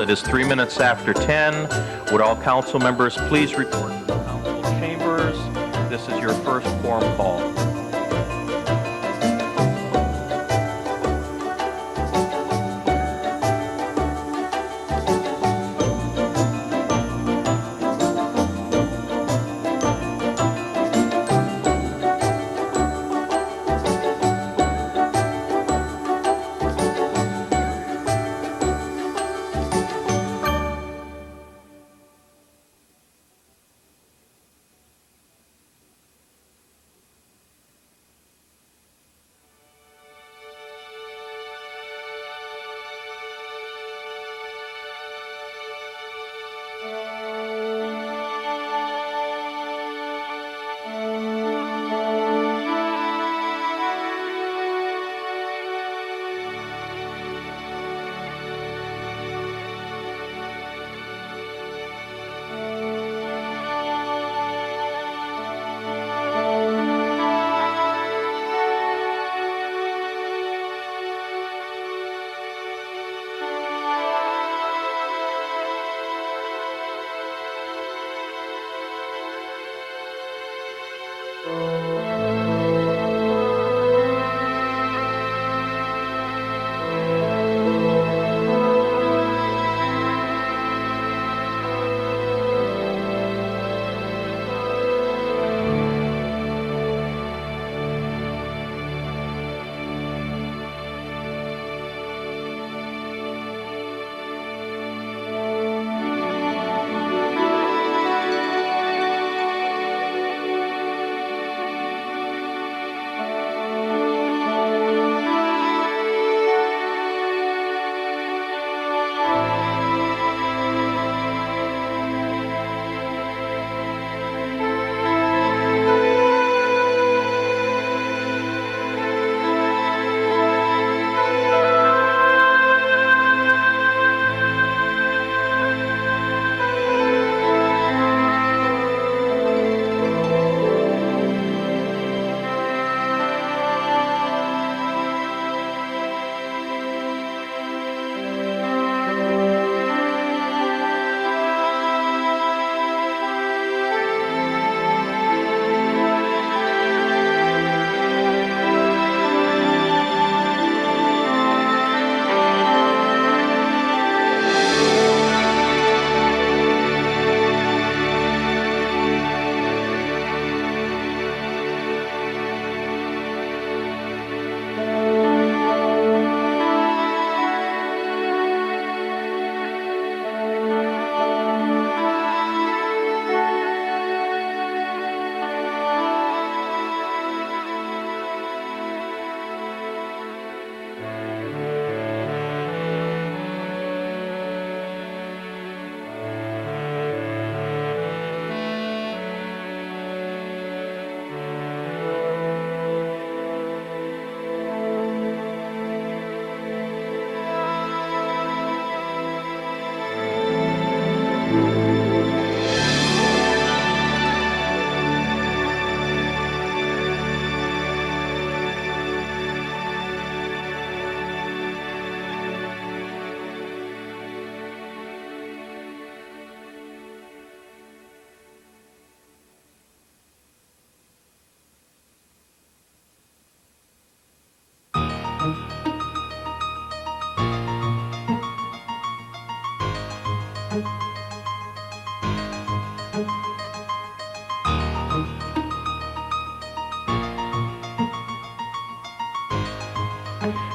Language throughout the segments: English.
It is 3 minutes after 10. Would all council members please report to the council chambers? This is your first quorum call.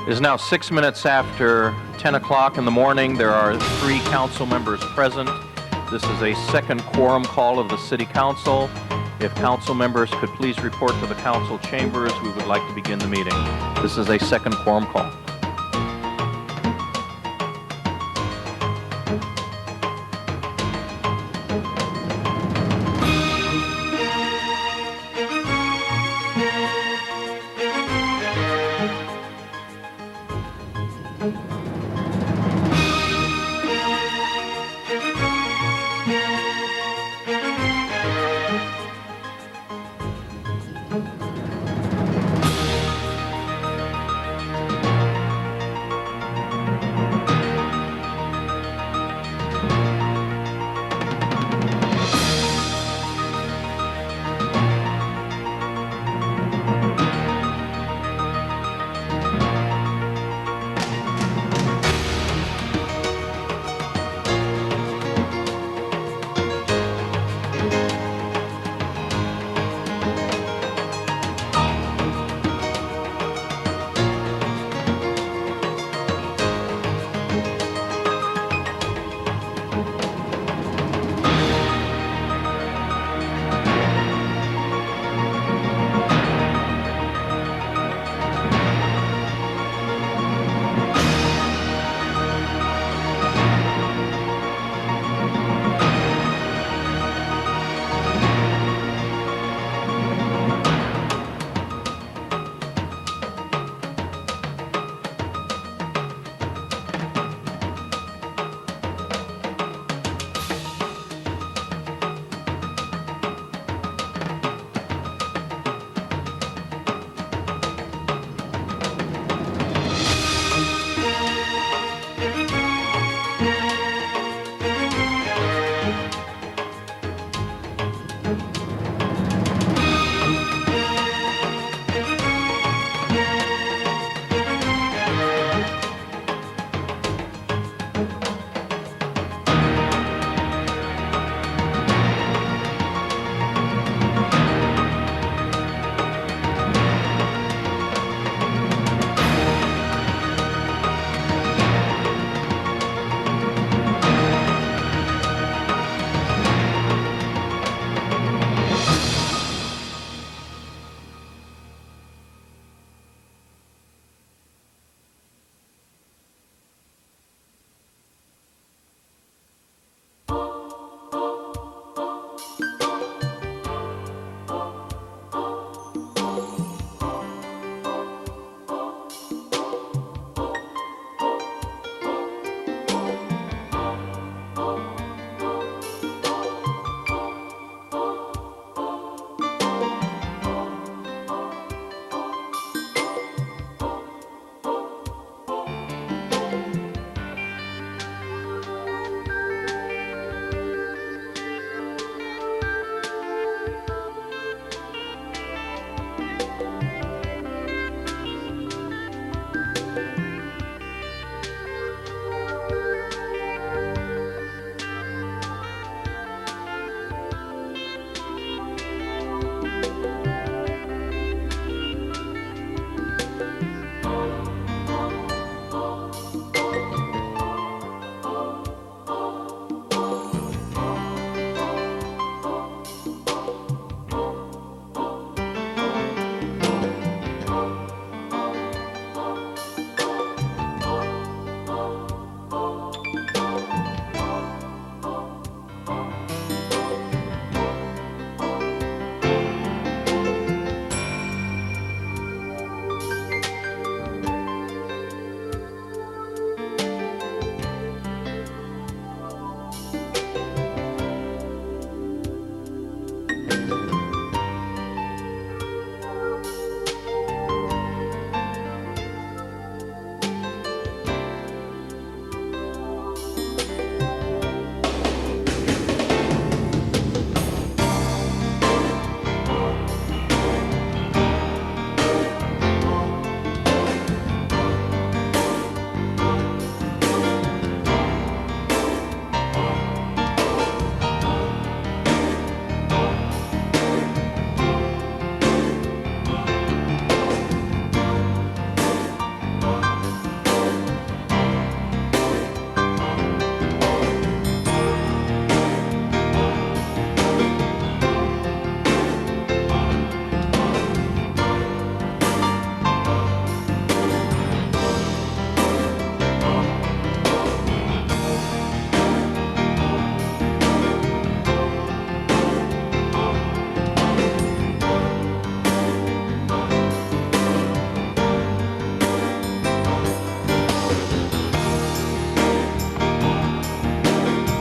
It is now 6 minutes after 10 o'clock in the morning. There are 3 council members present. This is a second quorum call of the City Council. If council members could please report to the council chambers, we would like to begin the meeting. This is a second quorum call.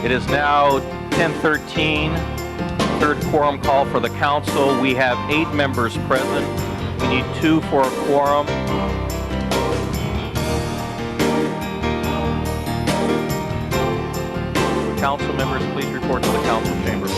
It is now 10:13, third quorum call for the council. We have 8 members present. We need 2 for a quorum. Council members, please report to the council chamber.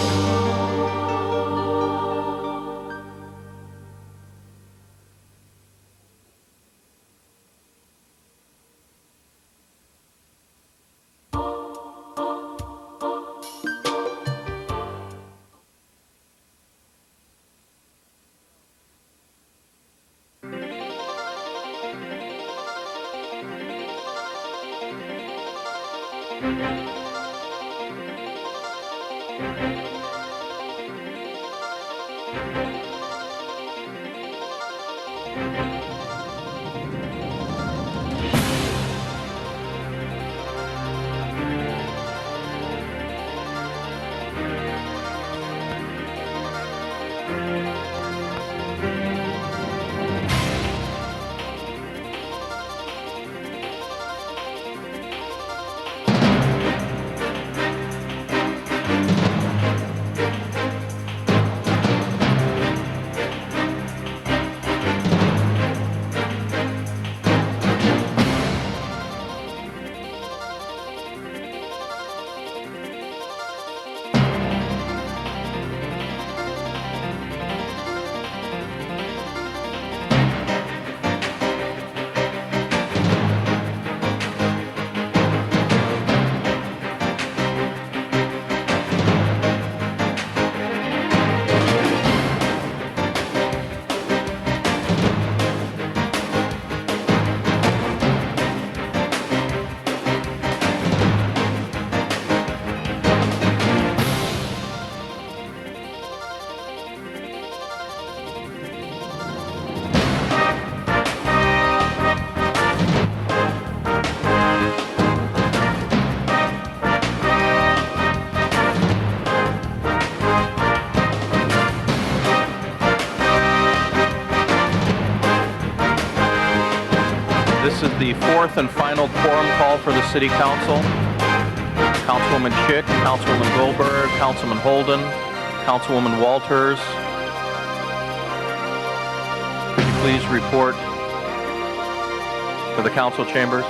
This is the 4th and final quorum call for the City Council. Councilwoman Schick, Councilwoman Goldberg, Councilman Holden, Councilwoman Walters. Could you please report to the council chambers?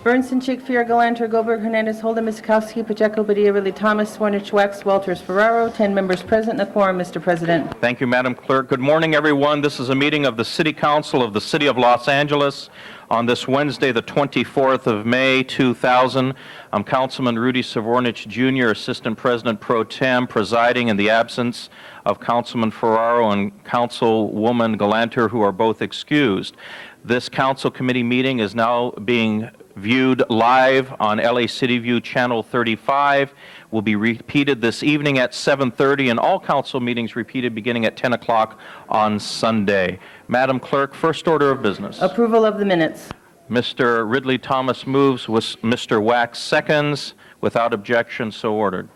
Bernson, Chick, Fier, Galanter, Goldberg, Hernandez, Holden, Miskowski, Pacheco, Padilla, Ridley, Thomas, Warner, Schwax, Walters, Ferraro. 10 members present and a quorum, Mr. President. Thank you, Madam Clerk. Good morning, everyone. This is a meeting of the City Council of the City of Los Angeles on this Wednesday, the 24th of May, 2000. I'm Councilman Rudy Savornich, Jr., Assistant President Pro Tem, presiding in the absence of Councilman Ferraro and Councilwoman Galanter, who are both excused. This council committee meeting is now being viewed live on LA City View Channel 35. Will be repeated this evening at 7:30, and all council meetings repeated beginning at 10 o'clock on Sunday. Madam Clerk, first order of business. Approval of the minutes. Mr. Ridley Thomas moves, with Mr. Wax seconds. Without objection, so ordered.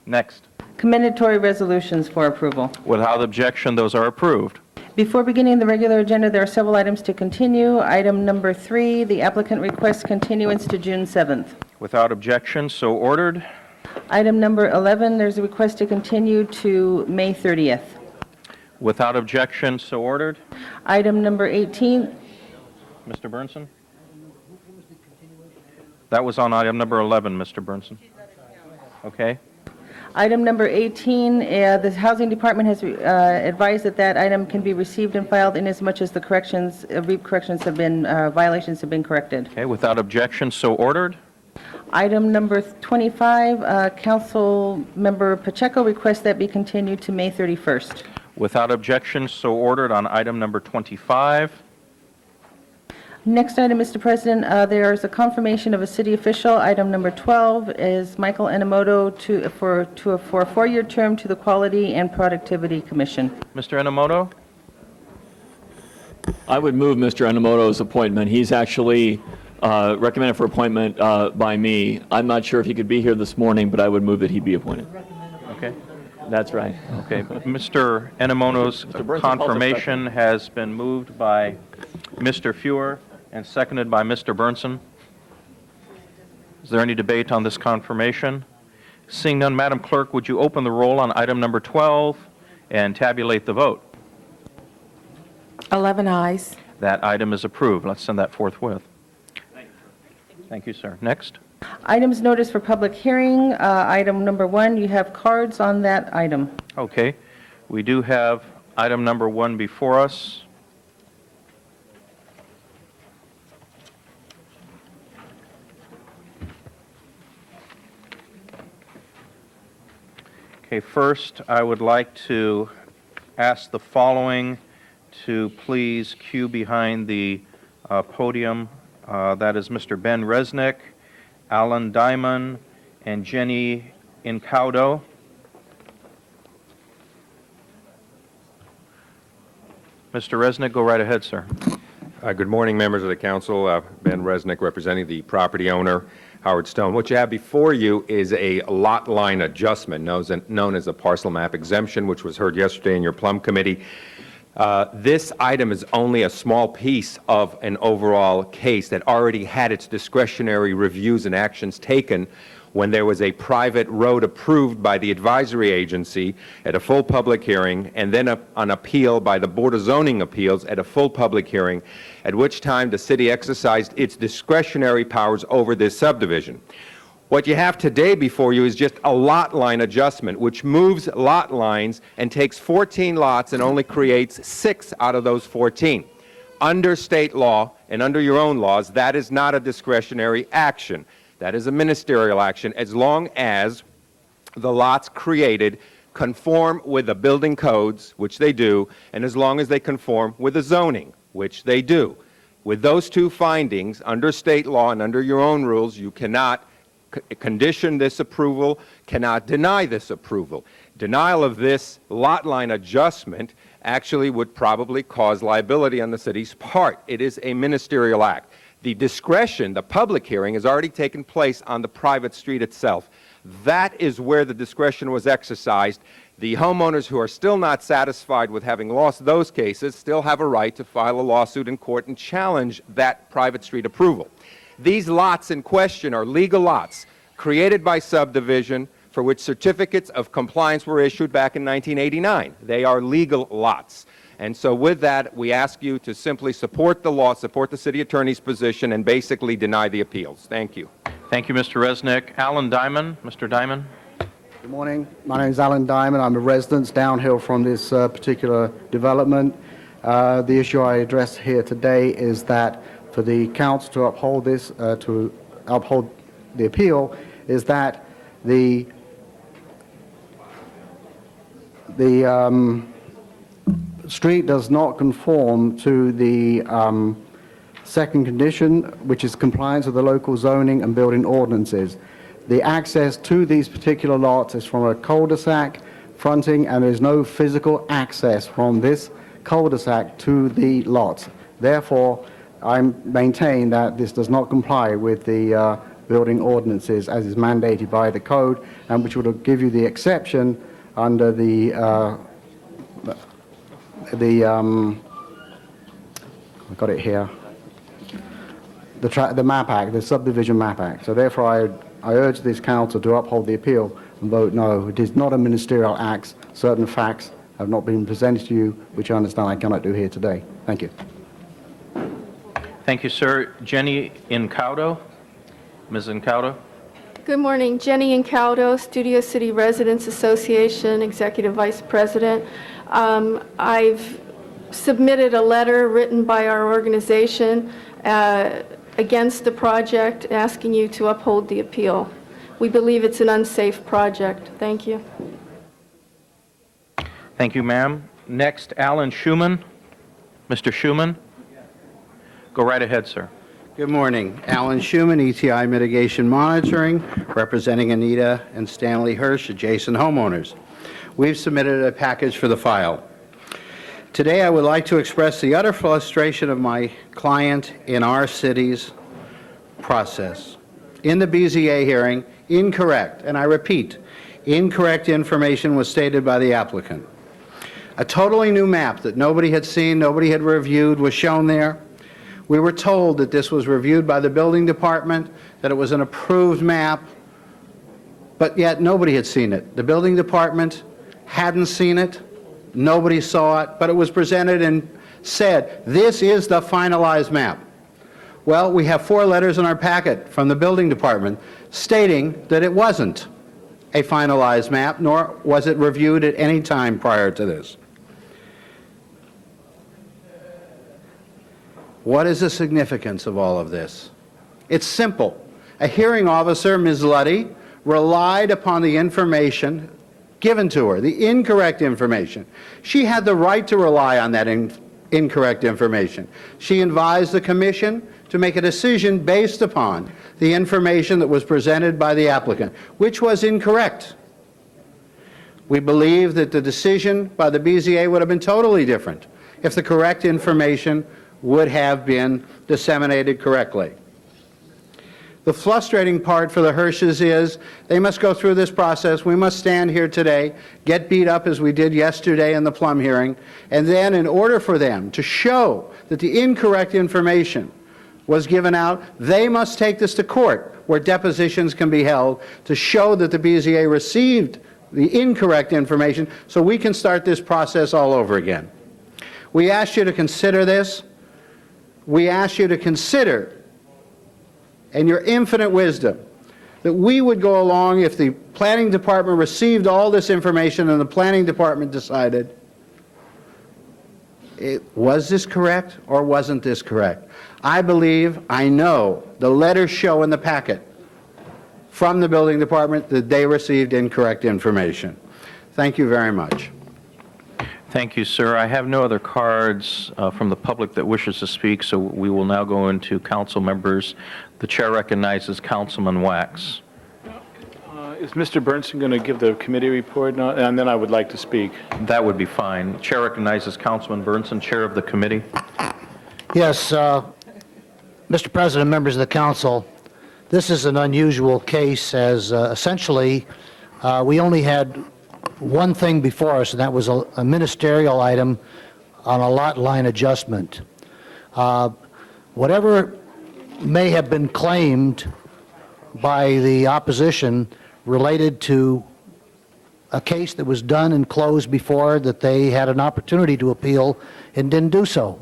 Next. Commendatory resolutions for approval. Without objection, those are approved. Before beginning the regular agenda, there are several items to continue. Item number 3, the applicant requests continuance to June 7th. Without objection, so ordered. Item number 11, there's a request to continue to May 30th. Without objection, so ordered. Item number 18, Mr. Burnson? That was on item number 11, Mr. Burnson. Okay. Item number 18, the Housing Department has advised that that item can be received and filed inasmuch as the corrections, corrections have been, violations have been corrected. Okay, without objection, so ordered. Item number 25, Council Member Pacheco requests that be continued to May 31st. Without objection, so ordered on item number 25. Next item, Mr. President, there is a confirmation of a city official. Item number 12 is Michael Enomoto for a 4-year term to the Quality and Productivity Commission. Mr. Enomoto? I would move Mr. Enomoto's appointment. He's actually recommended for appointment by me. I'm not sure if he could be here this morning, but I would move that he be appointed. Okay. That's right. Okay, Mr. Enomoto's Burns, confirmation has been moved by Mr. Fuhr and seconded by Mr. Burnson. Is there any debate on this confirmation? Seeing none, Madam Clerk, would you open the roll on item number 12 and tabulate the vote? 11 ayes. That item is approved. Let's send that forthwith. Thank you, sir. Next. Items noticed for public hearing. Item number 1, you have cards on that item. Okay, we do have item number 1 before us. Okay, first, I would like to ask the following to please queue behind the podium. That is Mr. Ben Resnick, Alan Diamond, and Jenny Incaudo. Mr. Resnick, go right ahead, sir. Good morning, members of the council. Ben Resnick, representing the property owner, Howard Stone. What you have before you is a lot line adjustment known as a parcel map exemption, which was heard yesterday in your Plum Committee. This item is only a small piece of an overall case that already had its discretionary reviews and actions taken when there was a private road approved by the advisory agency at a full public hearing, and then an appeal by the Board of Zoning Appeals at a full public hearing, at which time the city exercised its discretionary powers over this subdivision. What you have today before you is just a lot line adjustment, which moves lot lines and takes 14 lots and only creates 6 out of those 14. Under state law and under your own laws, that is not a discretionary action. That is a ministerial action, as long as the lots created conform with the building codes, which they do, and as long as they conform with the zoning, which they do. With those two findings, under state law and under your own rules, you cannot condition this approval, cannot deny this approval. Denial of this lot line adjustment actually would probably cause liability on the city's part. It is a ministerial act. The discretion, the public hearing, has already taken place on the private street itself. That is where the discretion was exercised. The homeowners who are still not satisfied with having lost those cases still have a right to file a lawsuit in court and challenge that private street approval. These lots in question are legal lots created by subdivision for which certificates of compliance were issued back in 1989. They are legal lots. And so with that, we ask you to simply support the law, support the city attorney's position, and basically deny the appeals. Thank you. Thank you, Mr. Resnick. Alan Diamond. Mr. Diamond. Good morning. My name is Alan Diamond. I'm a resident downhill from this particular development. The issue I address here today is that for the council to uphold this, to uphold the appeal, is that the street does not conform to the second condition, which is compliance with the local zoning and building ordinances. The access to these particular lots is from a cul-de-sac fronting, and there is no physical access from this cul-de-sac to the lots. Therefore, I maintain that this does not comply with the building ordinances as is mandated by the code, and which would give you the exception under I've got it here, the MAP Act, the Subdivision MAP Act. So therefore, I urge this council to uphold the appeal and vote no. It is not a ministerial act. Certain facts have not been presented to you, which I understand I cannot do here today. Thank you. Thank you, sir. Jenny Incaudo. Ms. Incaudo. Good morning. Jenny Incaudo, Studio City Residents Association, Executive Vice President. I've submitted a letter written by our organization against the project, asking you to uphold the appeal. We believe it's an unsafe project. Thank you. Thank you, ma'am. Next, Alan Schuman. Mr. Schuman? Go right ahead, sir. Good morning. Alan Schuman, ETI Mitigation Monitoring, representing Anita and Stanley Hirsch, adjacent homeowners. We've submitted a package for the file. Today, I would like to express the utter frustration of my client in our city's process. In the BZA hearing, incorrect, and I repeat, incorrect information was stated by the applicant. A totally new map that nobody had seen, nobody had reviewed, was shown there. We were told that this was reviewed by the building department, that it was an approved map, but yet nobody had seen it. The building department hadn't seen it, nobody saw it, but it was presented and said, this is the finalized map. Well, we have 4 letters in our packet from the building department stating that it wasn't a finalized map, nor was it reviewed at any time prior to this. What is the significance of all of this? It's simple. A hearing officer, Ms. Luddy, relied upon the information given to her, the incorrect information. She had the right to rely on that incorrect information. She advised the commission to make a decision based upon the information that was presented by the applicant, which was incorrect. We believe that the decision by the BZA would have been totally different if the correct information would have been disseminated correctly. The frustrating part for the Hirsches is they must go through this process. We must stand here today, get beat up as we did yesterday in the Plum hearing, and then in order for them to show that the incorrect information was given out, they must take this to court where depositions can be held to show that the BZA received the incorrect information so we can start this process all over again. We ask you to consider this. We ask you to consider, in your infinite wisdom, that we would go along if the planning department received all this information and the planning department decided, was this correct or wasn't this correct? I believe, I know, the letters show in the packet from the building department that they received incorrect information. Thank you very much. Thank you, sir. I have no other cards from the public that wishes to speak, so we will now go into council members. The chair recognizes Councilman Wax. Is Mr. Bernson going to give the committee report now? And then I would like to speak. That would be fine. Chair recognizes Councilman Bernson, chair of the committee. Yes, Mr. President, members of the council, this is an unusual case as essentially we only had one thing before us, and that was a ministerial item on a lot line adjustment. Whatever may have been claimed by the opposition related to a case that was done and closed before that they had an opportunity to appeal and didn't do so.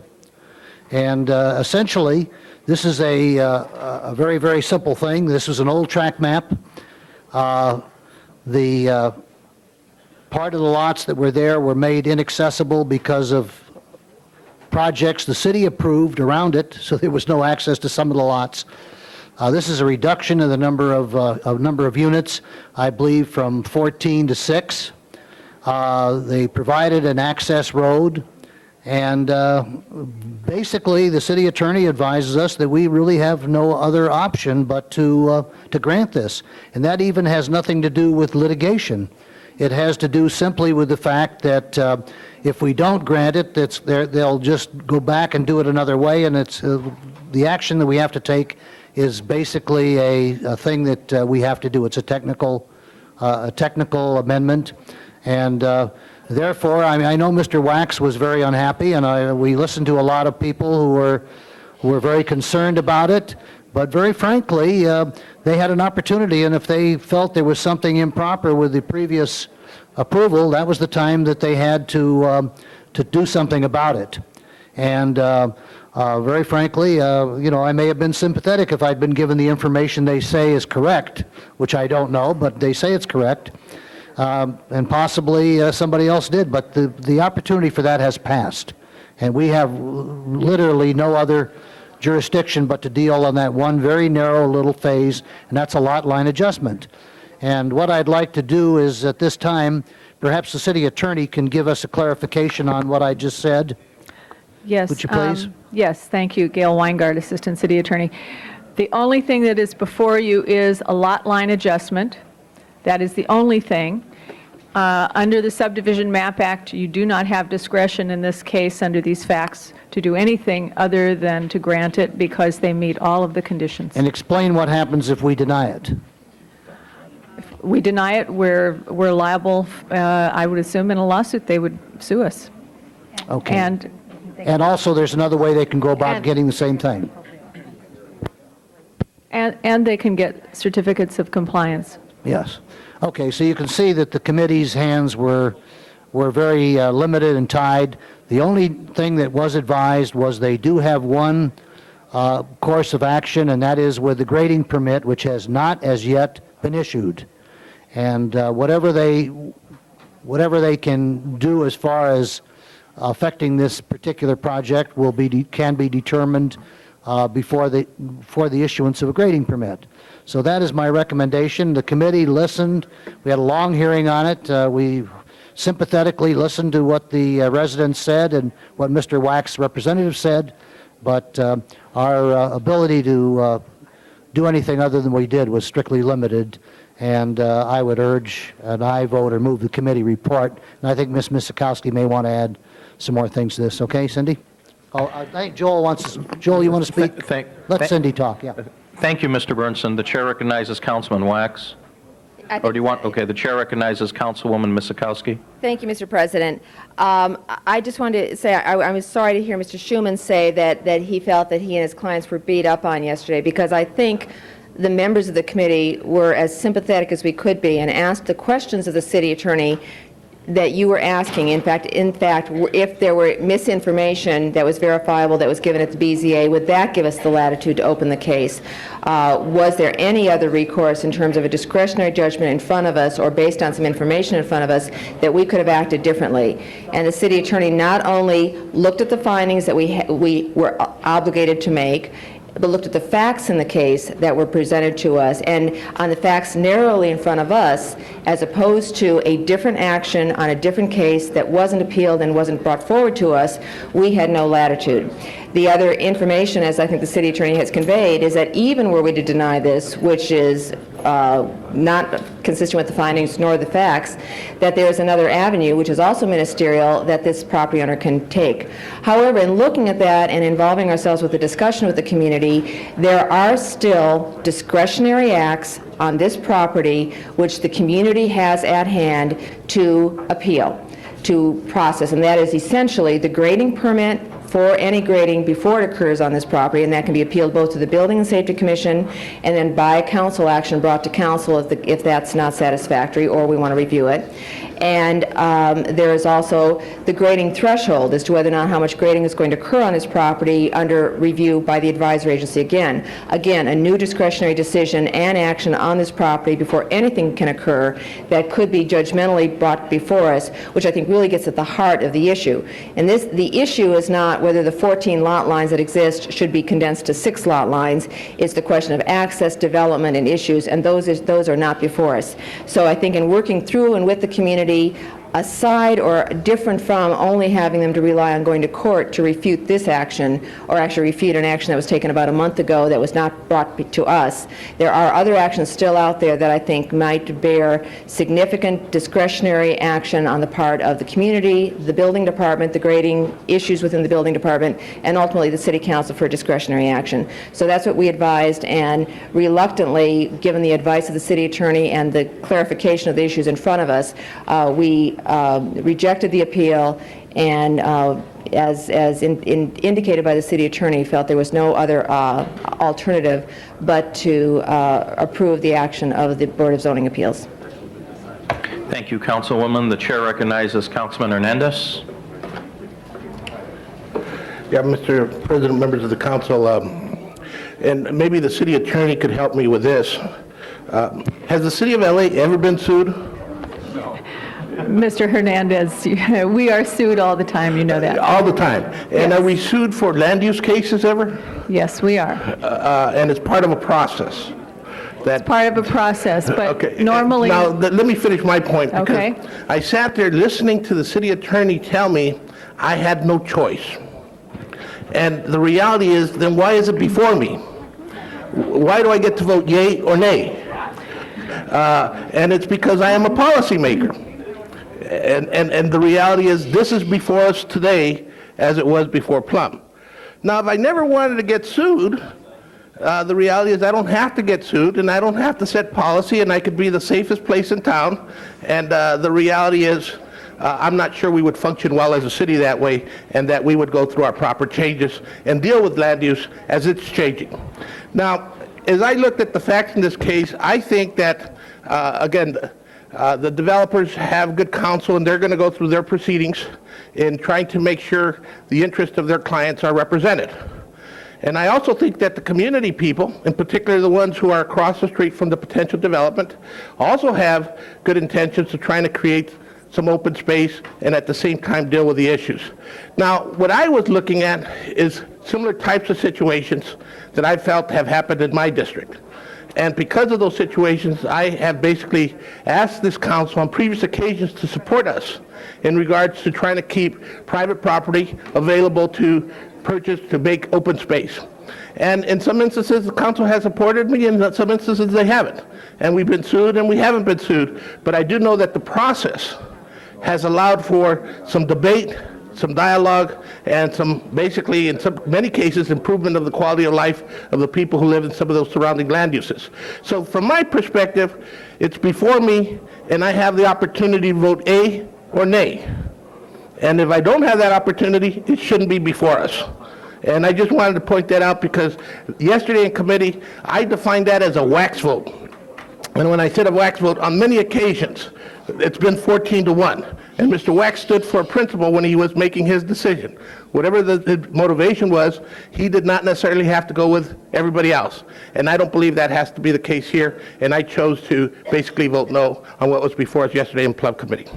And essentially, this is a very, very simple thing. This is an old track map. The part of the lots that were there were made inaccessible because of projects the city approved around it, so there was no access to some of the lots. This is a reduction in the number of units, I believe, from 14 to 6. They provided an access road, and basically the city attorney advises us that we really have no other option but to grant this. And that even has nothing to do with litigation. It has to do simply with the fact that if we don't grant it, they'll just go back and do it another way, and it's the action that we have to take is basically a thing that we have to do. It's a technical amendment, and therefore, I know Mr. Wax was very unhappy, and we listened to a lot of people who were very concerned about it. But very frankly, they had an opportunity, and if they felt there was something improper with the previous approval, that was the time that they had to do something about it. And Very frankly, I may have been sympathetic if I'd been given the information they say is correct, which I don't know, but they say it's correct. And possibly somebody else did, but the opportunity for that has passed. And we have literally no other jurisdiction but to deal on that one very narrow little phase, and that's a lot line adjustment. And what I'd like to do is, at this time, perhaps the city attorney can give us a clarification on what I just said. Yes. Would you please? Yes, thank you. Gail Weingart, Assistant City Attorney. The only thing that is before you is a lot line adjustment. That is the only thing. Under the Subdivision Map Act, you do not have discretion in this case under these facts to do anything other than to grant it because they meet all of the conditions. And explain what happens if we deny it. If we deny it, we're liable, I would assume, in a lawsuit, they would sue us. Okay. And Also, there's another way they can go about And- getting the same thing. And they can get certificates of compliance. Yes. Okay, so you can see that the committee's hands were very limited and tied. The only thing that was advised was they do have one course of action, and that is with the grading permit, which has not as yet been issued. And whatever they can do as far as affecting this particular project can be determined before the issuance of a grading permit. So that is my recommendation. The committee listened. We had a long hearing on it. We sympathetically listened to what the residents said and what Mr. Wack's representative said, but our ability to do anything other than we did was strictly limited, and I would urge an aye vote or move the committee report. And I think Ms. Misikowski may want to add some more things to this. Okay, Cindy? Oh, I think Joel wants to, Joel, you want to speak? Let Cindy talk, yeah. Thank you, Mr. Burnson. The chair recognizes Councilman Wax. Or do you want, okay, the chair recognizes Councilwoman Misikowski. Thank you, Mr. President. I just wanted to say I was sorry to hear Mr. Schuman say that he felt that he and his clients were beat up on yesterday, because I think the members of the committee were as sympathetic as we could be and asked the questions of the city attorney that you were asking. In fact, if there were misinformation that was verifiable that was given at the BZA, would that give us the latitude to open the case? Was there any other recourse in terms of a discretionary judgment in front of us or based on some information in front of us that we could have acted differently? And the city attorney not only looked at the findings that we were obligated to make, but looked at the facts in the case that were presented to us, and on the facts narrowly in front of us, as opposed to a different action on a different case that wasn't appealed and wasn't brought forward to us, we had no latitude. The other information, as I think the city attorney has conveyed, is that even were we to deny this, which is not consistent with the findings nor the facts, that there is another avenue, which is also ministerial, that this property owner can take. However, in looking at that and involving ourselves with the discussion with the community, there are still discretionary acts on this property which the community has at hand to appeal, to process, and that is essentially the grading permit for any grading before it occurs on this property, and that can be appealed both to the Building and Safety Commission and then by council action brought to council if that's not satisfactory or we want to review it. And there is also the grading threshold as to whether or not how much grading is going to occur on this property under review by the advisory agency again. Again, a new discretionary decision and action on this property before anything can occur that could be judgmentally brought before us, which I think really gets at the heart of the issue. And the issue is not whether the 14 lot lines that exist should be condensed to 6 lot lines. It's the question of access, development, and issues, and those are not before us. So I think in working through and with the community, aside or different from only having them to rely on going to court to refute this action, or actually refute an action that was taken about a month ago that was not brought to us, there are other actions still out there that I think might bear significant discretionary action on the part of the community, the building department, the grading issues within the building department, and ultimately the city council for discretionary action. So that's what we advised, and reluctantly, given the advice of the city attorney and the clarification of the issues in front of us, we rejected the appeal, and as indicated by the city attorney, felt there was no other alternative but to approve the action of the Board of Zoning Appeals. Thank you, Councilwoman. The chair recognizes Councilman Hernandez. Yeah, Mr. President, members of the council, and maybe the city attorney could help me with this. Has the city of LA ever been sued? Mr. Hernandez, we are sued all the time, you know that. All the time. And are we sued for land use cases ever? Yes, we are. And it's part of a process. That Part of a process, but Okay. normally... Now, let me finish my point. Because Okay. I sat there listening to the city attorney tell me I had no choice. And the reality is, then why is it before me? Why do I get to vote yay or nay? And it's because I am a policymaker. And the reality is, this is before us today as it was before Plum. Now, if I never wanted to get sued, the reality is I don't have to get sued, and I don't have to set policy, and I could be the safest place in town. And the reality is, I'm not sure we would function well as a city that way, and that we would go through our proper changes and deal with land use as it's changing. Now, as I looked at the facts in this case, I think that, again, the developers have good counsel, and they're going to go through their proceedings in trying to make sure the interests of their clients are represented. And I also think that the community people, in particular the ones who are across the street from the potential development, also have good intentions of trying to create some open space and at the same time deal with the issues. Now, what I was looking at is similar types of situations that I felt have happened in my district. And because of those situations, I have basically asked this council on previous occasions to support us in regards to trying to keep private property available to purchase to make open space. And in some instances, the council has supported me, and in some instances, they haven't. And we've been sued, and we haven't been sued. But I do know that the process has allowed for some debate, some dialogue, and some, basically, in many cases, improvement of the quality of life of the people who live in some of those surrounding land uses. So from my perspective, it's before me, and I have the opportunity to vote A or nay. And if I don't have that opportunity, it shouldn't be before us. And I just wanted to point that out because yesterday in committee, I defined that as a wax vote. And when I said a wax vote, on many occasions, it's been 14-1. And Mr. Wax stood for a principle when he was making his decision. Whatever the motivation was, he did not necessarily have to go with everybody else. And I don't believe that has to be the case here. And I chose to basically vote no on what was before us yesterday in Plum Committee.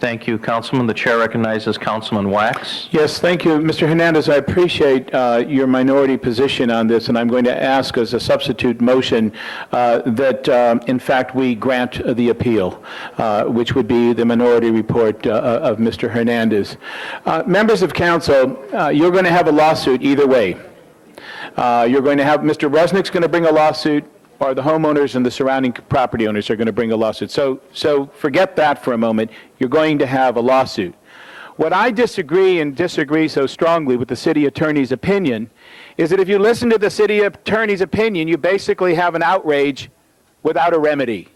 Thank you, Councilman. The chair recognizes Councilman Wax. Yes, thank you. Mr. Hernandez, I appreciate your minority position on this, and I'm going to ask as a substitute motion that, in fact, we grant the appeal, which would be the minority report of Mr. Hernandez. Members of council, you're going to have a lawsuit either way. You're going to have, Mr. Resnick's going to bring a lawsuit, or the homeowners and the surrounding property owners are going to bring a lawsuit. So forget that for a moment. You're going to have a lawsuit. What I disagree so strongly with the city attorney's opinion is that if you listen to the city attorney's opinion, you basically have an outrage without a remedy.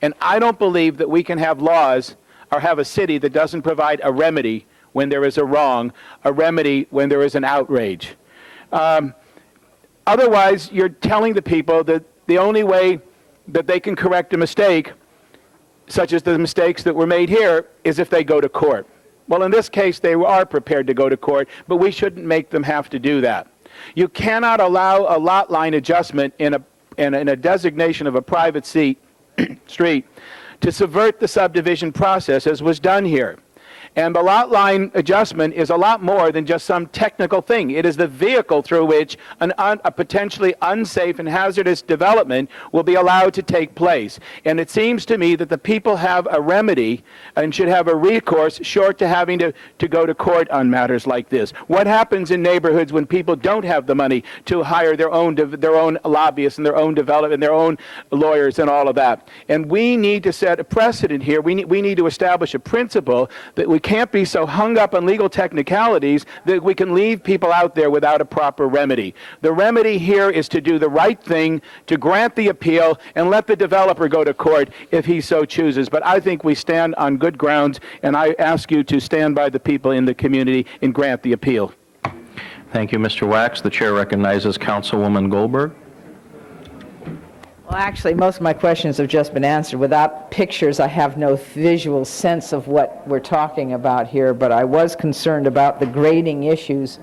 And I don't believe that we can have laws or have a city that doesn't provide a remedy when there is a wrong, a remedy when there is an outrage. Otherwise, you're telling the people that the only way that they can correct a mistake, such as the mistakes that were made here, is if they go to court. Well, in this case, they are prepared to go to court, but we shouldn't make them have to do that. You cannot allow a lot line adjustment in a designation of a private street to subvert the subdivision process as was done here. And the lot line adjustment is a lot more than just some technical thing. It is the vehicle through which a potentially unsafe and hazardous development will be allowed to take place. And it seems to me that the people have a remedy and should have a recourse short to having to go to court on matters like this. What happens in neighborhoods when people don't have the money to hire their own lobbyists and their own development, their own lawyers and all of that? And we need to set a precedent here. We need to establish a principle that we can't be so hung up on legal technicalities that we can leave people out there without a proper remedy. The remedy here is to do the right thing, to grant the appeal, and let the developer go to court if he so chooses. But I think we stand on good grounds, and I ask you to stand by the people in the community and grant the appeal. Thank you, Mr. Wax. The chair recognizes Councilwoman Goldberg. Well, actually, most of my questions have just been answered. Without pictures, I have no visual sense of what we're talking about here, but I was concerned about the grading issues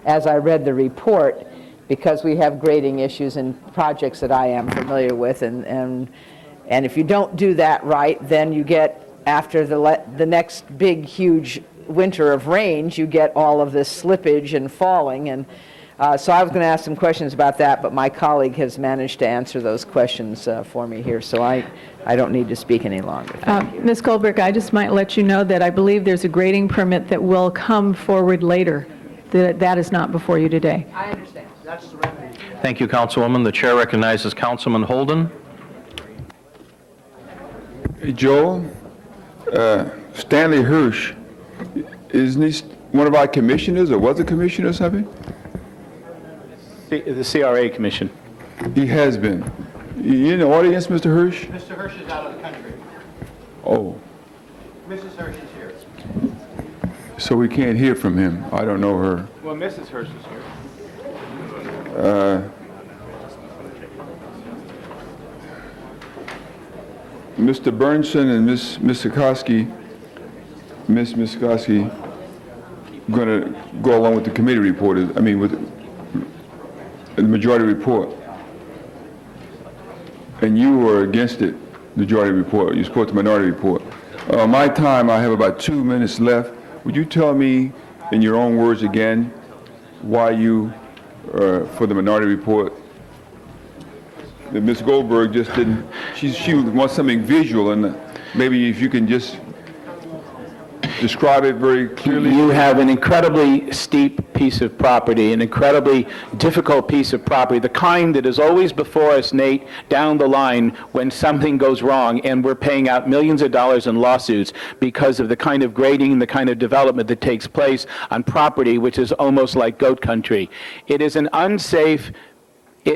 as I read the report, because we have grading issues in projects that I am familiar with, and if you don't do that right, then you get, after the next big, huge winter of rains, you get all of this slippage and falling, and so I was going to ask some questions about that, but my colleague has managed to answer those questions for me here, so I don't need to speak any longer. Thank you. Ms. Goldberg, I just might let you know that I believe there's a grading permit that will come forward later. That is not before you today. I understand. That's the remedy. Thank you, Councilwoman. The chair recognizes Councilman Holden. Hey, Joel, Stanley Hirsch, isn't he one of our commissioners, or was a commissioner or something? The CRA Commission. He has been. You in the audience, Mr. Hirsch? Mr. Hirsch is out of the country. Oh, Mrs. Hirsch is here. so we can't hear from him. I don't know her. Well, Mrs. Hirsch is here. Mr. Burnson and Ms. Misakowski, going to go along with the committee report, with the majority report. And you were against it, the majority report. You support the minority report. My time, I have about 2 minutes left. Would you tell me, in your own words again, why you, for the minority report, that Ms. Goldberg just didn't, she wants something visual, and maybe if you can just describe it very clearly. You have an incredibly steep piece of property, an incredibly difficult piece of property, the kind that is always before us, Nate, down the line when something goes wrong and we're paying out millions of dollars in lawsuits because of the kind of grading, the kind of development that takes place on property which is almost like goat country. It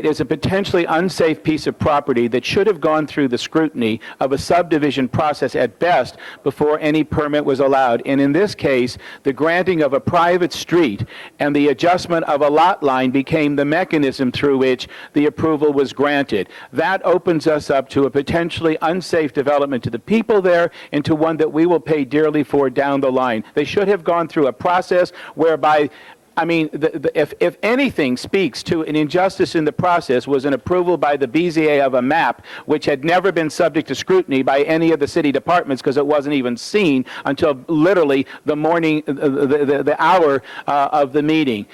is a potentially unsafe piece of property that should have gone through the scrutiny of a subdivision process at best before any permit was allowed. And in this case, the granting of a private street and the adjustment of a lot line became the mechanism through which the approval was granted. That opens us up to a potentially unsafe development to the people there and to one that we will pay dearly for down the line. They should have gone through a process whereby if anything speaks to an injustice in the process, was an approval by the BZA of a map which had never been subject to scrutiny by any of the city departments because it wasn't even seen until literally the morning, the hour of the meeting.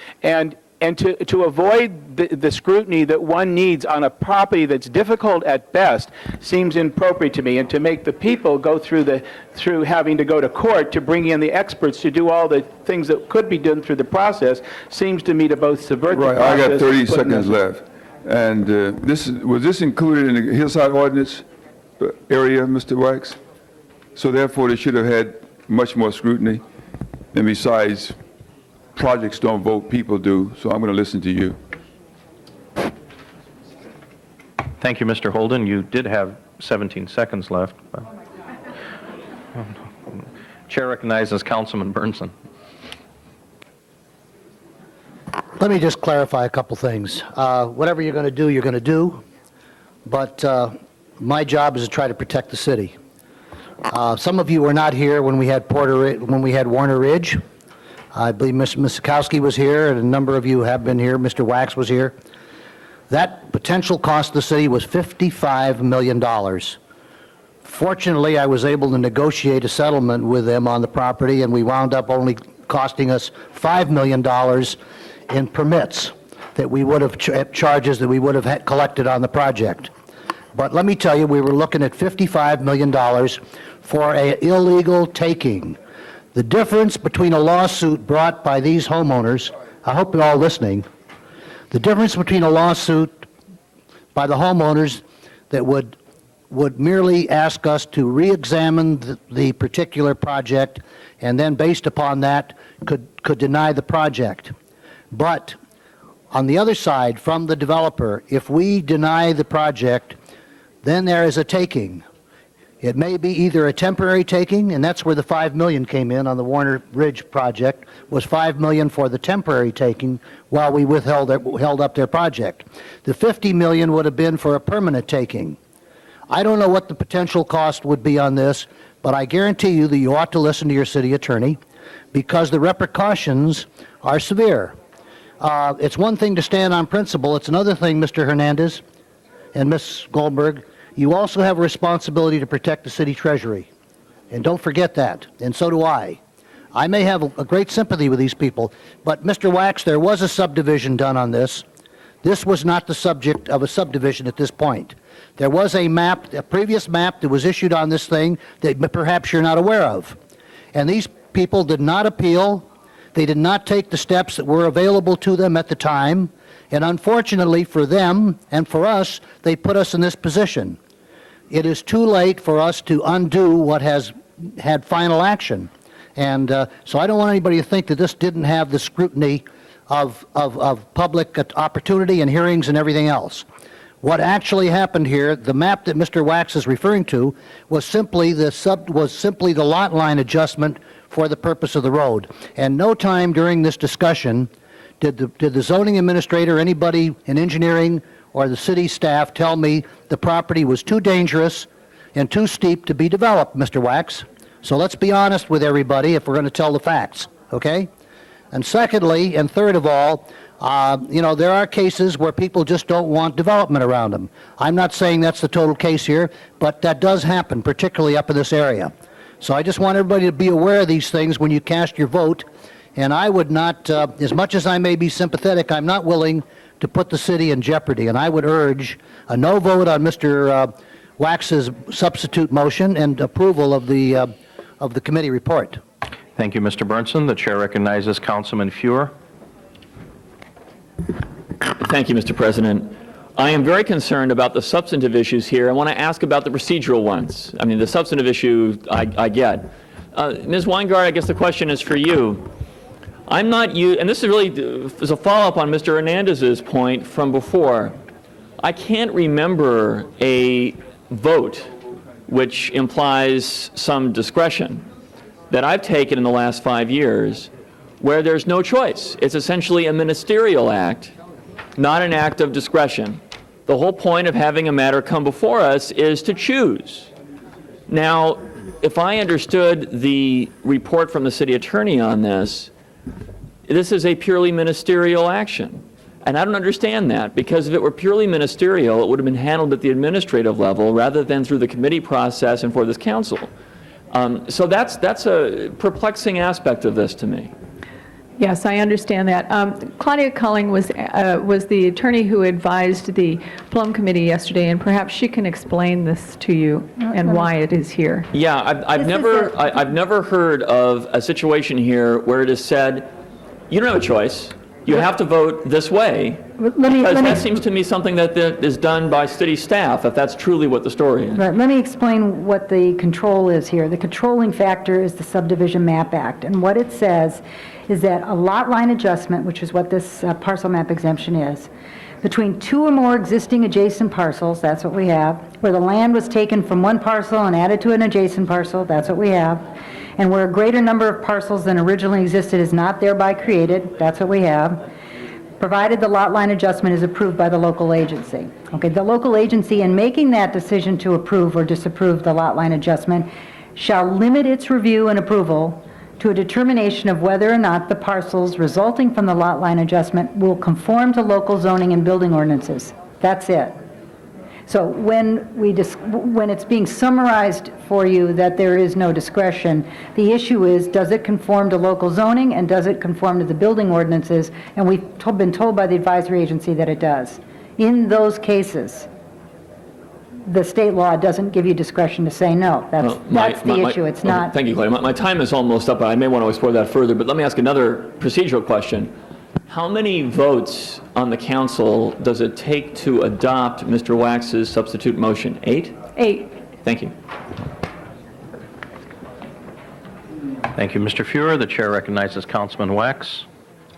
And to avoid the scrutiny that one needs on a property that's difficult at best seems inappropriate to me, and to make the people go through having to go to court to bring in the experts to do all the things that could be done through the process seems to me to both subvert the process. Right, I got 30 seconds left. And was this included in the Hillside Ordinance area, Mr. Wax? So therefore, they should have had much more scrutiny. And besides, projects don't vote, people do, so I'm going to listen to you. Thank you, Mr. Holden. You did have 17 seconds left. Chair recognizes Councilman Burnson. Let me just clarify a couple things. Whatever you're going to do, you're going to do, but my job is to try to protect the city. Some of you were not here when we had Warner Ridge. I believe Ms. Misakowski was here, and a number of you have been here. Mr. Wax was here. That potential cost to the city was $55 million. Fortunately, I was able to negotiate a settlement with them on the property, and we wound up only costing us $5 million in permits that we would have, charges that we would have collected on the project. But let me tell you, we were looking at $55 million for an illegal taking. The difference between a lawsuit brought by these homeowners, I hope you're all listening, the difference between a lawsuit by the homeowners that would merely ask us to re-examine the particular project and then based upon that could deny the project. But on the other side, from the developer, if we deny the project, then there is a taking. It may be either a temporary taking, and that's where the $5 million came in on the Warner Ridge project, was $5 million for the temporary taking while we held up their project. The $50 million would have been for a permanent taking. I don't know what the potential cost would be on this, but I guarantee you that you ought to listen to your city attorney because the repercussions are severe. It's one thing to stand on principle. It's another thing, Mr. Hernandez and Ms. Goldberg, you also have a responsibility to protect the city treasury. And don't forget that. And so do I. I may have a great sympathy with these people, but Mr. Wax, there was a subdivision done on this. This was not the subject of a subdivision at this point. There was a map, a previous map that was issued on this thing that perhaps you're not aware of. And these people did not appeal. They did not take the steps that were available to them at the time. And unfortunately for them and for us, they put us in this position. It is too late for us to undo what has had final action. And so I don't want anybody to think that this didn't have the scrutiny of public opportunity and hearings and everything else. What actually happened here, the map that Mr. Wax is referring to, was simply the lot line adjustment for the purpose of the road. And no time during this discussion did the zoning administrator, anybody in engineering, or the city staff tell me the property was too dangerous and too steep to be developed, Mr. Wax. So let's be honest with everybody if we're going to tell the facts, okay? And secondly, and third of all, there are cases where people just don't want development around them. I'm not saying that's the total case here, but that does happen, particularly up in this area. So I just want everybody to be aware of these things when you cast your vote. And I would not, as much as I may be sympathetic, I'm not willing to put the city in jeopardy. And I would urge a no vote on Mr. Wax's substitute motion and approval of the committee report. Thank you, Mr. Burnson. The chair recognizes Councilman Fuhr. Thank you, Mr. President. I am very concerned about the substantive issues here. I want to ask about the procedural ones. I mean, the substantive issue I get. Ms. Weingart, I guess the question is for you. I'm not and this is really is a follow-up on Mr. Hernandez's point from before. I can't remember a vote which implies some discretion that I've taken in the last 5 years where there's no choice. It's essentially a ministerial act, not an act of discretion. The whole point of having a matter come before us is to choose. Now, if I understood the report from the city attorney on this is a purely ministerial action. And I don't understand that, because if it were purely ministerial, it would have been handled at the administrative level rather than through the committee process and for this council. So that's a perplexing aspect of this to me. Yes, I understand that. Claudia Culling was the attorney who advised the Plum Committee yesterday, and perhaps she can explain this to you and why it is here. Yeah, I've never heard of a situation here where it is said, you don't have a choice. You have to vote this way. That seems to me something that is done by city staff, if that's truly what the story is. Right. Let me explain what the control is here. The controlling factor is the Subdivision Map Act, and what it says is that a lot line adjustment, which is what this parcel map exemption is, between two or more existing adjacent parcels, that's what we have, where the land was taken from one parcel and added to an adjacent parcel, that's what we have, and where a greater number of parcels than originally existed is not thereby created, that's what we have, provided the lot line adjustment is approved by the local agency. Okay, the local agency, in making that decision to approve or disapprove the lot line adjustment, shall limit its review and approval to a determination of whether or not the parcels resulting from the lot line adjustment will conform to local zoning and building ordinances. That's it. So when it's being summarized for you that there is no discretion, the issue is, does it conform to local zoning and does it conform to the building ordinances? And we've been told by the advisory agency that it does. In those cases, the state law doesn't give you discretion to say no. That's the issue. It's not. Thank you, Claudia. My time is almost up. I may want to explore that further, but let me ask another procedural question. How many votes on the council does it take to adopt Mr. Wax's substitute motion? 8? 8. Thank you. Thank you, Mr. Fuhr. The chair recognizes Councilman Wax.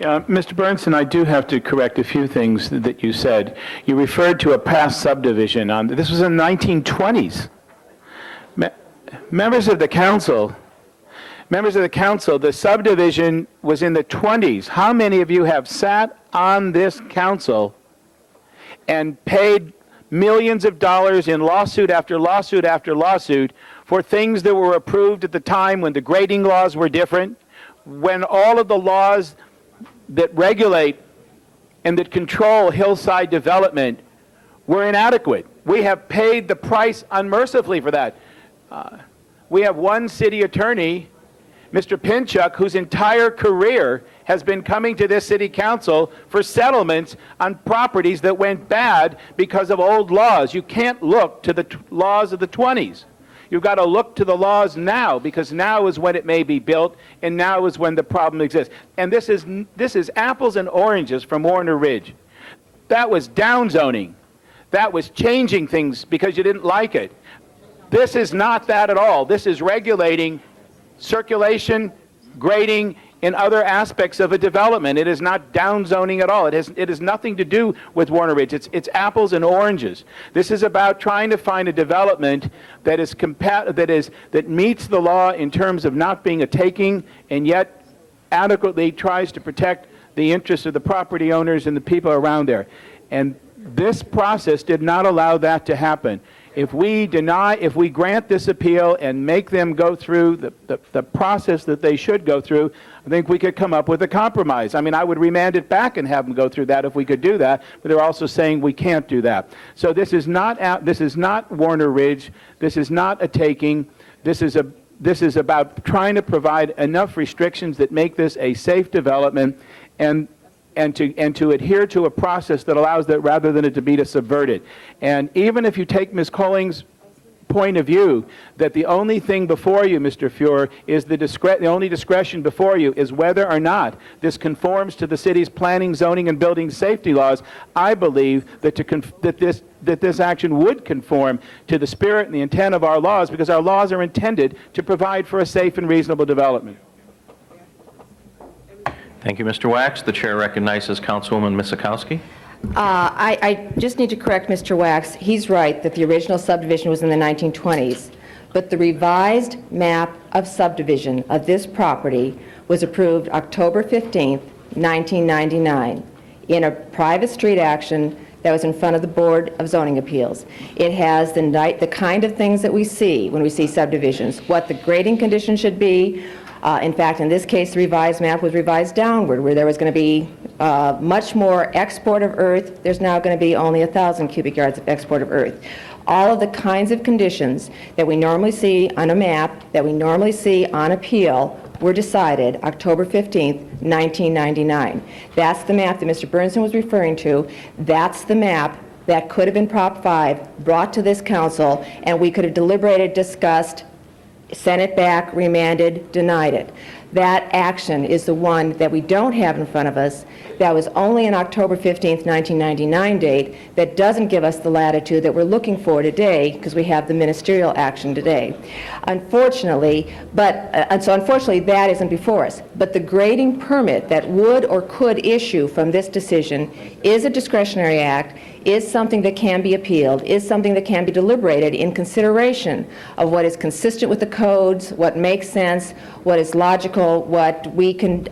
Mr. Burnson, I do have to correct a few things that you said. You referred to a past subdivision. This was in the 1920s. Members of the council, the subdivision was in the 20s. How many of you have sat on this council and paid millions of dollars in lawsuit after lawsuit after lawsuit for things that were approved at the time when the grading laws were different, when all of the laws that regulate and that control hillside development were inadequate? We have paid the price unmercifully for that. We have one city attorney, Mr. Pinchuk, whose entire career has been coming to this city council for settlements on properties that went bad because of old laws. You can't look to the laws of the 20s. You've got to look to the laws now, because now is when it may be built, and now is when the problem exists. And this is apples and oranges from Warner Ridge. That was downzoning. That was changing things because you didn't like it. This is not that at all. This is regulating circulation, grading, and other aspects of a development. It is not downzoning at all. It has nothing to do with Warner Ridge. It's apples and oranges. This is about trying to find a development that meets the law in terms of not being a taking, and yet adequately tries to protect the interests of the property owners and the people around there. And this process did not allow that to happen. If we grant this appeal and make them go through the process that they should go through, I think we could come up with a compromise. I mean, I would remand it back and have them go through that if we could do that, but they're also saying we can't do that. So this is not Warner Ridge. This is not a taking. This is about trying to provide enough restrictions that make this a safe development, and to adhere to a process that allows that, rather than it to be subverted. And even if you take Ms. Colling's point of view that the only thing before you, Mr. Fuhrer, is the only discretion before you is whether or not this conforms to the city's planning, zoning, and building safety laws, I believe that this action would conform to the spirit and the intent of our laws, because our laws are intended to provide for a safe and reasonable development. Thank you, Mr. Wax. The chair recognizes Councilwoman Misikowski. I just need to correct Mr. Wax. He's right that the original subdivision was in the 1920s, but the revised map of subdivision of this property was approved October 15th, 1999, in a private street action that was in front of the Board of Zoning Appeals. It has the kind of things that we see when we see subdivisions, what the grading conditions should be. In fact, in this case, the revised map was revised downward, where there was going to be much more export of earth. There's now going to be only 1,000 cubic yards of export of earth. All of the kinds of conditions that we normally see on a map, that we normally see on appeal, were decided October 15th, 1999. That's the map that Mr. Bernsen was referring to. That's the map that could have been Prop 5 brought to this council, and we could have deliberated, discussed, sent it back, remanded, denied it. That action is the one that we don't have in front of us. That was only an October 15th, 1999 date that doesn't give us the latitude that we're looking for today, because we have the ministerial action today. Unfortunately, unfortunately that isn't before us. But the grading permit that would or could issue from this decision is a discretionary act, is something that can be appealed, is something that can be deliberated in consideration of what is consistent with the codes, what makes sense, what is logical, what we can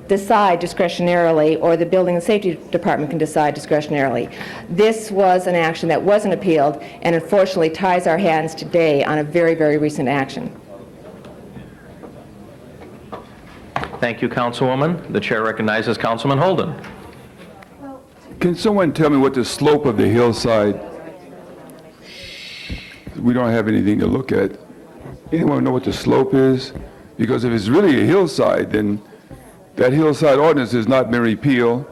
decide discretionarily, or the Building and Safety Department can decide discretionarily. This was an action that wasn't appealed, and unfortunately ties our hands today on a very, very recent action. Thank you, Councilwoman. The chair recognizes Councilman Holden. Can someone tell me what the slope of the hillside? We don't have anything to look at. Anyone know what the slope is? Because if it's really a hillside, then that hillside ordinance has not been repealed.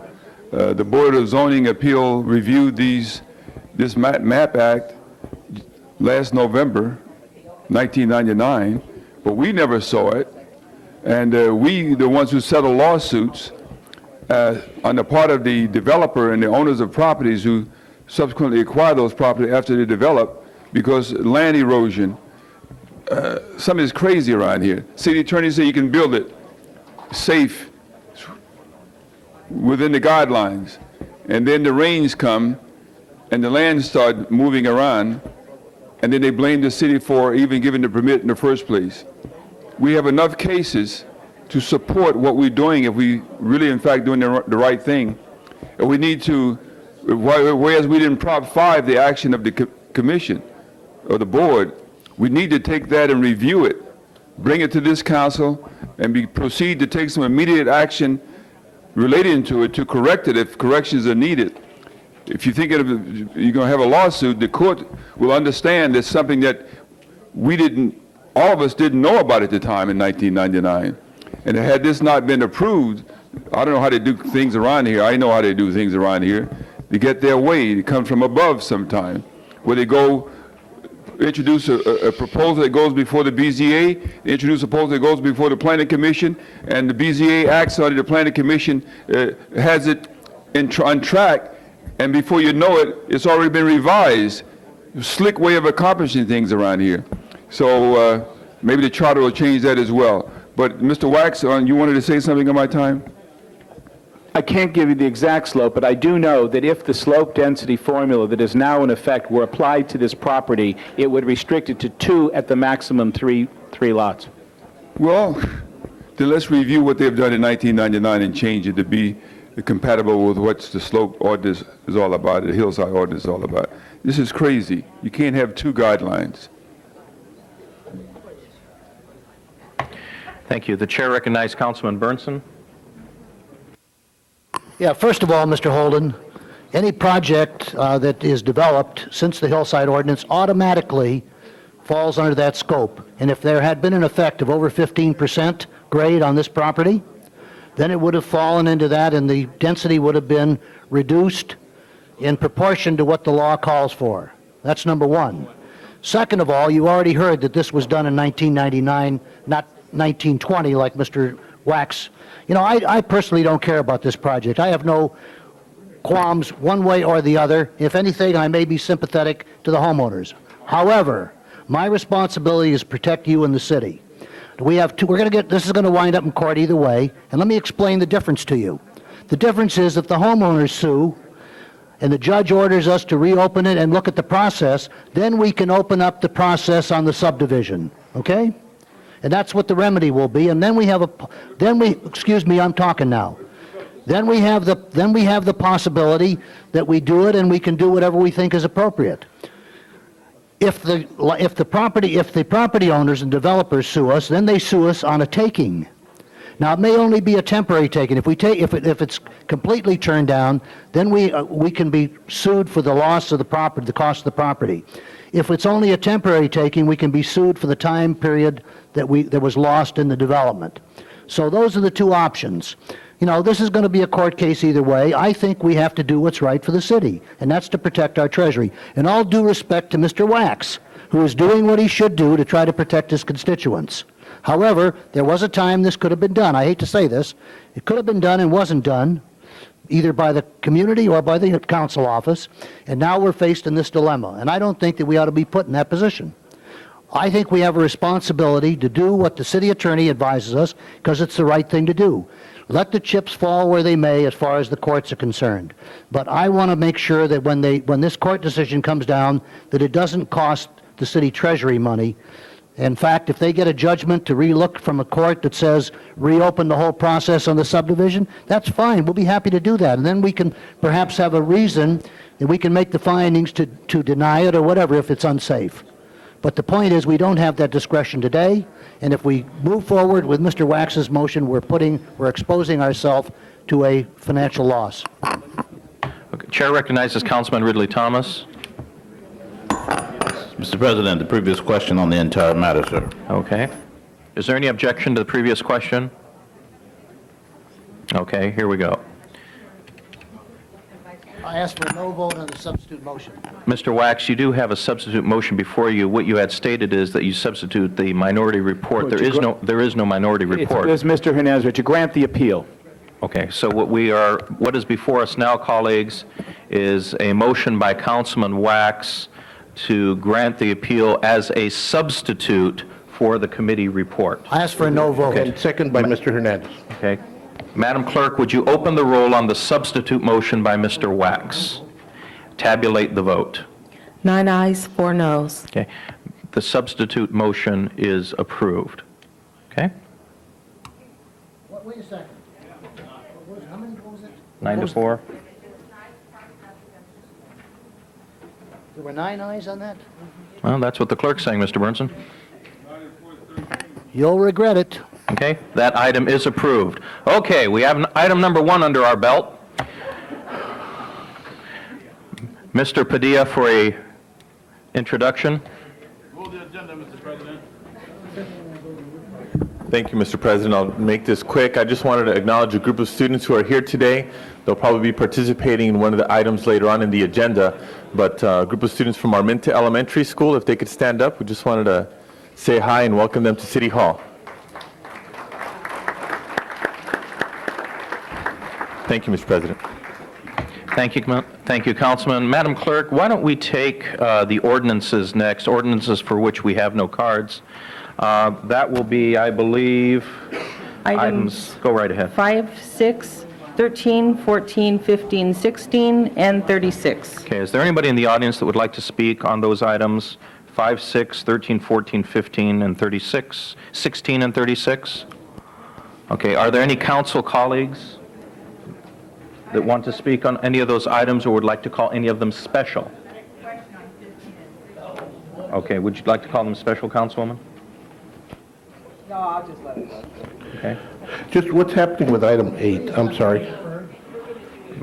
The Board of Zoning Appeal reviewed this MAP Act last November, 1999, but we never saw it. And we, the ones who settle lawsuits, on the part of the developer and the owners of properties who subsequently acquire those properties after they develop, because land erosion, something is crazy around here. City attorney said you can build it safe within the guidelines, and then the rains come and the land start moving around, and then they blame the city for even giving the permit in the first place. We have enough cases to support what we're doing if we really, in fact, doing the right thing. And we need to, whereas we didn't Prop 5 the action of the commission or the board, we need to take that and review it, bring it to this council, and proceed to take some immediate action relating to it to correct it if corrections are needed. If you think you're going to have a lawsuit, the court will understand it's something that all of us didn't know about at the time in 1999. And had this not been approved, I don't know how they do things around here. I know how they do things around here. They get their way. It comes from above sometime, where they go introduce a proposal that goes before the BZA, introduce a proposal that goes before the Planning Commission, and the BZA acts on it, the Planning Commission has it on track, and before you know it, it's already been revised. Slick way of accomplishing things around here. So maybe the charter will change that as well. But Mr. Wax, you wanted to say something on my time? I can't give you the exact slope, but I do know that if the slope density formula that is now in effect were applied to this property, it would restrict it to 2 at the maximum 3 lots. Well, then let's review what they've done in 1999 and change it to be compatible with what the slope ordinance is all about, the hillside ordinance is all about. This is crazy. You can't have 2 guidelines. Thank you. The chair recognizes Councilman Bernson. Yeah, first of all, Mr. Holden, any project that is developed since the hillside ordinance automatically falls under that scope. And if there had been an effect of over 15% grade on this property, then it would have fallen into that and the density would have been reduced in proportion to what the law calls for. That's number one. Second of all, you already heard that this was done in 1999, not 1920 like Mr. Wax. You know, I personally don't care about this project. I have no qualms one way or the other. If anything, I may be sympathetic to the homeowners. However, my responsibility is to protect you and the city. This is going to wind up in court either way, and let me explain the difference to you. The difference is if the homeowners sue and the judge orders us to reopen it and look at the process, then we can open up the process on the subdivision, okay? And that's what the remedy will be. And then we have excuse me, I'm talking now. Then we have the possibility that we do it and we can do whatever we think is appropriate. If the property owners and developers sue us, then they sue us on a taking. Now, it may only be a temporary taking. If it's completely turned down, then we can be sued for the loss of the property, the cost of the property. If it's only a temporary taking, we can be sued for the time period that was lost in the development. So those are the 2 options. You know, this is going to be a court case either way. I think we have to do what's right for the city, and that's to protect our treasury. And all due respect to Mr. Wax, who is doing what he should do to try to protect his constituents. However, there was a time this could have been done. I hate to say this. It could have been done and wasn't done, either by the community or by the council office, and now we're faced in this dilemma. And I don't think that we ought to be put in that position. I think we have a responsibility to do what the city attorney advises us, because it's the right thing to do. Let the chips fall where they may as far as the courts are concerned. But I want to make sure that when this court decision comes down, that it doesn't cost the city treasury money. In fact, if they get a judgment to relook from a court that says reopen the whole process on the subdivision, that's fine. We'll be happy to do that. And then we can perhaps have a reason that we can make the findings to deny it or whatever if it's unsafe. But the point is, we don't have that discretion today, and if we move forward with Mr. Wax's motion, we're exposing ourselves to a financial loss. Okay. Chair recognizes Councilman Ridley Thomas. Mr. President, the previous question on the entire matter, sir. Okay. Is there any objection to the previous question? Okay, here we go. I ask for no vote on the substitute motion. Mr. Wax, you do have a substitute motion before you. What you had stated is that you substitute the minority report. There is no minority report. It's Mr. Hernandez to grant the appeal. Okay, so what is before us now, colleagues, is a motion by Councilman Wax to grant the appeal as a substitute for the committee report. I ask for a no vote. Okay, second by Mr. Hernandez. Okay. Madam Clerk, would you open the roll on the substitute motion by Mr. Wax? Tabulate the vote. 9 ayes, 4 noes. Okay. The substitute motion is approved. Okay? Wait a second. How many was it? 9-4. There were 9 ayes on that? Well, that's what the clerk's saying, Mr. Burnson. You'll regret it. Okay, that item is approved. Okay, we have item number 1 under our belt. Mr. Padilla for a introduction. Thank you, Mr. President. I'll make this quick. I just wanted to acknowledge a group of students who are here today. They'll probably be participating in one of the items later on in the agenda, but a group of students from Arminta Elementary School, if they could stand up, we just wanted to say hi and welcome them to City Hall. Thank you, Mr. President. Thank you, Councilman. Madam Clerk, why don't we take the ordinances next, ordinances for which we have no cards. That will be, I believe, items. Go right ahead. 5, 6, 13, 14, 15, 16, and 36. Okay, is there anybody in the audience that would like to speak on those items? 5, 6, 13, 14, 15, and 36, 16, and 36? Okay, are there any council colleagues that want to speak on any of those items or would like to call any of them special? Okay, would you like to call them special, Councilwoman? No, I'll just let it go. Okay. Just what's happening with item 8? I'm sorry.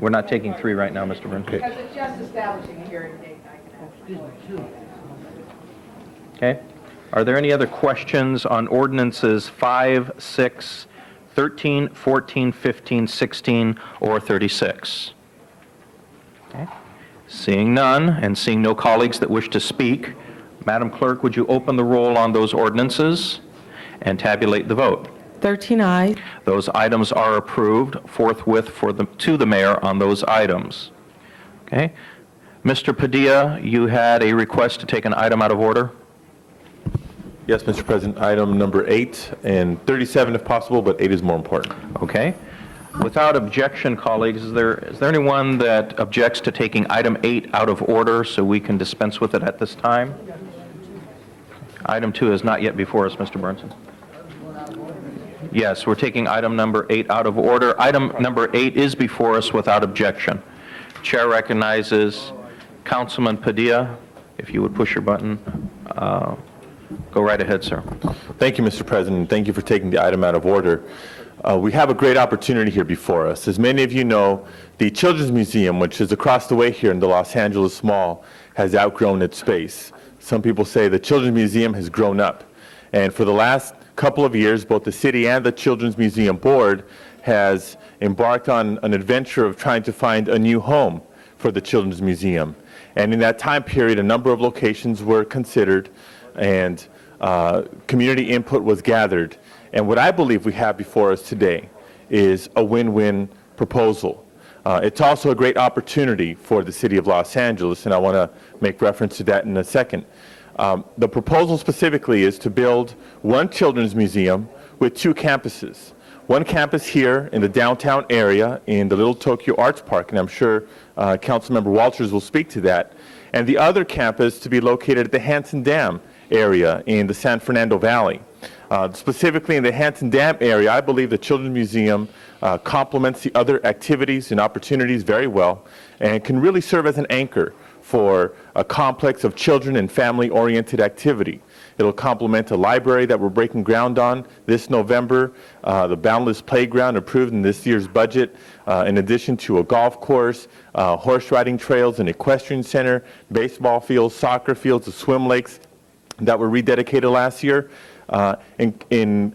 We're not taking 3 right now, Mr. Byrne. Okay. Because it's just establishing a hearing date. Okay. Are there any other questions on ordinances 5, 6, 13, 14, 15, 16, or 36? Okay. Seeing none, and seeing no colleagues that wish to speak, Madam Clerk, would you open the roll on those ordinances and tabulate the vote? 13 ayes. Those items are approved forthwith to the mayor on those items. Okay. Mr. Padilla, you had a request to take an item out of order? Yes, Mr. President, item number 8 and 37 if possible, but 8 is more important. Okay. Without objection, colleagues, is there anyone that objects to taking item 8 out of order so we can dispense with it at this time? Item 2 is not yet before us, Mr. Burnson. Yes, we're taking item number 8 out of order. Item number 8 is before us without objection. Chair recognizes Councilman Padilla. If you would push your button. Go right ahead, sir. Thank you, Mr. President. Thank you for taking the item out of order. We have a great opportunity here before us. As many of you know, the Children's Museum, which is across the way here in the Los Angeles Mall, has outgrown its space. Some people say the Children's Museum has grown up. And for the last couple of years, both the city and the Children's Museum Board has embarked on an adventure of trying to find a new home for the Children's Museum. And in that time period, a number of locations were considered and community input was gathered. And what I believe we have before us today is a win-win proposal. It's also a great opportunity for the city of Los Angeles, and I want to make reference to that in a second. The proposal specifically is to build one children's museum with 2 campuses. One campus here in the downtown area in the Little Tokyo Arts Park, and I'm sure Councilmember Walters will speak to that, and the other campus to be located at the Hanson Dam area in the San Fernando Valley. Specifically in the Hanson Dam area, I believe the Children's Museum complements the other activities and opportunities very well and can really serve as an anchor for a complex of children and family-oriented activity. It'll complement a library that we're breaking ground on this November, the Boundless Playground approved in this year's budget, in addition to a golf course, horse riding trails, an equestrian center, baseball fields, soccer fields, the swim lakes that were rededicated last year. In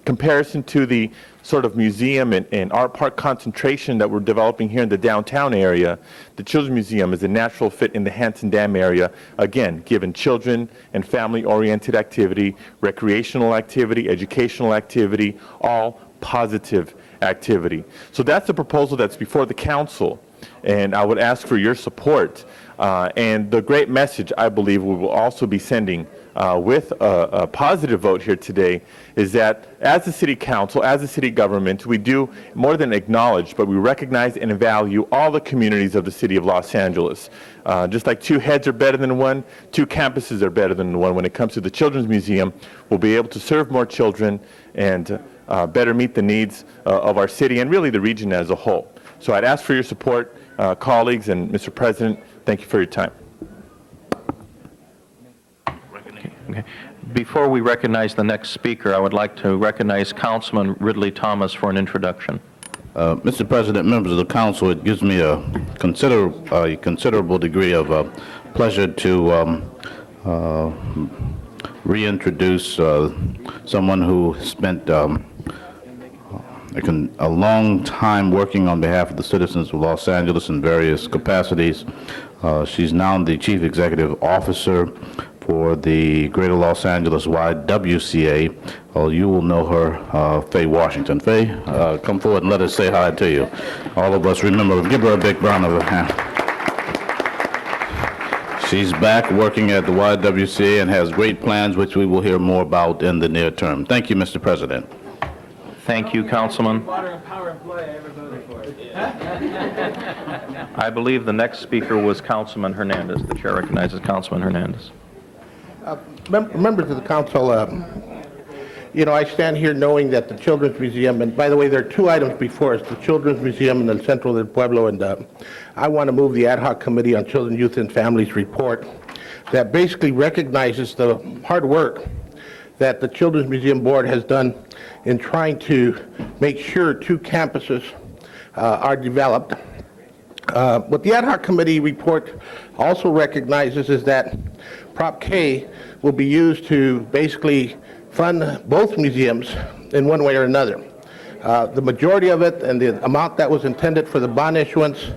comparison to the sort of museum and art park concentration that we're developing here in the downtown area, the Children's Museum is a natural fit in the Hanson Dam area, again, given children and family-oriented activity, recreational activity, educational activity, all positive activity. So that's the proposal that's before the council, and I would ask for your support. And the great message I believe we will also be sending with a positive vote here today is that as the city council, as the city government, we do more than acknowledge, but we recognize and value all the communities of the city of Los Angeles. Just like two heads are better than one, two campuses are better than one. When it comes to the Children's Museum, we'll be able to serve more children and better meet the needs of our city and really the region as a whole. So I'd ask for your support, colleagues, and Mr. President, thank you for your time. Okay. Before we recognize the next speaker, I would like to recognize Councilman Ridley Thomas for an introduction. Mr. President, members of the council, it gives me a considerable degree of pleasure to reintroduce someone who spent a long time working on behalf of the citizens of Los Angeles in various capacities. She's now the Chief Executive Officer for the Greater Los Angeles YWCA. You will know her, Faye Washington. Faye, come forward and let us say hi to you. All of us remember, give her a big round of applause. She's back working at the YWCA and has great plans, which we will hear more about in the near term. Thank you, Mr. President. Thank you, Councilman. I believe the next speaker was Councilman Hernandez. The chair recognizes Councilman Hernandez. Members of the council, I stand here knowing that the Children's Museum, and by the way, there are two items before us, the Children's Museum in El Centro del Pueblo, and I want to move the Ad Hoc Committee on Children, Youth, and Families report that basically recognizes the hard work that the Children's Museum Board has done in trying to make sure two campuses are developed. What the Ad Hoc Committee report also recognizes is that Prop K will be used to basically fund both museums in one way or another. The majority of it and the amount that was intended for the bond issuance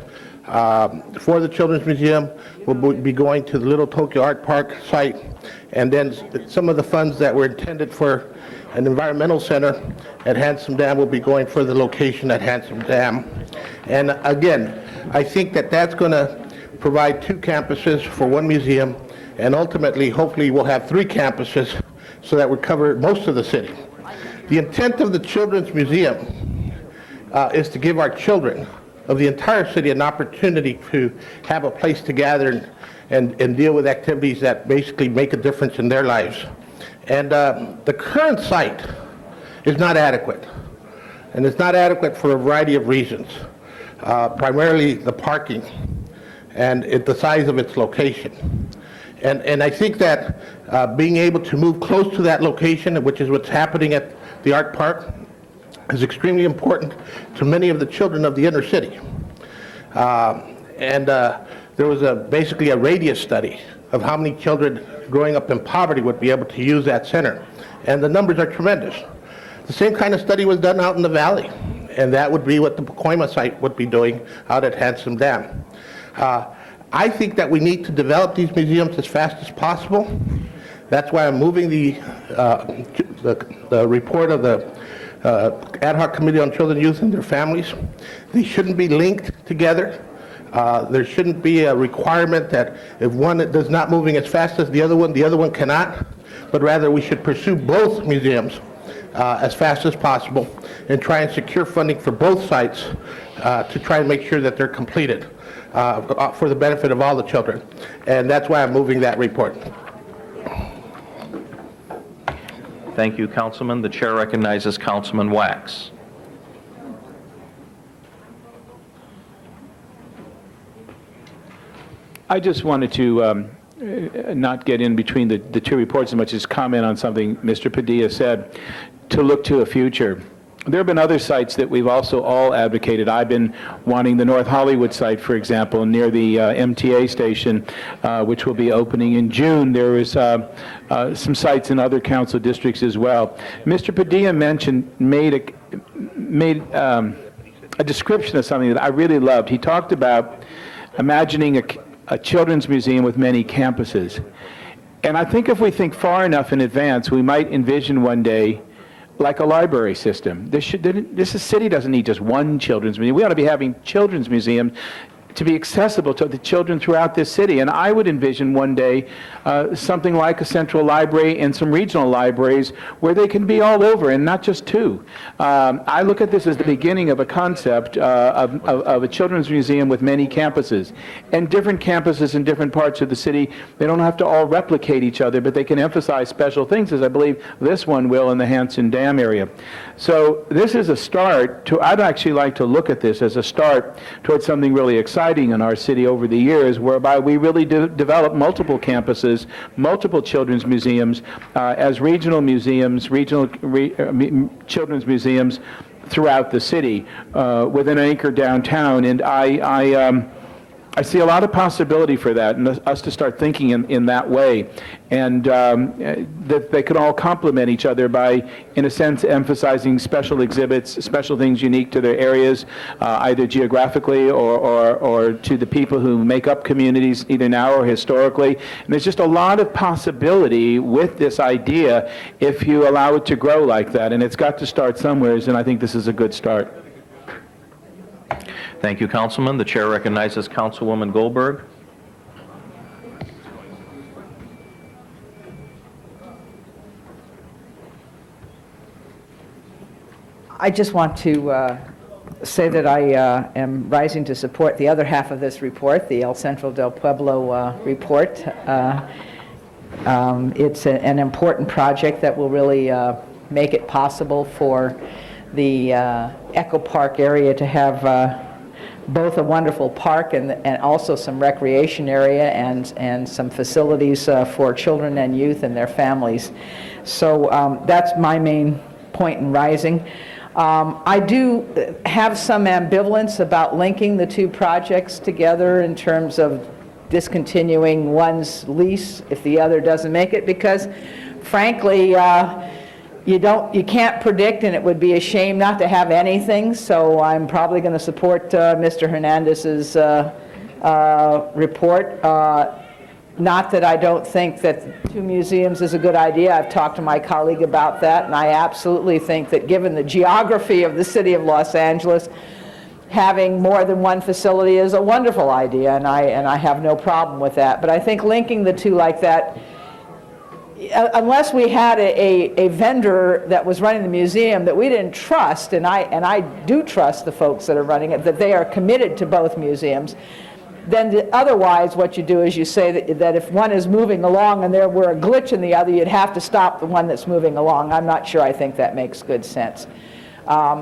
for the Children's Museum will be going to the Little Tokyo Art Park site, and then some of the funds that were intended for an environmental center at Handsome Dam will be going for the location at Handsome Dam. And again, I think that that's going to provide two campuses for one museum, and ultimately, hopefully, we'll have three campuses so that we cover most of the city. The intent of the Children's Museum is to give our children of the entire city an opportunity to have a place to gather and deal with activities that basically make a difference in their lives. And the current site is not adequate. And it's not adequate for a variety of reasons, primarily the parking and the size of its location. And I think that being able to move close to that location, which is what's happening at the Art Park, is extremely important to many of the children of the inner city. There was basically a radius study of how many children growing up in poverty would be able to use that center. And the numbers are tremendous. The same kind of study was done out in the valley, and that would be what the Pacoima site would be doing out at Handsome Dam. I think that we need to develop these museums as fast as possible. That's why I'm moving the report of the Ad Hoc Committee on Children, Youth, and Their Families. They shouldn't be linked together. There shouldn't be a requirement that if one does not moving as fast as the other one cannot, but rather we should pursue both museums as fast as possible and try and secure funding for both sites to try and make sure that they're completed for the benefit of all the children. And that's why I'm moving that report. Thank you, Councilman. The chair recognizes Councilman Wax. I just wanted to not get in between the two reports as much as comment on something Mr. Padilla said, to look to a future. There have been other sites that we've also all advocated. I've been wanting the North Hollywood site, for example, near the MTA station, which will be opening in June. There was some sites in other council districts as well. Mr. Padilla made a description of something that I really loved. He talked about imagining a children's museum with many campuses. And I think if we think far enough in advance, we might envision one day like a library system. This city doesn't need just one children's museum. We ought to be having children's museums to be accessible to the children throughout this city. And I would envision one day something like a central library and some regional libraries where they can be all over and not just two. I look at this as the beginning of a concept of a children's museum with many campuses. And different campuses in different parts of the city, they don't have to all replicate each other, but they can emphasize special things, as I believe this one will in the Hanson Dam area. So this is a start to, I'd actually like to look at this as a start towards something really exciting in our city over the years, whereby we really develop multiple campuses, multiple children's museums, as regional museums, children's museums throughout the city, with an anchor downtown. And I see a lot of possibility for that, and us to start thinking in that way, and that they could all complement each other by, in a sense, emphasizing special exhibits, special things unique to their areas, either geographically or to the people who make up communities, either now or historically. And there's just a lot of possibility with this idea if you allow it to grow like that, and it's got to start somewhere, and I think this is a good start. Thank you, Councilman. The chair recognizes Councilwoman Goldberg. I just want to say that I am rising to support the other half of this report, the El Centro del Pueblo report. It's an important project that will really make it possible for the Echo Park area to have both a wonderful park and also some recreation area and some facilities for children and youth and their families. So that's my main point in rising. I do have some ambivalence about linking the two projects together in terms of discontinuing one's lease if the other doesn't make it, because frankly, you can't predict, and it would be a shame not to have anything. So I'm probably going to support Mr. Hernandez's report. Not that I don't think that two museums is a good idea. I've talked to my colleague about that, and I absolutely think that given the geography of the city of Los Angeles, having more than one facility is a wonderful idea, and I have no problem with that. But I think linking the two like that, unless we had a vendor that was running the museum that we didn't trust, and I do trust the folks that are running it, that they are committed to both museums, then otherwise what you do is you say that if one is moving along and there were a glitch in the other, you'd have to stop the one that's moving along. I'm not sure I think that makes good sense.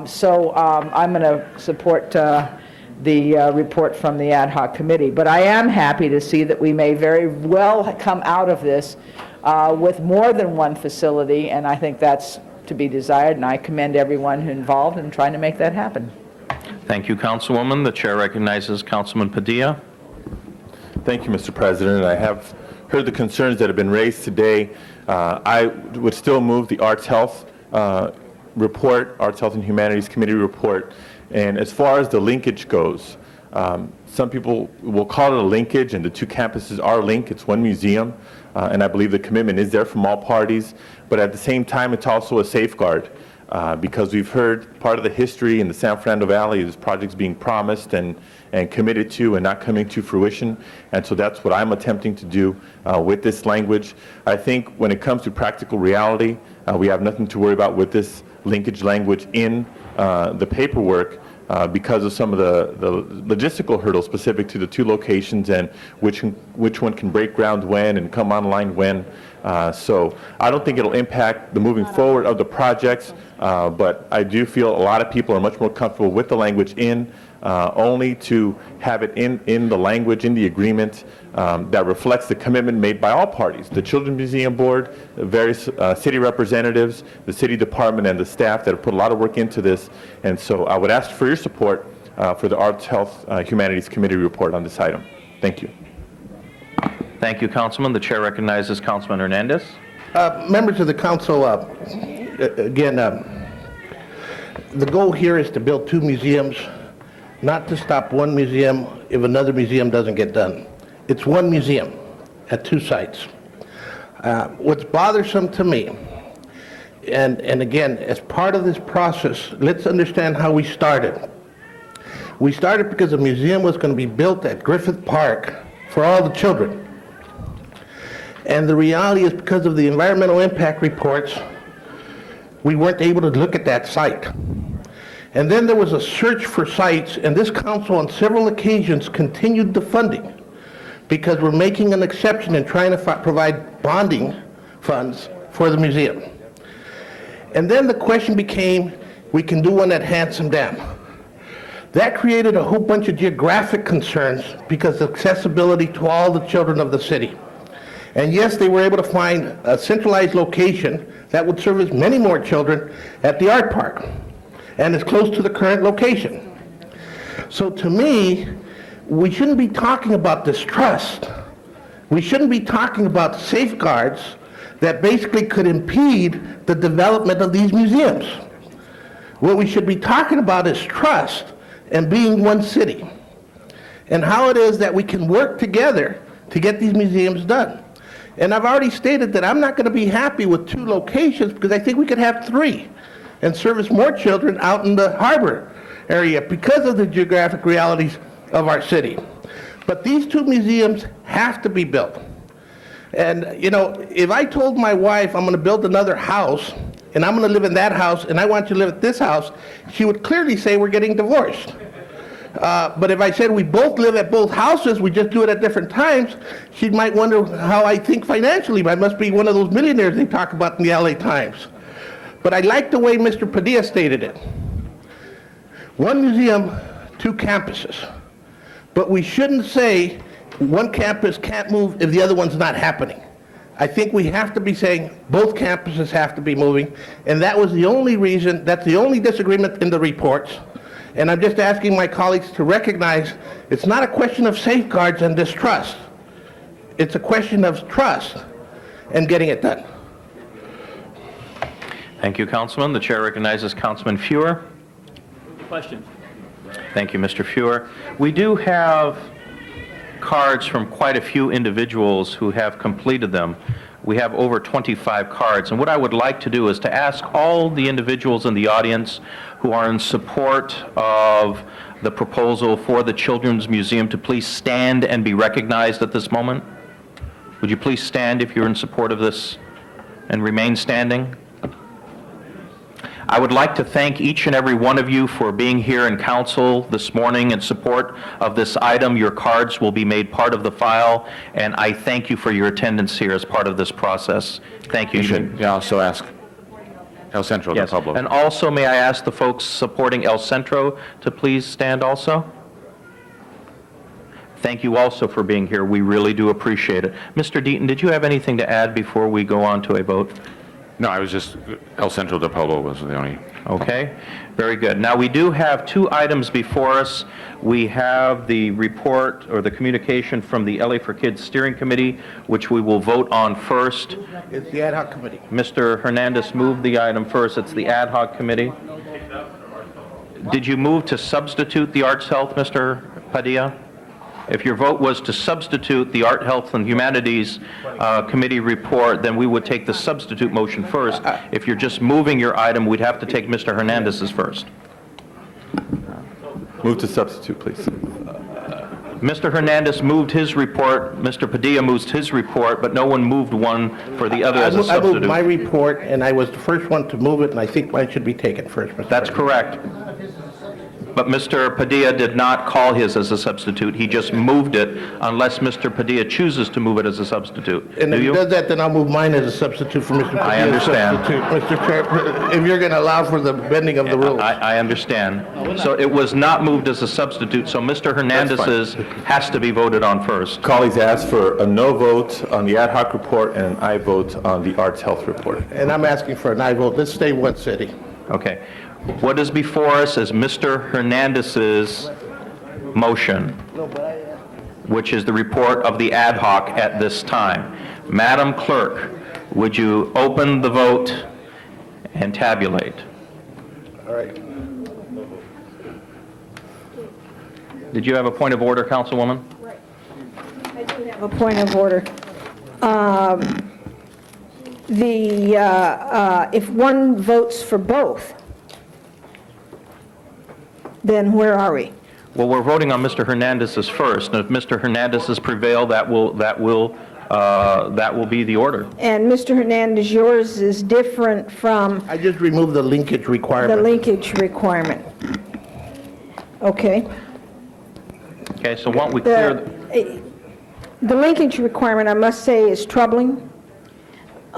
So I'm going to support the report from the ad hoc committee. But I am happy to see that we may very well come out of this with more than one facility, and I think that's to be desired, and I commend everyone involved in trying to make that happen. Thank you, Councilwoman. The chair recognizes Councilman Padilla. Thank you, Mr. President. I have heard the concerns that have been raised today. I would still move the Arts Health report, Arts Health and Humanities Committee report. And as far as the linkage goes, some people will call it a linkage, and the two campuses are linked. It's one museum, and I believe the commitment is there from all parties. But at the same time, it's also a safeguard. Because we've heard part of the history in the San Fernando Valley is projects being promised and committed to and not coming to fruition. And so that's what I'm attempting to do with this language. I think when it comes to practical reality, we have nothing to worry about with this linkage language in the paperwork because of some of the logistical hurdles specific to the two locations and which one can break ground when and come online when. So I don't think it'll impact the moving forward of the projects, but I do feel a lot of people are much more comfortable with the language in, only to have it in the language, in the agreement that reflects the commitment made by all parties, the Children's Museum Board, the various city representatives, the city department, and the staff that have put a lot of work into this. And so I would ask for your support for the Arts, Health, Humanities Committee report on this item. Thank you. Thank you, Councilman. The chair recognizes Councilman Hernandez. Members of the council, again, the goal here is to build two museums, not to stop one museum if another museum doesn't get done. It's one museum at two sites. What's bothersome to me, and again, as part of this process, let's understand how we started. We started because a museum was going to be built at Griffith Park for all the children. And the reality is, because of the environmental impact reports, we weren't able to look at that site. And then there was a search for sites, and this council on several occasions continued the funding because we're making an exception and trying to provide bonding funds for the museum. And then the question became, we can do one at Handsome Dam. That created a whole bunch of geographic concerns because of accessibility to all the children of the city. And yes, they were able to find a centralized location that would service many more children at the art park, and is close to the current location. So to me, we shouldn't be talking about distrust. We shouldn't be talking about safeguards that basically could impede the development of these museums. What we should be talking about is trust and being one city, and how it is that we can work together to get these museums done. And I've already stated that I'm not going to be happy with 2 locations because I think we could have 3 and service more children out in the harbor area because of the geographic realities of our city. But these 2 museums have to be built. And, you know, if I told my wife I'm going to build another house and I'm going to live in that house and I want you to live at this house, she would clearly say we're getting divorced. But if I said we both live at both houses, we just do it at different times, she might wonder how I think financially. I must be one of those millionaires they talk about in the LA Times. But I like the way Mr. Padilla stated it. 1 museum, 2 campuses. But we shouldn't say one campus can't move if the other one's not happening. I think we have to be saying both campuses have to be moving, and that was the only reason, that's the only disagreement in the reports. And I'm just asking my colleagues to recognize it's not a question of safeguards and distrust. It's a question of trust and getting it done. Thank you, Councilman. The chair recognizes Councilman Fuhr. Question. Thank you, Mr. Fuhr. We do have cards from quite a few individuals who have completed them. We have over 25 cards, and what I would like to do is to ask all the individuals in the audience who are in support of the proposal for the Children's Museum to please stand and be recognized at this moment. Would you please stand if you're in support of this and remain standing? I would like to thank each and every one of you for being here in council this morning in support of this item. Your cards will be made part of the file, and I thank you for your attendance here as part of this process. Thank you. You should also ask El Centro, Yes. the Pueblo. And also, may I ask the folks supporting El Centro to please stand also? Thank you also for being here. We really do appreciate it. Mr. Deaton, did you have anything to add before we go on to a vote? No, I was just, El Centro de Pueblo was the only. Okay, very good. Now, we do have 2 items before us. We have the report or the communication from the LA for Kids Steering Committee, which we will vote on first. It's the ad hoc committee. Mr. Hernandez moved the item first. It's the ad hoc committee. Did you move to substitute the Arts Health, Mr. Padilla? If your vote was to substitute the Art, Health, and Humanities Committee report, then we would take the substitute motion first. If you're just moving your item, we'd have to take Mr. Hernandez's first. Move to substitute, please. Mr. Hernandez moved his report, Mr. Padilla moves his report, but no one moved one for the other as a I moved substitute. my report, and I was the first one to move it, and I think mine should be taken first, Mr. That's President. correct. But Mr. Padilla did not call his as a substitute. He just moved it unless Mr. Padilla chooses to move it as a substitute. And Do if he you? does that, then I'll move mine as a substitute for Mr. Padilla's I understand. substitute, Mr. Chair, if you're going to allow for the bending of the rules. I understand. So it was not moved as a substitute, so Mr. Hernandez's has to be voted on first. Colleagues asked for a no vote on the ad hoc report and an aye vote on the Arts Health report. And I'm asking for an aye vote. Let's stay one city. Okay. What is before us is Mr. Hernandez's motion, which is the report of the ad hoc at this time. Madam Clerk, would you open the vote and tabulate? All right. Did you have a point of order, Councilwoman? I do have a point of order. If one votes for both, then where are we? Well, we're voting on Mr. Hernandez's first, and if Mr. Hernandez's prevail, that will be the order. And Mr. Hernandez, yours is different from I just removed the linkage the requirement. linkage requirement. Okay? Okay, so why don't we clear, The linkage requirement, I must say, is troubling,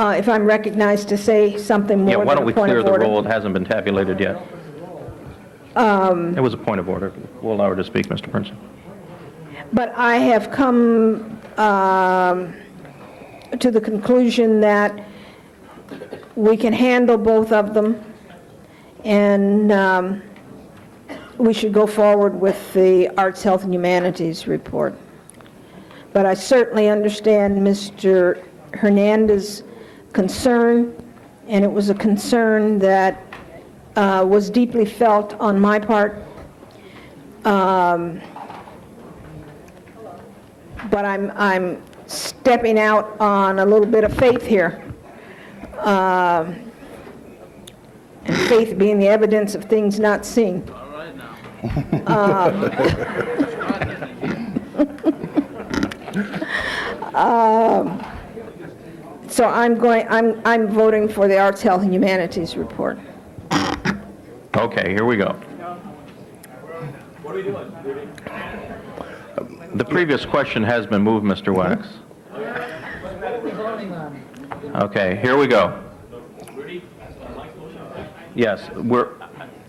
if I'm recognized to say something yeah, more why than don't we a point clear of the order. roll? It hasn't been tabulated yet. It was a point of order. We'll allow her to speak, Mr. Prince. But I have come to the conclusion that we can handle both of them, and we should go forward with the Arts, Health, and Humanities report. But I certainly understand Mr. Hernandez's concern, and it was a concern that was deeply felt on my part. But I'm stepping out on a little bit of faith here. And faith being the evidence of things not seen. So I'm voting for the Arts, Health, and Humanities report. Okay, here we go. The previous question has been moved, Mr. Wax. Okay, here we go. Yes, do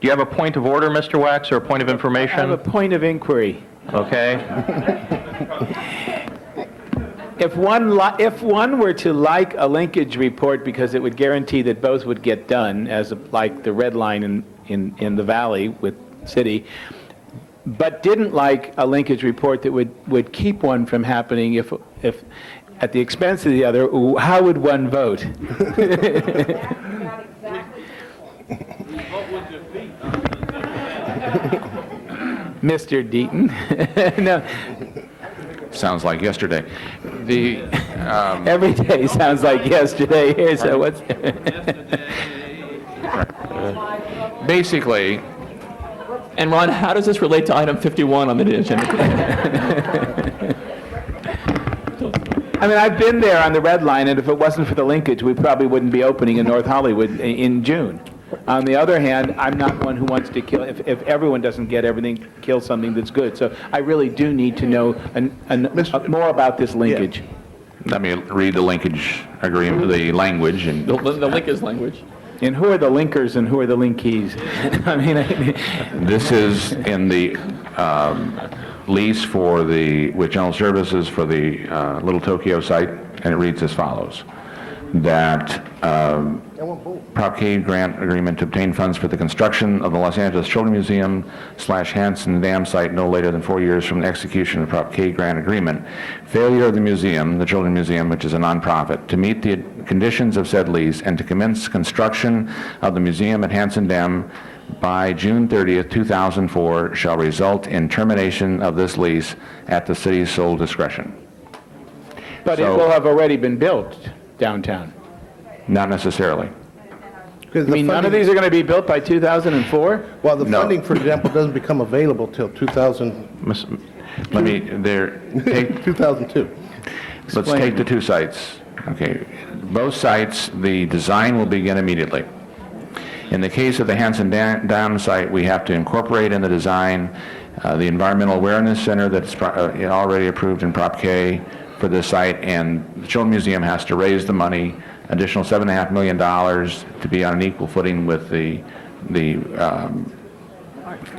you have a point of order, Mr. Wax, or a point of I information? have a point of inquiry. Okay. If one were to like a linkage report because it would guarantee that both would get done, like the red line in the valley with city, but didn't like a linkage report that would keep one from happening if at the expense of the other, how would one vote? Mr. Deaton. No. Sounds like yesterday. Every day sounds like yesterday. Here's what's... Basically, And Ron, how does this relate to item 51 on the agenda? I mean, I've been there on the red line, and if it wasn't for the linkage, we probably wouldn't be opening in North Hollywood in June. On the other hand, I'm not one who wants to kill, if everyone doesn't get everything, kill something that's good. So I really do need to know more about this linkage. let me read the linkage agreement, the language, and The link is language. And who are the linkers and who are the linkees? I mean, this is in the lease with General Services for the Little Tokyo site, and it reads as follows, that Prop K grant agreement to obtain funds for the construction of the Los Angeles Children's Museum / Hanson Dam site no later than 4 years from the execution of the Prop K grant agreement. Failure of the museum, the Children's Museum, which is a nonprofit, to meet the conditions of said lease and to commence construction of the museum at Hanson Dam by June 30th, 2004 shall result in termination of this lease at the city's sole discretion. but it So- will have already been built downtown. Not necessarily. I mean, none of these are going to be built by 2004? Well, the No. funding, for example, doesn't become available till 2002. Let's take the two sites. Okay, both sites, the design will begin immediately. In the case of the Hanson Dam site, we have to incorporate in the design the Environmental Awareness Center that's already approved in Prop K for this site, and the Children's Museum has to raise the money, additional $7.5 million to be on an equal footing with the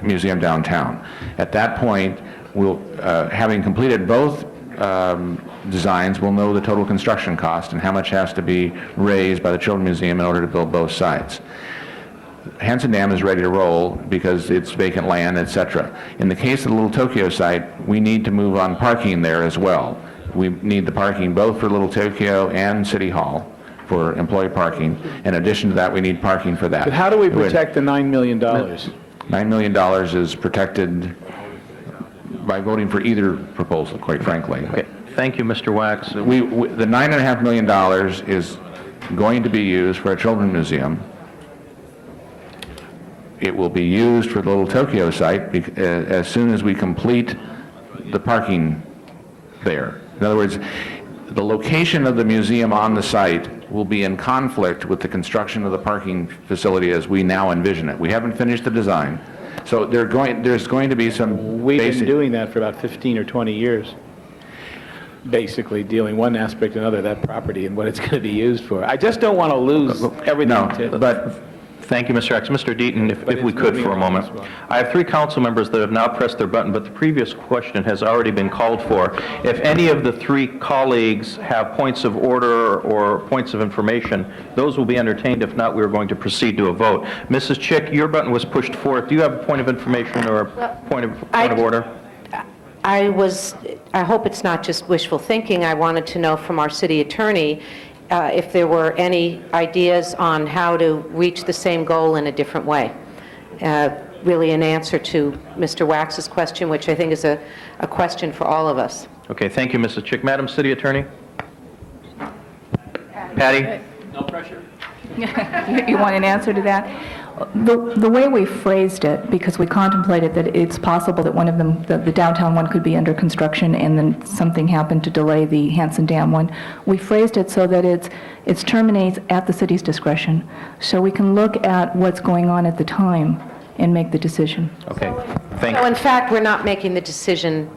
museum downtown. At that point, having completed both designs, we'll know the total construction cost and how much has to be raised by the Children's Museum in order to build both sites. Hanson Dam is ready to roll because it's vacant land, etc. In the case of the Little Tokyo site, we need to move on parking there as well. We need the parking both for Little Tokyo and City Hall for employee parking. In addition to that, we need parking for that. But how do we protect the $9 million? $9 million is protected by voting for either proposal, quite frankly. Okay. Thank you, Mr. Wax. The $9.5 million is going to be used for a children's museum. it will be used for the Little Tokyo site as soon as we complete the parking there. In other words, the location of the museum on the site will be in conflict with the construction of the parking facility as we now envision it. We haven't finished the design, so there's going to be some We've basic... been doing that for about 15 or 20 years, basically dealing one aspect or another of that property and what it's going to be used for. I just don't want to lose everything. No, but Thank you, Mr. X. Mr. Deaton, if we could for a moment. I have 3 council members that have now pressed their button, but the previous question has already been called for. If any of the 3 colleagues have points of order or points of information, those will be entertained. If not, we are going to proceed to a vote. Mrs. Chick, your button was pushed forth. Do you have a point of information or a point of order? I hope it's not just wishful thinking. I wanted to know from our city attorney if there were any ideas on how to reach the same goal in a different way. Really an answer to Mr. Wax's question, which I think is a question for all of us. Okay, thank you, Mrs. Chick. Madam City Attorney? Patty? No pressure. You want an answer to that? The way we phrased it, because we contemplated that it's possible that one of them, the downtown one, could be under construction, and then something happened to delay the Hanson Dam one. We phrased it so that it terminates at the city's discretion, so we can look at what's going on at the time and make the decision. Okay, thank you. So in fact, we're not making the decision,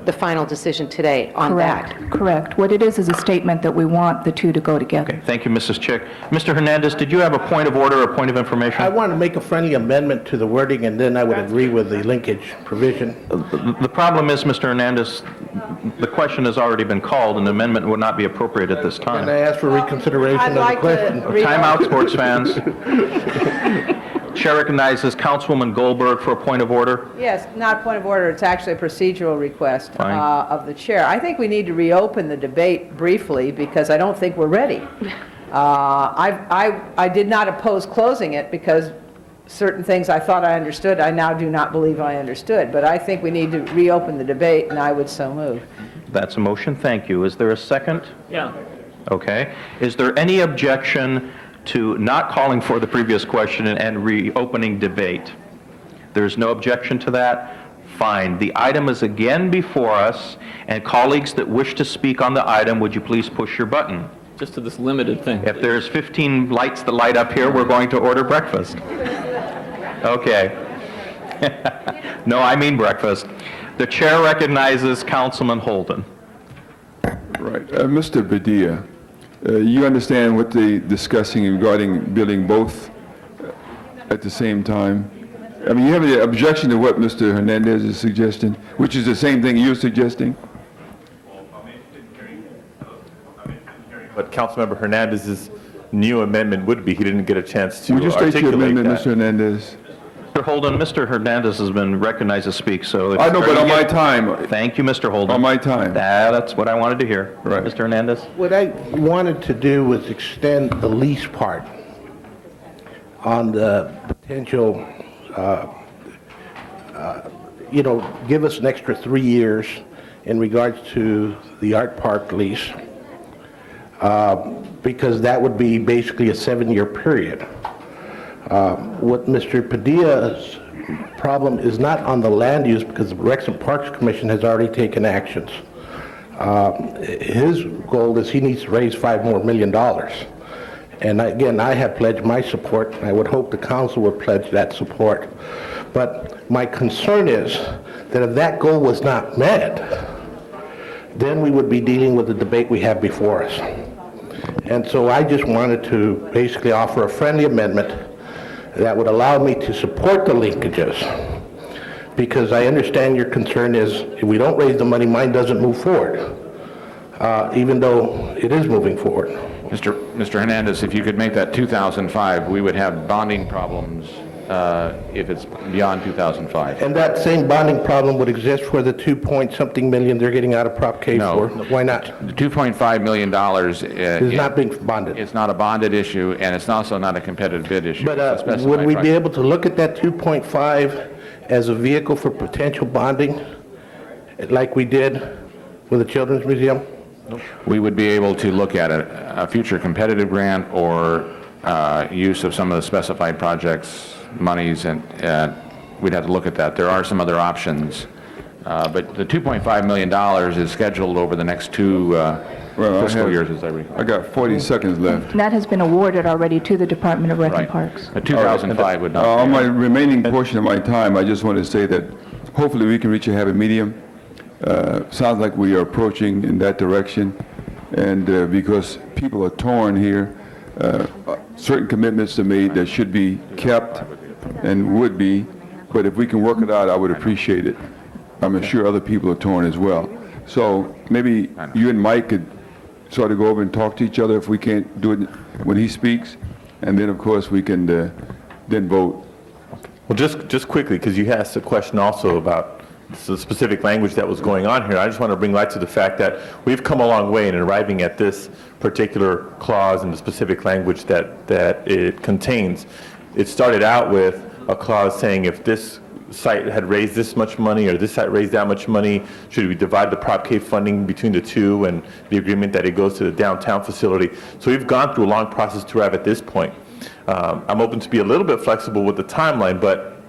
the final decision today on that. Correct. What it is a statement that we want the two to go together. Okay, thank you, Mrs. Chick. Mr. Hernandez, did you have a point of order or a point of information? I want to make a friendly amendment to the wording, and then I would agree with the linkage provision. The problem is, Mr. Hernandez, the question has already been called, and an amendment would not be appropriate at this time. And I ask for reconsideration of the question. Time out, sports fans. Chair recognizes Councilwoman Goldberg for a point of order. Yes, not a point of order, it's actually a procedural request Fine. of the chair. I think we need to reopen the debate briefly, because I don't think we're ready. I did not oppose closing it, because certain things I thought I understood, I now do not believe I understood. But I think we need to reopen the debate, and I would so move. That's a motion, thank you. Is there a second? Yeah. Okay. Is there any objection to not calling for the previous question and reopening debate? There's no objection to that? Fine. The item is again before us, and colleagues that wish to speak on the item, would you please push your button? Just to this limited thing. If there's 15 lights that light up here, we're going to order breakfast. Okay. No, I mean breakfast. The chair recognizes Councilman Holden. Right. Mr. Padilla, you understand what they're discussing regarding building both at the same time? I mean, you have an objection to what Mr. Hernandez is suggesting, which is the same thing you're suggesting? What Councilmember Hernandez's new amendment would be, he didn't get a chance to Would you state your articulate amendment, that. Mr. Hernandez? Mr. Holden, Mr. Hernandez has been recognized to speak, so... I know, but on my time. Thank you, Mr. Holden. On my time. That's what I wanted to hear. Right. Mr. Hernandez? What I wanted to do was extend the lease part on the potential, give us an extra 3 years in regards to the art park lease, because that would be basically a 7-year period. What Mr. Padilla's problem is not on the land use, because the Recs and Parks Commission has already taken actions. His goal is he needs to raise $5 million. And again, I have pledged my support, and I would hope the council would pledge that support. But my concern is that if that goal was not met, then we would be dealing with the debate we have before us. And so I just wanted to basically offer a friendly amendment that would allow me to support the linkages, because I understand your concern is if we don't raise the money, mine doesn't move forward, even though it is moving forward. Mr. Hernandez, if you could make that 2005, we would have bonding problems if it's beyond 2005. And that same bonding problem would exist for the 2-point-something million they're getting out of Prop K for? Why not? The $2.5 million Is not being bonded. It's not a bonded issue, and it's also not a competitive bid issue. But It's a specified would we be project. able to look at that 2.5 as a vehicle for potential bonding, like we did with the Children's Museum? We would be able to look at a future competitive grant or use of some of the specified projects, monies, and we'd have to look at that. There are some other options. But the $2.5 million is scheduled over the next two fiscal years, as I recall. I got 40 seconds left. That has been awarded already to the Department of Rec and Right. Parks. 2005 would not. On my remaining portion of my time, I just want to say that hopefully we can reach a happy medium. Sounds like we are approaching in that direction. And because people are torn here, certain commitments are made that should be kept and would be. But if we can work it out, I would appreciate it. I'm sure other people are torn as well. So maybe you and Mike could sort of go over and talk to each other if we can't do it when he speaks. And then, of course, we can then vote. Well, just quickly, because you asked a question also about the specific language that was going on here, I just want to bring light to the fact that we've come a long way in arriving at this particular clause and the specific language that it contains. It started out with a clause saying if this site had raised this much money or this site raised that much money, should we divide the Prop K funding between the two, and the agreement that it goes to the downtown facility. So we've gone through a long process to arrive at this point. I'm open to be a little bit flexible with the timeline, but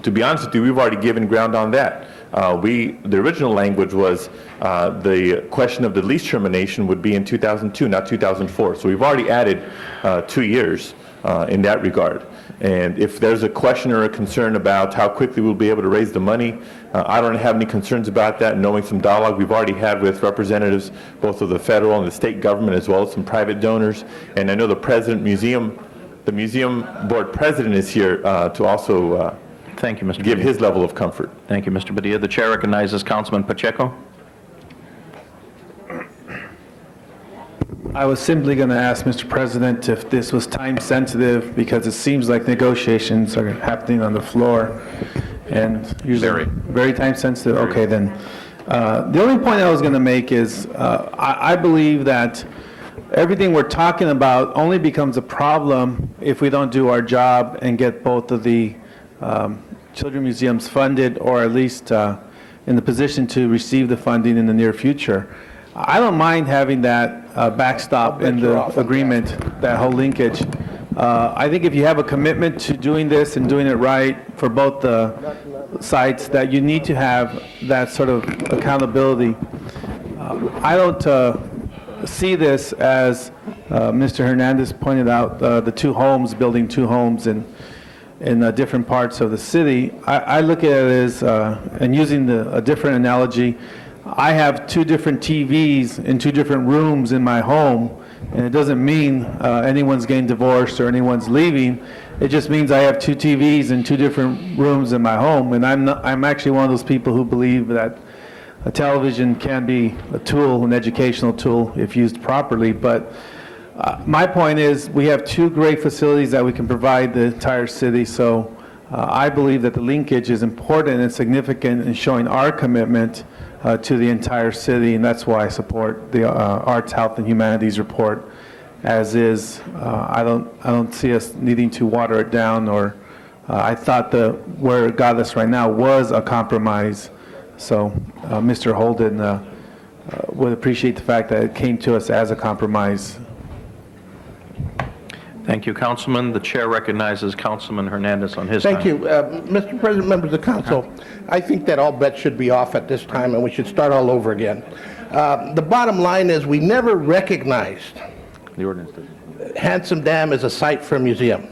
to be honest with you, we've already given ground on that. The original language was the question of the lease termination would be in 2002, not 2004. So we've already added 2 years in that regard. And if there's a question or a concern about how quickly we'll be able to raise the money, I don't have any concerns about that, knowing some dialogue we've already had with representatives both of the federal and the state government, as well as some private donors. And I know the museum board president is here to also Thank you, Mr. give Padilla. his level of comfort. Thank you, Mr. Padilla. The chair recognizes Councilman Pacheco. I was simply going to ask Mr. President if this was time sensitive, because it seems like negotiations are happening on the floor and usually very time sensitive. Okay, then. The only point I was going to make is I believe that everything we're talking about only becomes a problem if we don't do our job and get both of the children's museums funded, or at least in the position to receive the funding in the near future. I don't mind having that backstop in the agreement, that whole linkage. I think if you have a commitment to doing this and doing it right for both the sites, that you need to have that sort of accountability. I don't see this as Mr. Hernandez pointed out, the two homes, building two homes in different parts of the city. I look at it as, and using a different analogy, I have two different TVs in two different rooms in my home, and it doesn't mean anyone's getting divorced or anyone's leaving. It just means I have two TVs in two different rooms in my home, and I'm actually one of those people who believe that a television can be a tool, an educational tool, if used properly. But my point is, we have two great facilities that we can provide the entire city, so I believe that the linkage is important and significant in showing our commitment to the entire city, and that's why I support the Arts, Health, and Humanities report as is. I don't see us needing to water it down, or I thought where it got us right now was a compromise. So Mr. Holden would appreciate the fact that it came to us as a compromise. Thank you, Councilman. The chair recognizes Councilman Hernandez on his Thank time. you. Mr. President, members of the council, I think that all bets should be off at this time, and we should start all over again. The bottom line is, we never recognized The ordinance doesn't. Handsome Dam as a site for a museum.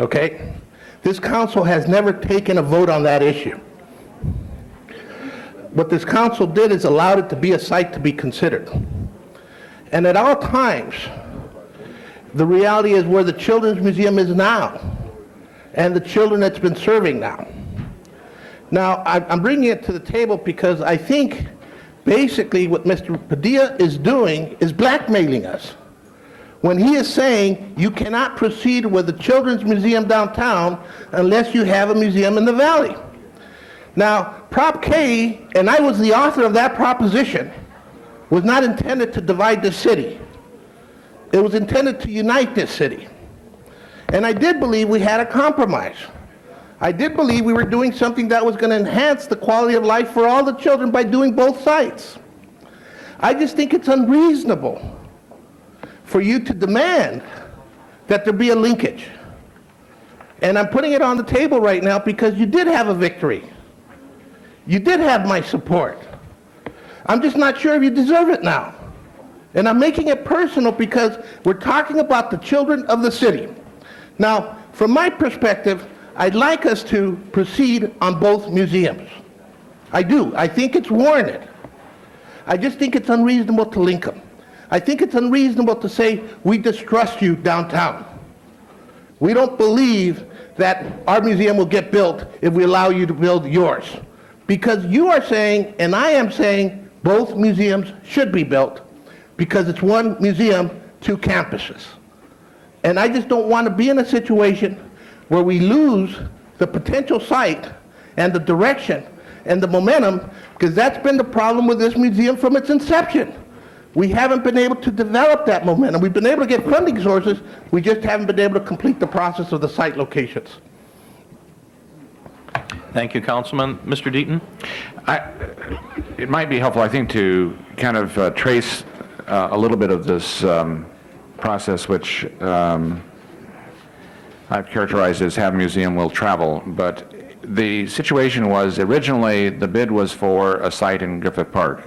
Okay? This council has never taken a vote on that issue. What this council did is allowed it to be a site to be considered. And at all times, the reality is where the Children's Museum is now, and the children it's been serving now. Now, I'm bringing it to the table because I think basically what Mr. Padilla is doing is blackmailing us. When he is saying you cannot proceed with the Children's Museum downtown unless you have a museum in the valley. Now, Prop K, and I was the author of that proposition, was not intended to divide the city. It was intended to unite this city. And I did believe we had a compromise. I did believe we were doing something that was going to enhance the quality of life for all the children by doing both sites. I just think it's unreasonable for you to demand that there be a linkage. And I'm putting it on the table right now because you did have a victory. You did have my support. I'm just not sure if you deserve it now. And I'm making it personal because we're talking about the children of the city. Now, from my perspective, I'd like us to proceed on both museums. I do. I think it's warranted. I just think it's unreasonable to link them. I think it's unreasonable to say, we distrust you downtown. We don't believe that our museum will get built if we allow you to build yours. Because you are saying, and I am saying, both museums should be built because it's one museum, two campuses. And I just don't want to be in a situation where we lose the potential site and the direction and the momentum, because that's been the problem with this museum from its inception. We haven't been able to develop that momentum. We've been able to get funding sources, we just haven't been able to complete the process of the site locations. Thank you, Councilman. Mr. Deaton? It might be helpful, I think, to kind of trace a little bit of this process, which I've characterized as Have Museum Will Travel. But the situation was, originally, the bid was for a site in Griffith Park.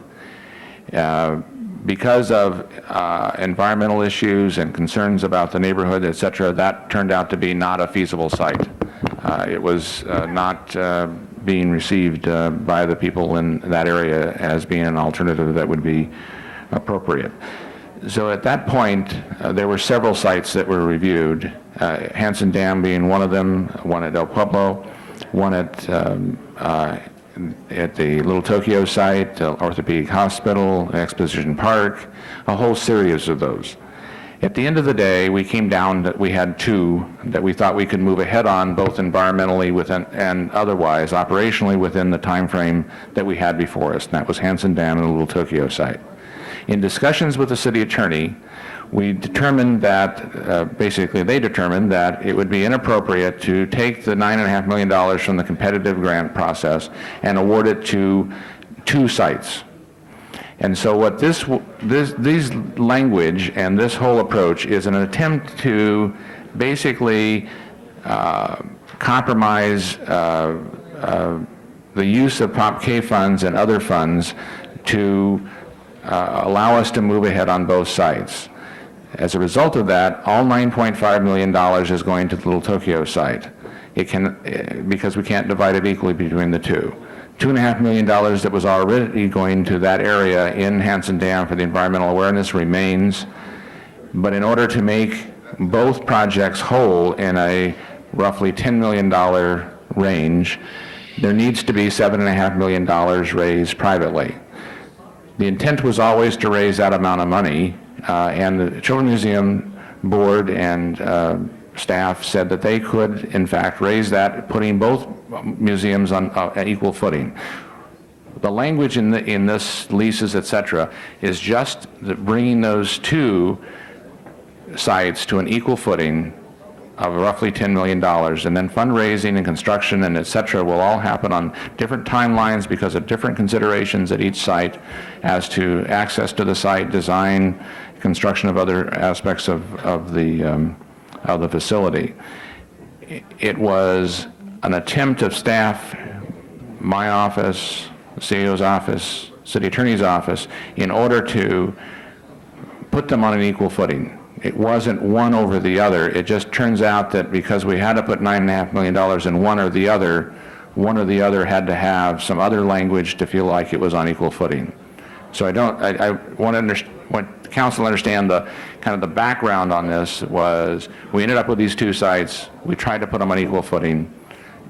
Because of environmental issues and concerns about the neighborhood, et cetera, that turned out to be not a feasible site. It was not being received by the people in that area as being an alternative that would be appropriate. So at that point, there were several sites that were reviewed, Hanson Dam being one of them, one at El Pueblo, one at the Little Tokyo site, Orthopedic Hospital, Exposition Park, a whole series of those. At the end of the day, we came down that we had two that we thought we could move ahead on, both environmentally and otherwise, operationally within the time frame that we had before us, and that was Hanson Dam and the Little Tokyo site. In discussions with the city attorney, we determined that, basically they determined that it would be inappropriate to take the $9.5 million from the competitive grant process and award it to two sites. And so what these language and this whole approach is an attempt to basically compromise the use of POP-K funds and other funds to allow us to move ahead on both sites. As a result of that, all $9.5 million is going to the Little Tokyo site. It can, because we can't divide it equally between the two. $2.5 million that was already going to that area in Hanson Dam for the environmental awareness remains, but in order to make both projects whole in a roughly $10 million range, there needs to be $7.5 million raised privately. The intent was always to raise that amount of money, and the Children's Museum Board and staff said that they could, in fact, raise that, putting both museums on equal footing. The language in this leases, et cetera, is just bringing those two sites to an equal footing of roughly $10 million, and then fundraising and construction and et cetera will all happen on different timelines because of different considerations at each site as to access to the site, design, construction of other aspects of the facility. It was an attempt of staff, my office, the CEO's office, city attorney's office, in order to put them on an equal footing. It wasn't one over the other. It just turns out that because we had to put $9.5 million in one or the other had to have some other language to feel like it was on equal footing. So I want the council to understand the kind of the background on this was we ended up with these two sites. We tried to put them on equal footing,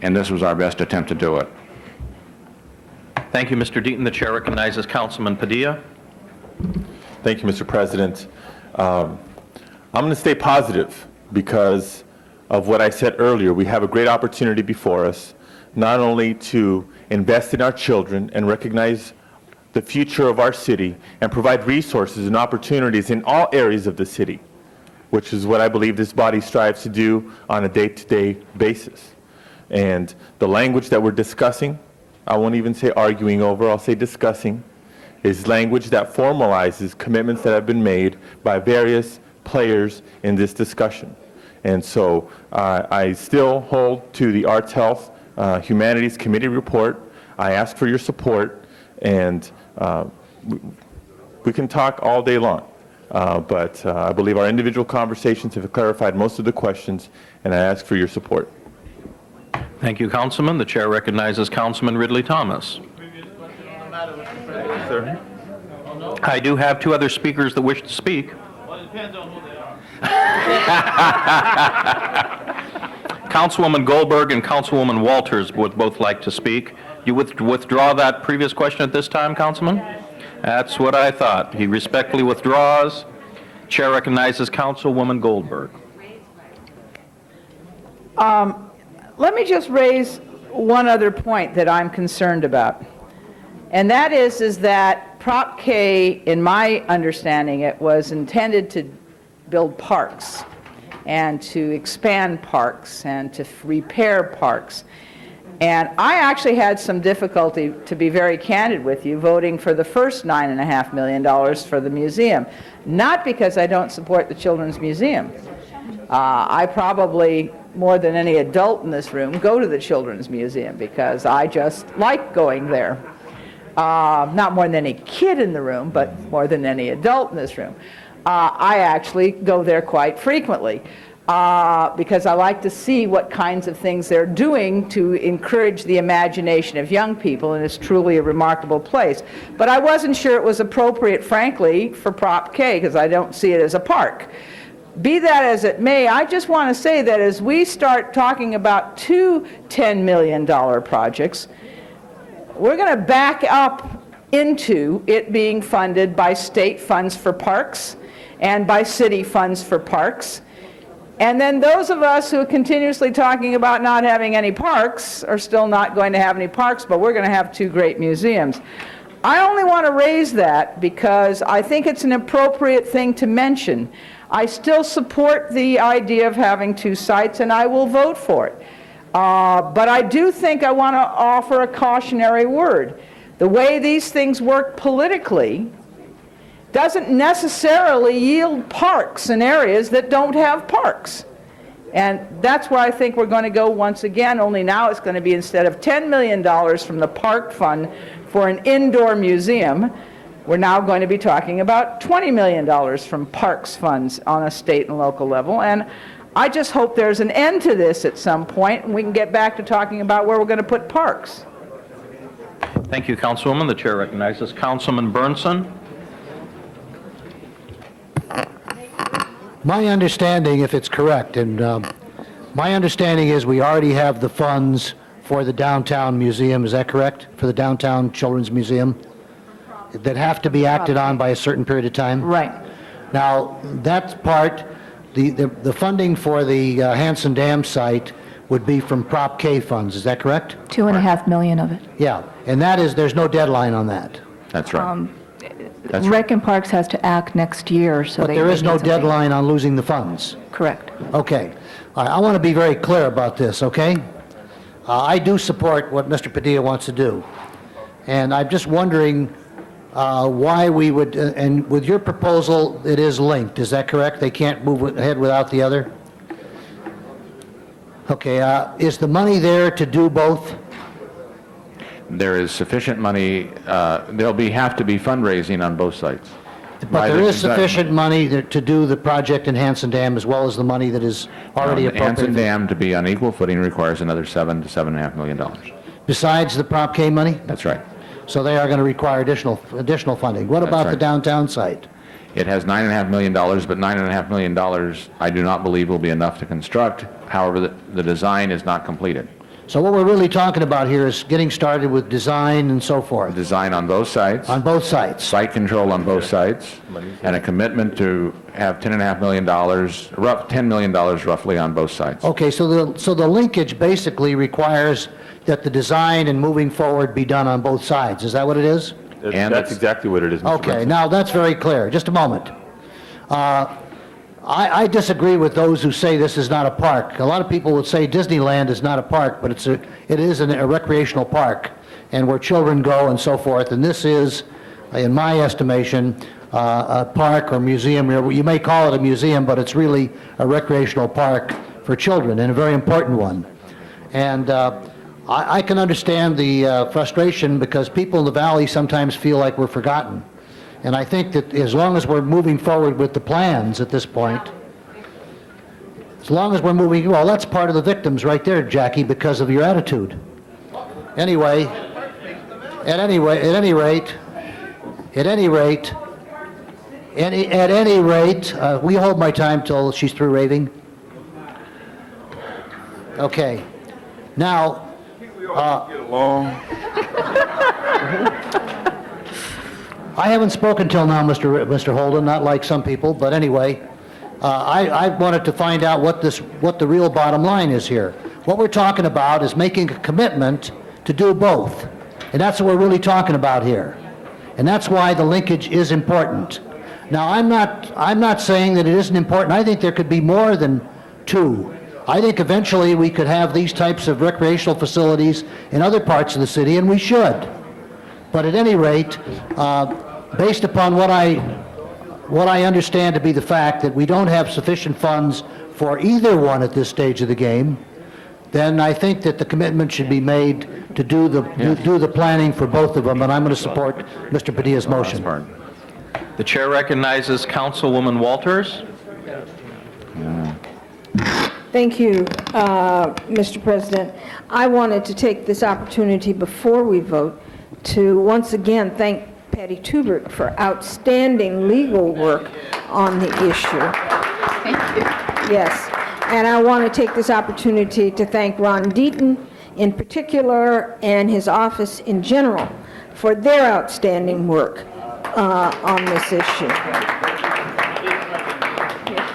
and this was our best attempt to do it. Thank you, Mr. Deaton. The chair recognizes Councilman Padilla. Thank you, Mr. President. I'm going to stay positive because of what I said earlier. We have a great opportunity before us, not only to invest in our children and recognize the future of our city and provide resources and opportunities in all areas of the city, which is what I believe this body strives to do on a day-to-day basis. And the language that we're discussing, I won't even say arguing over, I'll say discussing, is language that formalizes commitments that have been made by various players in this discussion. And so I still hold to the Arts, Health, Humanities Committee report. I ask for your support, and we can talk all day long. But I believe our individual conversations have clarified most of the questions, and I ask for your support. Thank you, Councilman. The chair recognizes Councilman Ridley Thomas. Sir? I do have two other speakers that wish to speak. Councilwoman Goldberg and Councilwoman Walters would both like to speak. You withdraw that previous question at this time, Councilman? That's what I thought. He respectfully withdraws. Chair recognizes Councilwoman Goldberg. Let me just raise one other point that I'm concerned about. And that is that Prop K, in my understanding, it was intended to build parks and to expand parks and to repair parks. And I actually had some difficulty, to be very candid with you, voting for the first $9.5 million for the museum. Not because I don't support the Children's Museum. I probably, more than any adult in this room, go to the Children's Museum because I just like going there. Not more than any kid in the room, but more than any adult in this room. I actually go there quite frequently because I like to see what kinds of things they're doing to encourage the imagination of young people, and it's truly a remarkable place. But I wasn't sure it was appropriate, frankly, for Prop K because I don't see it as a park. Be that as it may, I just want to say that as we start talking about two $10 million projects, we're going to back up into it being funded by state funds for parks and by city funds for parks. And then those of us who are continuously talking about not having any parks are still not going to have any parks, but we're going to have two great museums. I only want to raise that because I think it's an appropriate thing to mention. I still support the idea of having two sites, and I will vote for it. But I do think I want to offer a cautionary word. The way these things work politically doesn't necessarily yield parks in areas that don't have parks. And that's why I think we're going to go once again, only now it's going to be instead of $10 million from the park fund for an indoor museum, we're now going to be talking about $20 million from parks funds on a state and local level. And I just hope there's an end to this at some point, and we can get back to talking about where we're going to put parks. Thank you, Councilwoman. The chair recognizes Councilman Burnson. My understanding, if it's correct, and my understanding is we already have the funds for the downtown museum, is that correct? For the downtown Children's Museum? That have to be acted on by a certain period of time? Right. Now, that part, the funding for the Hanson Dam site would be from Prop K funds, is that correct? $2.5 million of it. Yeah, and that is, there's no deadline on that. That's right. That's Rec and Parks has to act next year, so But they... there is they no need something. deadline on losing the funds. Correct. Okay. All right, I want to be very clear about this, okay? I do support what Mr. Padilla wants to do. And I'm just wondering why we would, and with your proposal, it is linked, is that correct? They can't move ahead without the other? Okay, is the money there to do both? There is sufficient money, there'll have to be fundraising on both sites. But there is sufficient money to do the project in Hanson Dam as well as the money that is already Hanson appropriated? Dam to be on equal footing requires another $7 to $7.5 million. Besides the Prop K money? That's right. So they are going to require additional funding. What That's about the right. downtown site? It has $9.5 million, but $9.5 million I do not believe will be enough to construct. However, the design is not completed. So what we're really talking about here is getting started with design and so forth. Design on both sites. On both sites. Site control on both sites, and a commitment to have $10.5 million, $10 million roughly on both sites. Okay, so the linkage basically requires that the design and moving forward be done on both sides. Is that what it is? And That's exactly what it is, Mr. Okay, Burnson. now that's very clear. Just a moment. I disagree with those who say this is not a park. A lot of people would say Disneyland is not a park, but it is a recreational park, and where children go and so forth. And this is, in my estimation, a park or museum. You may call it a museum, but it's really a recreational park for children, and a very important one. And I can understand the frustration because people in the valley sometimes feel like we're forgotten. And I think that as long as we're moving forward with the plans at this point, as long as we're moving, well, that's part of the victims right there, Jackie, because of your attitude. Anyway, at any rate, will you hold my time till she's through raving? Okay. Now, I haven't spoken till now, Mr. Holden, not like some people, but anyway, I wanted to find out what the real bottom line is here. What we're talking about is making a commitment to do both, and that's what we're really talking about here. And that's why the linkage is important. Now, I'm not saying that it isn't important. I think there could be more than two. I think eventually we could have these types of recreational facilities in other parts of the city, and we should. But at any rate, based upon what I understand to be the fact that we don't have sufficient funds for either one at this stage of the game, then I think that the commitment should be made to do the planning for both of them, and I'm going to support Mr. Padilla's motion. The chair recognizes Councilwoman Walters. Thank you, Mr. President. I wanted to take this opportunity before we vote to once again thank Patty Tubert for outstanding legal work on the issue. Thank you. Yes, and I want to take this opportunity to thank Ron Deaton in particular and his office in general for their outstanding work on this issue.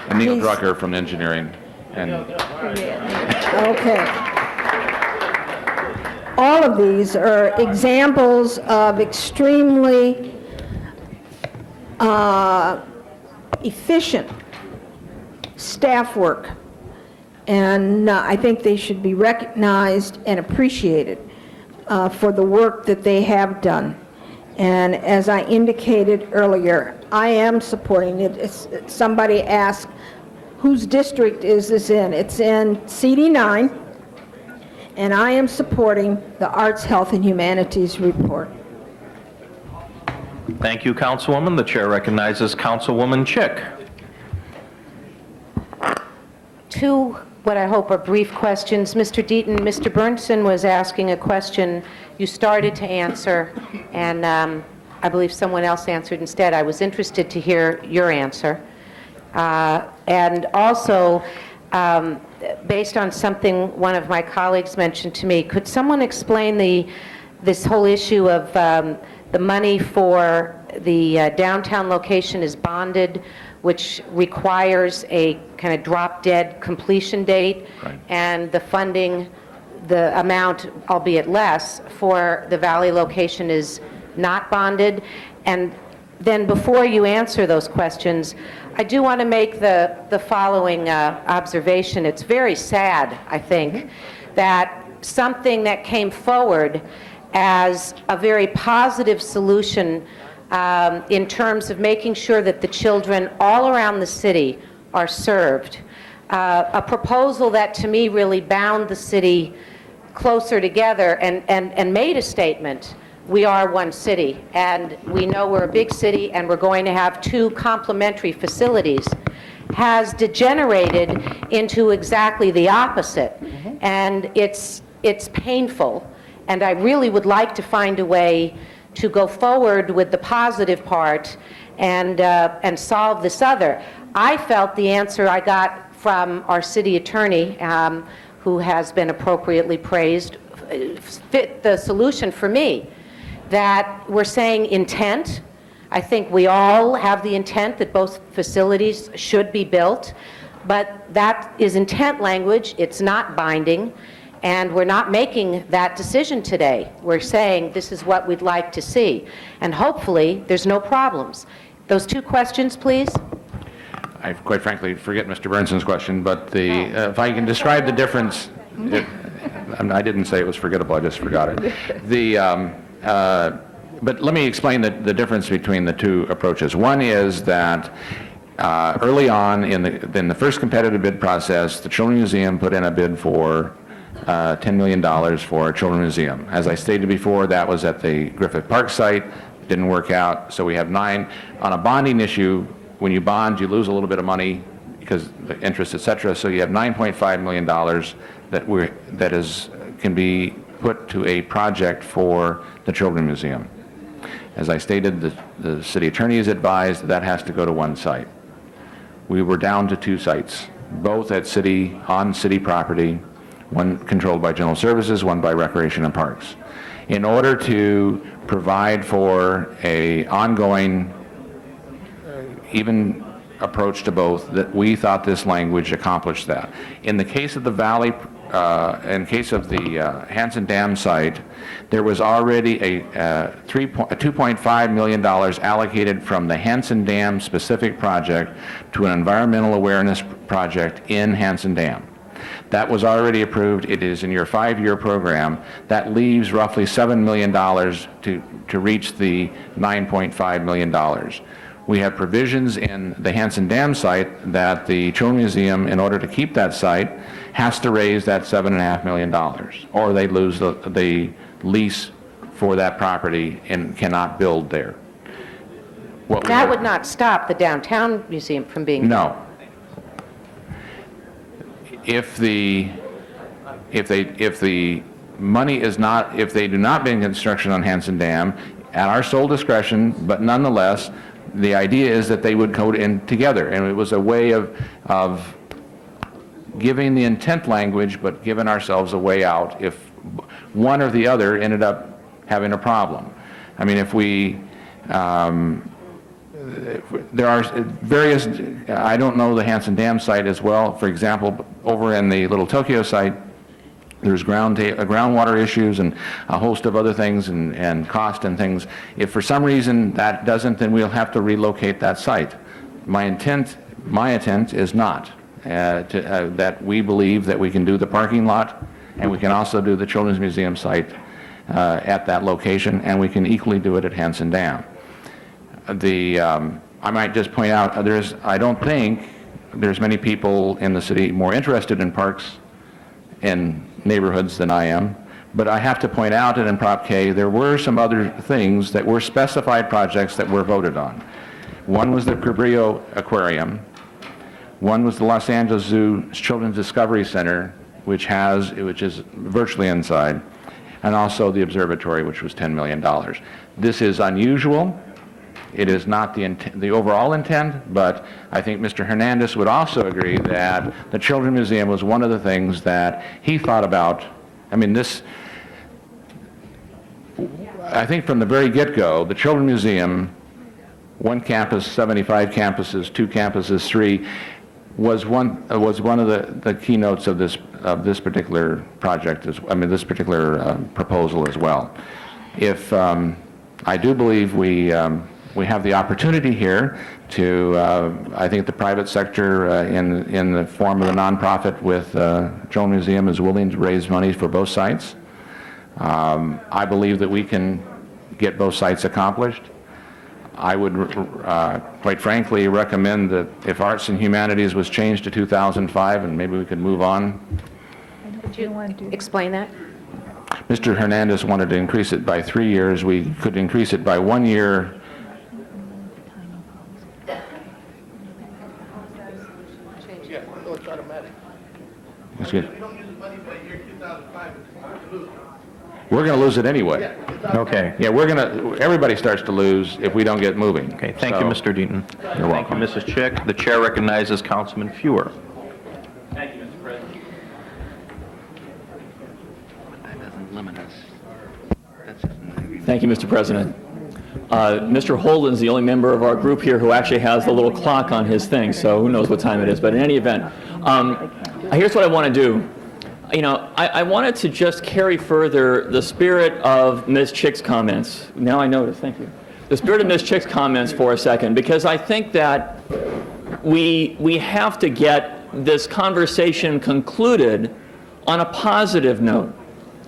And Neil Drucker from engineering. Okay. All of these are examples of extremely efficient staff work, and I think they should be recognized and appreciated for the work that they have done. And as I indicated earlier, I am supporting it. Somebody asked, whose district is this in? It's in CD9, and I am supporting the Arts, Health, and Humanities report. Thank you, Councilwoman. The chair recognizes Councilwoman Chick. Two, what I hope are brief questions. Mr. Deaton, Mr. Bernson was asking a question you started to answer, and I believe someone else answered instead. I was interested to hear your answer. And also, based on something one of my colleagues mentioned to me, could someone explain this whole issue of the money for the downtown location is bonded, which requires a kind of drop-dead completion date, right, and the funding, the amount, albeit less, for the Valley location is not bonded? And then before you answer those questions, I do want to make the following observation. It's very sad, I think, that something that came forward as a very positive solution in terms of making sure that the children all around the city are served, a proposal that to me really bound the city closer together and made a statement. We are one city, and we know we're a big city, and we're going to have two complementary facilities, has degenerated into exactly the opposite. And it's painful, and I really would like to find a way to go forward with the positive part and solve this other. I felt the answer I got from our city attorney, who has been appropriately praised, fit the solution for me. That we're saying intent. I think we all have the intent that both facilities should be built, but that is intent language. It's not binding, and we're not making that decision today. We're saying this is what we'd like to see, and hopefully there's no problems. Those two questions, please. I quite frankly forget Mr. Bernson's question, but if I can describe the difference, I didn't say it was forgettable, I just forgot it. But let me explain the difference between the two approaches. One is that early on in the first competitive bid process, the Children's Museum put in a bid for $10 million for a Children's Museum. As I stated before, that was at the Griffith Park site. Didn't work out, so we have 9. On a bonding issue, when you bond, you lose a little bit of money because the interest, et cetera, so you have $9.5 million that can be put to a project for the Children's Museum. As I stated, the city attorney has advised that has to go to one site. We were down to 2 sites, both on city property, one controlled by General Services, one by Recreation and Parks. In order to provide for a ongoing, even approach to both, that we thought this language accomplished that. In the case of the Valley, in case of the Hanson Dam site, there was already a $2.5 million allocated from the Hanson Dam specific project to an environmental awareness project in Hanson Dam. That was already approved. It is in your 5-year program. That leaves roughly $7 million to reach the $9.5 million. We have provisions in the Hanson Dam site that the Children's Museum, in order to keep that site, has to raise that $7.5 million, or they lose the lease for that property and cannot build there. That would not stop the downtown museum from being... No. If the money is not, if they do not begin construction on Hanson Dam, at our sole discretion, but nonetheless, the idea is that they would go in together, and it was a way of giving the intent language, but giving ourselves a way out if one or the other ended up having a problem. I mean, if we, there are various, I don't know the Hanson Dam site as well. For example, over in the Little Tokyo site, there's groundwater issues and a host of other things and cost and things. If for some reason that doesn't, then we'll have to relocate that site. My intent is not that we believe that we can do the parking lot and we can also do the Children's Museum site at that location, and we can equally do it at Hanson Dam. I might just point out, I don't think there's many people in the city more interested in parks and neighborhoods than I am, but I have to point out that in Prop K, there were some other things that were specified projects that were voted on. One was the Cabrillo Aquarium, one was the Los Angeles Zoo Children's Discovery Center, which is virtually inside, and also the observatory, which was $10 million. This is unusual. It is not the overall intent, but I think Mr. Hernandez would also agree that the Children's Museum was one of the things that he thought about. I mean, I think from the very get-go, the Children's Museum, one campus, 75 campuses, 2 campuses, 3, was one of the keynotes of this particular project, this particular proposal as well. If I do believe we have the opportunity here to, I think the private sector in the form of the nonprofit with Children's Museum is willing to raise money for both sites. I believe that we can get both sites accomplished. I would, quite frankly, recommend that if Arts and Humanities was changed to 2005, and maybe we could move on. Could you explain that? Mr. Hernandez wanted to increase it by 3 years. We could increase it by 1 year. It's automatic. Excuse me. We're going to lose it anyway. Okay. Yeah, everybody starts to lose if we don't get moving. Okay, thank you, Mr. Deaton. You're welcome. Thank you, Mrs. Chick. The chair recognizes Councilman Fewer. Thank you, Mr. President. That doesn't limit us. Thank you, Mr. President. Mr. Holden's the only member of our group here who actually has the little clock on his thing, so who knows what time it is. But in any event, here's what I want to do. You know, I wanted to just carry further the spirit of Ms. Chick's comments. Now I notice, thank you. The spirit of Ms. Chick's comments for a second, because I think that we have to get this conversation concluded on a positive note,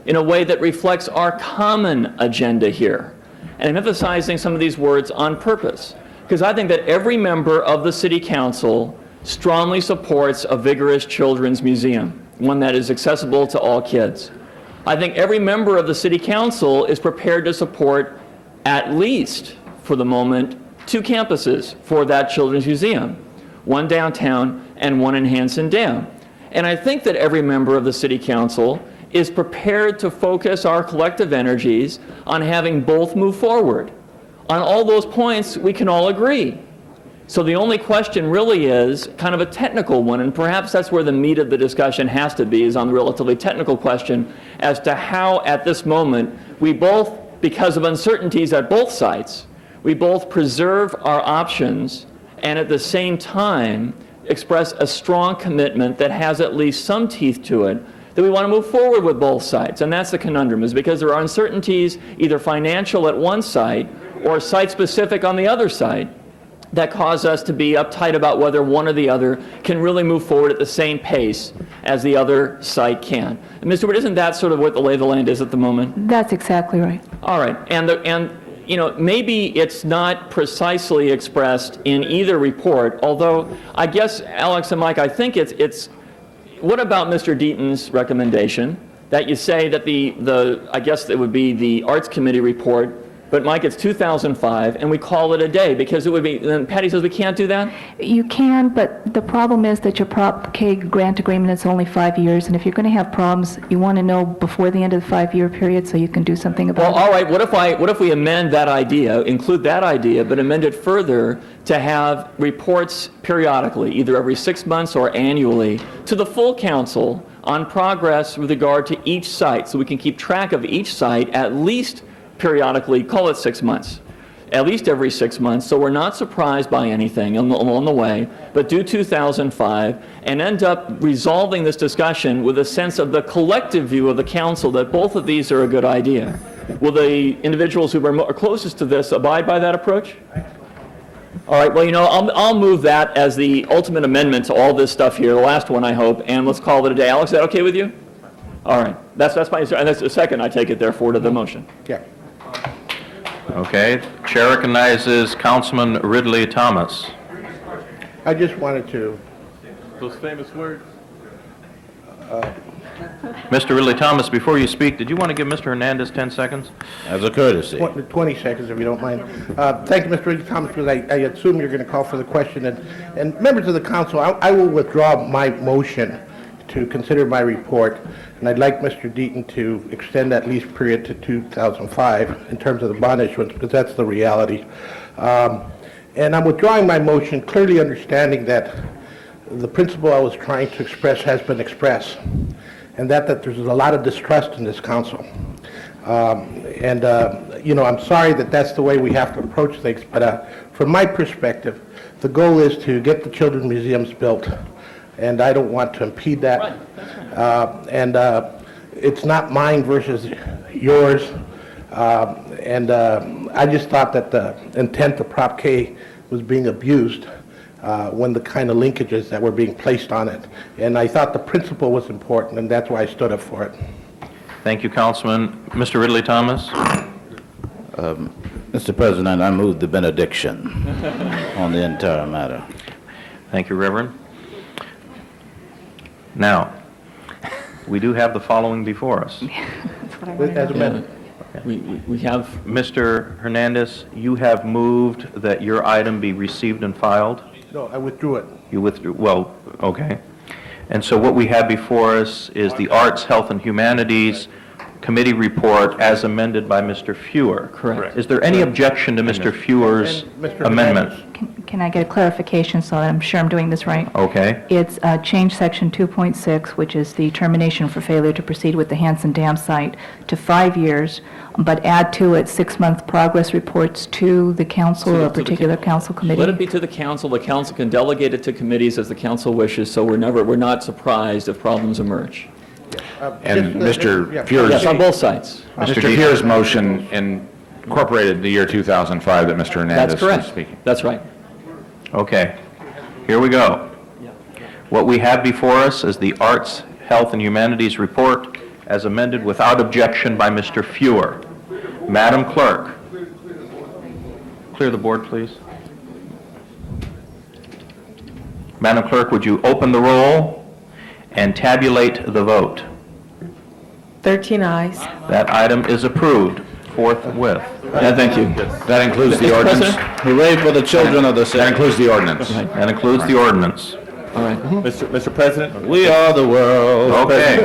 in a way that reflects our common agenda here. And I'm emphasizing some of these words on purpose, because I think that every member of the City Council strongly supports a vigorous children's museum, one that is accessible to all kids. I think every member of the City Council is prepared to support, at least for the moment, 2 campuses for that children's museum, one downtown and one in Hanson Dam. And I think that every member of the City Council is prepared to focus our collective energies on having both move forward. On all those points, we can all agree. So the only question really is kind of a technical one, and perhaps that's where the meat of the discussion has to be, is on the relatively technical question as to how, at this moment, we both, because of uncertainties at both sites, we both preserve our options and at the same time express a strong commitment that has at least some teeth to it, that we want to move forward with both sites. And that's the conundrum, is because there are uncertainties, either financial at one site or site-specific on the other site, that cause us to be uptight about whether one or the other can really move forward at the same pace as the other site can. And Mr. Wood, isn't that sort of what the lay of the land is at the moment? That's exactly right. All right. And you know, maybe it's not precisely expressed in either report, although I guess, Alex and Mike, I think it's what about Mr. Deaton's recommendation that you say that I guess it would be the Arts Committee report, but Mike, it's 2005, and we call it a day, because it would be, then Patty says we can't do that? You can, but the problem is that your Prop K grant agreement is only 5 years, and if you're going to have problems, you want to know before the end of the 5-year period so you can do something about it. Well, all right, what if we amend that idea, include that idea, but amend it further to have reports periodically, either every 6 months or annually, to the full council on progress with regard to each site, so we can keep track of each site at least periodically, call it 6 months, at least every 6 months, so we're not surprised by anything along the way, but do 2005 and end up resolving this discussion with a sense of the collective view of the council that both of these are a good idea. Will the individuals who are closest to this abide by that approach? All right, well, you know, I'll move that as the ultimate amendment to all this stuff here, the last one, I hope, and let's call it a day. Alex, is that okay with you? All right, that's my, and that's a second, I take it, therefore, to the motion. Yeah. Okay. Chair recognizes Councilman Ridley Thomas. I just wanted to, Those famous words. Mr. Ridley Thomas, before you speak, did you want to give Mr. Hernandez 10 seconds? As a courtesy. 20 seconds, if you don't mind. Thank you, Mr. Ridley Thomas, because I assume you're going to call for the question. And members of the council, I will withdraw my motion to consider my report, and I'd like Mr. Deaton to extend that lease period to 2005 in terms of the bond issuance, because that's the reality. And I'm withdrawing my motion, clearly understanding that the principle I was trying to express has been expressed, and that there's a lot of distrust in this council. You know, I'm sorry that that's the way we have to approach things, but from my perspective, the goal is to get the children's museums built, and I don't want to impede that. Right. That's right. It's not mine versus yours, I just thought that the intent of Prop K was being abused when the kind of linkages that were being placed on it. And I thought the principle was important, and that's why I stood up for it. Thank you, Councilman. Mr. Ridley Thomas? Mr. President, I move the benediction on the entire matter. Thank you, Reverend. Now, we do have the following before us. That's what I wanted As to know. amended. We have, Mr. Hernandez, you have moved that your item be received and filed? No, I withdrew it. You withdrew, well, okay. And so what we have before us is the Arts, Health, and Humanities Committee report as amended by Mr. Fewer. Correct. Is there any objection to Mr. Fewer's And Mr. amendment? Can I get a clarification so that I'm sure I'm doing this right? Okay. It's change section 2.6, which is the termination for failure to proceed with the Hanson Dam site, to 5 years, but add to it 6-month progress reports to the council or a particular council committee. let it be to the council can delegate it to committees as the council wishes, so we're not surprised if problems emerge. And Mr. Yes, Fuhr's, on both sides. Mr. Fuhr's motion incorporated the year 2005 that Mr. Hernandez That's was correct. speaking. That's right. Okay. Here we go. What we have before us is the Arts, Health, and Humanities report as amended without objection by Mr. Fewer. Madam Clerk, clear the board, please? Madam Clerk, would you open the roll and tabulate the vote? 13 ayes. That item is approved forthwith. Yeah, thank you. That includes the Mr. ordinance? President? Hooray for the children of the city. That includes the ordinance? That includes the ordinance. All right. Mr. President? We are the world. Okay,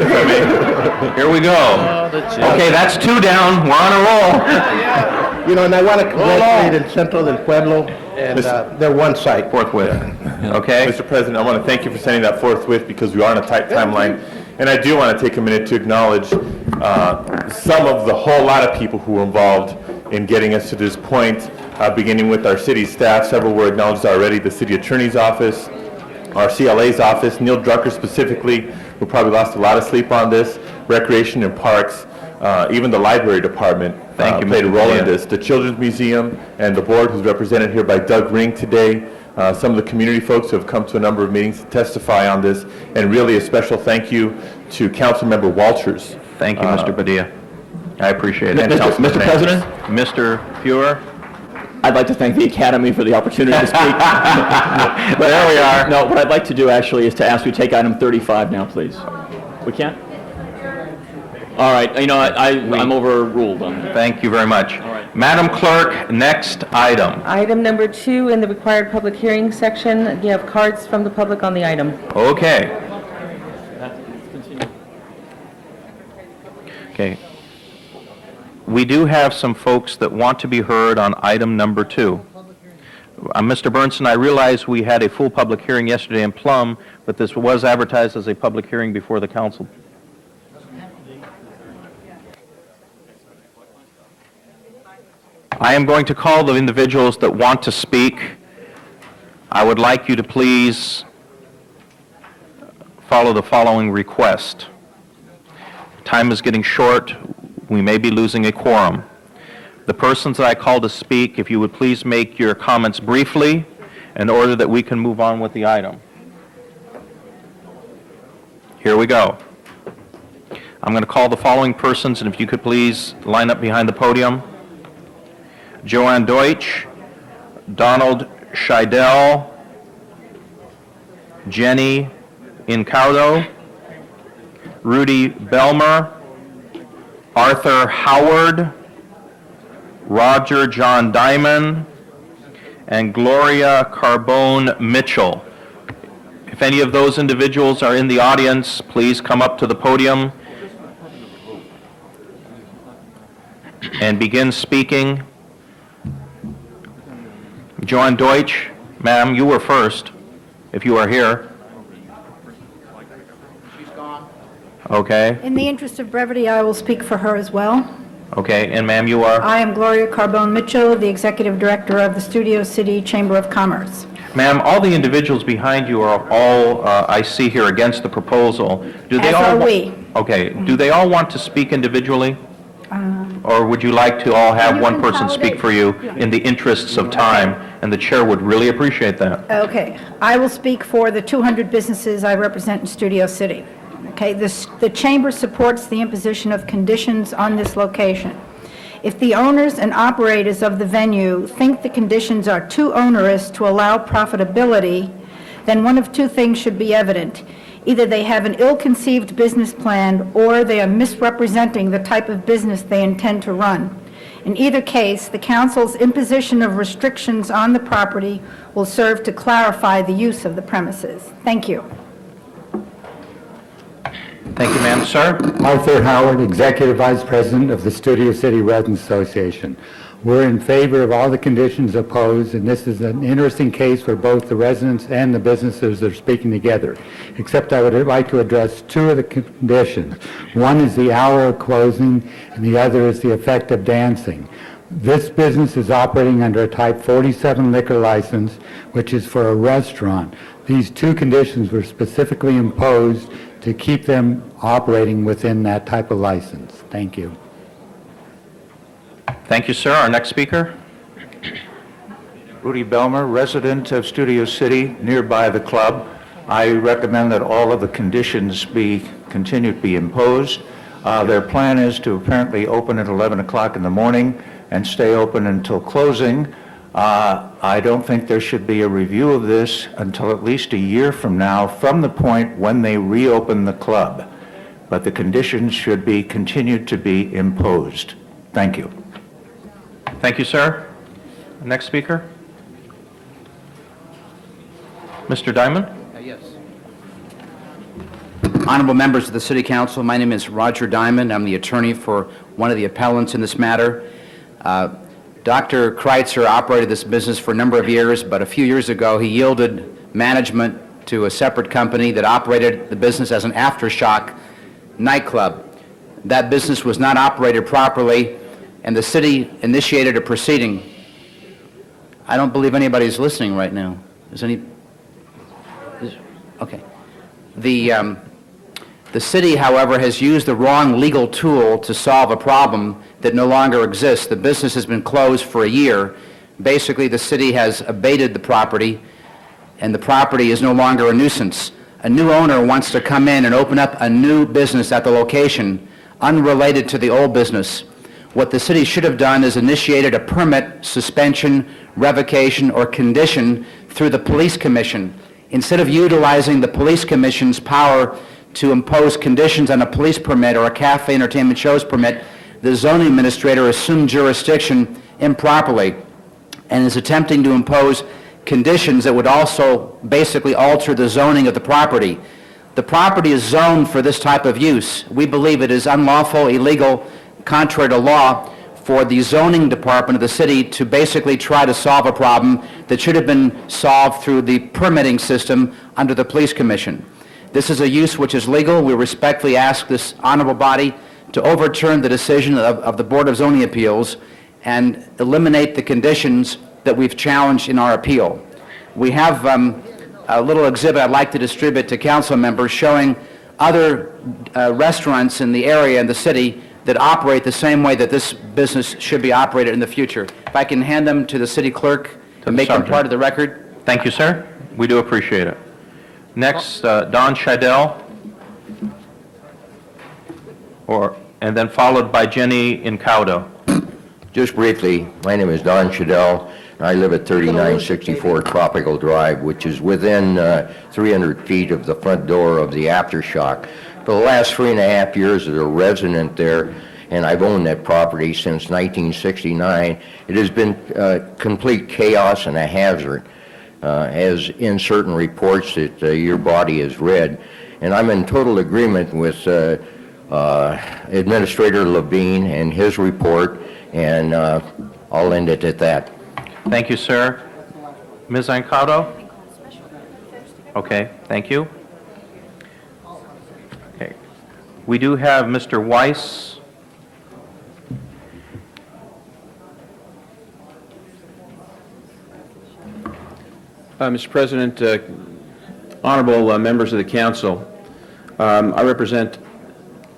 here we go. Okay, that's 2 down, we're on a roll. You know, and I want to congratulate El Centro del Pueblo and their one site. Forthwith. Okay? Mr. President, I want to thank you for sending that forthwith because we are on a tight timeline. And I do want to take a minute to acknowledge some of the whole lot of people who were involved in getting us to this point, beginning with our city staff. Several were acknowledged already, the city attorney's office, our CLA's office, Neil Drucker specifically, who probably lost a lot of sleep on this, Recreation and Parks, even the library department Thank you, played a Mr. role in Padilla. this. The Children's Museum and the board, who's represented here by Doug Ring today, some of the community folks who have come to a number of meetings to testify on this, and really a special thank you to Councilmember Walters. Thank you, Mr. Padilla. I appreciate it. And Mr. Councilman Mr. Sanchez. President? Mr. Fuhrer? I'd like to thank the Academy for the opportunity to speak. But There we are. No, what I'd like to do actually is to ask you to take item 35 now, please. We can't? All right, you know, I'm overruled on that. Thank you very much. right. Madam Clerk, next item. Item number 2 in the required public hearing section. You have cards from the public on the item. Okay. Okay. We do have some folks that want to be heard on item number 2. Mr. Burnson, I realize we had a full public hearing yesterday in Plum, but this was advertised as a public hearing before the council. I am going to call the individuals that want to speak. I would like you to please follow the following request. Time is getting short. We may be losing a quorum. The persons that I call to speak, if you would please make your comments briefly in order that we can move on with the item. Here we go. I'm going to call the following persons, and if you could please line up behind the podium. Joanne Deutsch, Donald Scheidel, Jenny Incaudo, Rudy Belmer, Arthur Howard, Roger John Diamond, and Gloria Carbone Mitchell. If any of those individuals are in the audience, please come up to the podium and begin speaking. Joanne Deutsch, ma'am, you were first, if you are here. Okay, In the interest of brevity, I will speak for her as well. okay, and ma'am, you are? I am Gloria Carbone Mitchell, the Executive Director of the Studio City Chamber of Commerce. Ma'am, all the individuals behind you are all, I see here, against the proposal. Do they As all are wa- we. Okay, do they all want to speak individually? Or would you like to all have you one person speak for you in the interests of time? And the chair would really appreciate that. Okay, I will speak for the 200 businesses I represent in Studio City. Okay, the Chamber supports the imposition of conditions on this location. If the owners and operators of the venue think the conditions are too onerous to allow profitability, then one of two things should be evident. Either they have an ill-conceived business plan, or they are misrepresenting the type of business they intend to run. In either case, the council's imposition of restrictions on the property will serve to clarify the use of the premises. Thank you. Thank you, ma'am. Sir? Arthur Howard, Executive Vice President of the Studio City Residents Association. We're in favor of all the conditions opposed, and this is an interesting case for both the residents and the businesses that are speaking together. Except I would like to address two of the conditions. One is the hour of closing, and the other is the effect of dancing. This business is operating under a Type 47 liquor license, which is for a restaurant. These two conditions were specifically imposed to keep them operating within that type of license. Thank you. Thank you, sir. Our next speaker? Rudy Belmer, resident of Studio City, nearby the club. I recommend that all of the conditions continue to be imposed. Their plan is to apparently open at 11 o'clock in the morning and stay open until closing. I don't think there should be a review of this until at least a year from now, from the point when they reopen the club. But the conditions should be continued to be imposed. Thank you. Thank you, sir. Next speaker. Mr. Diamond? Yes. Honorable members of the City Council, my name is Roger Diamond. I'm the attorney for one of the appellants in this matter. Dr. Kreitzer operated this business for a number of years, but a few years ago he yielded management to a separate company that operated the business as an aftershock nightclub. That business was not operated properly, and the city initiated a proceeding. I don't believe anybody's listening right now. Is any... Okay. The city, however, has used the wrong legal tool to solve a problem that no longer exists. The business has been closed for a year. Basically, the city has abated the property, and the property is no longer a nuisance. A new owner wants to come in and open up a new business at the location, unrelated to the old business. What the city should have done is initiated a permit, suspension, revocation, or condition through the police commission. Instead of utilizing the police commission's power to impose conditions on a police permit or a cafe entertainment shows permit, the zoning administrator assumed jurisdiction improperly and is attempting to impose conditions that would also basically alter the zoning of the property. The property is zoned for this type of use. We believe it is unlawful, illegal, contrary to law for the zoning department of the city to basically try to solve a problem that should have been solved through the permitting system under the police commission. This is a use which is legal. We respectfully ask this honorable body to overturn the decision of the Board of Zoning Appeals and eliminate the conditions that we've challenged in our appeal. We have a little exhibit I'd like to distribute to council members showing other restaurants in the area in the city that operate the same way that this business should be operated in the future. If I can hand them to the city clerk and make them part of the record. Thank you, sir. We do appreciate it. Next, Don Scheidel, and then followed by Jenny Incaudo. Just briefly, my name is Don Scheidel. I live at 3964 Tropical Drive, which is within 300 feet of the front door of the Aftershock. For the last 3.5 years as a resident there, and I've owned that property since 1969, it has been complete chaos and a hazard, as in certain reports that your body has read. And I'm in total agreement with Administrator Levine and his report, and I'll end it at that. Thank you, sir. Ms. Incaudo? Okay, thank you. Okay. We do have Mr. Weiss. Mr. President, honorable members of the council, I represent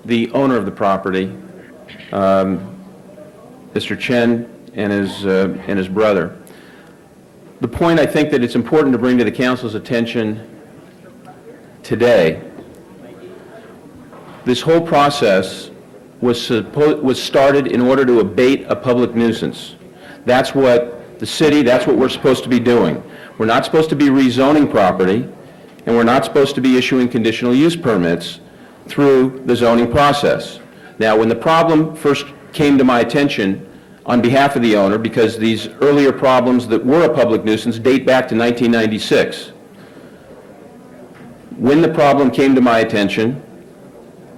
the owner of the property, Mr. Chen and his brother. The point I think that it's important to bring to the council's attention today, this whole process was started in order to abate a public nuisance. That's what the city, that's what we're supposed to be doing. We're not supposed to be rezoning property, and we're not supposed to be issuing conditional use permits through the zoning process. Now, when the problem first came to my attention on behalf of the owner, because these earlier problems that were a public nuisance date back to 1996, when the problem came to my attention,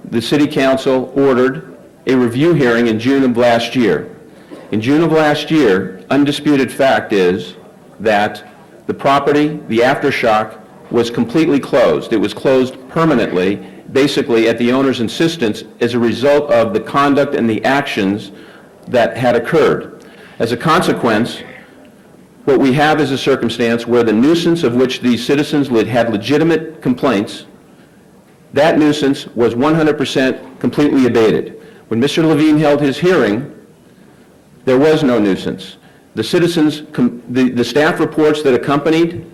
the City Council ordered a review hearing in June of last year. In June of last year, undisputed fact is that the property, the Aftershock, was completely closed. It was closed permanently, basically at the owner's insistence as a result of the conduct and the actions that had occurred. As a consequence, what we have is a circumstance where the nuisance of which these citizens had legitimate complaints, that nuisance was 100% completely abated. When Mr. Levine held his hearing, there was no nuisance. The citizens, the staff reports that accompanied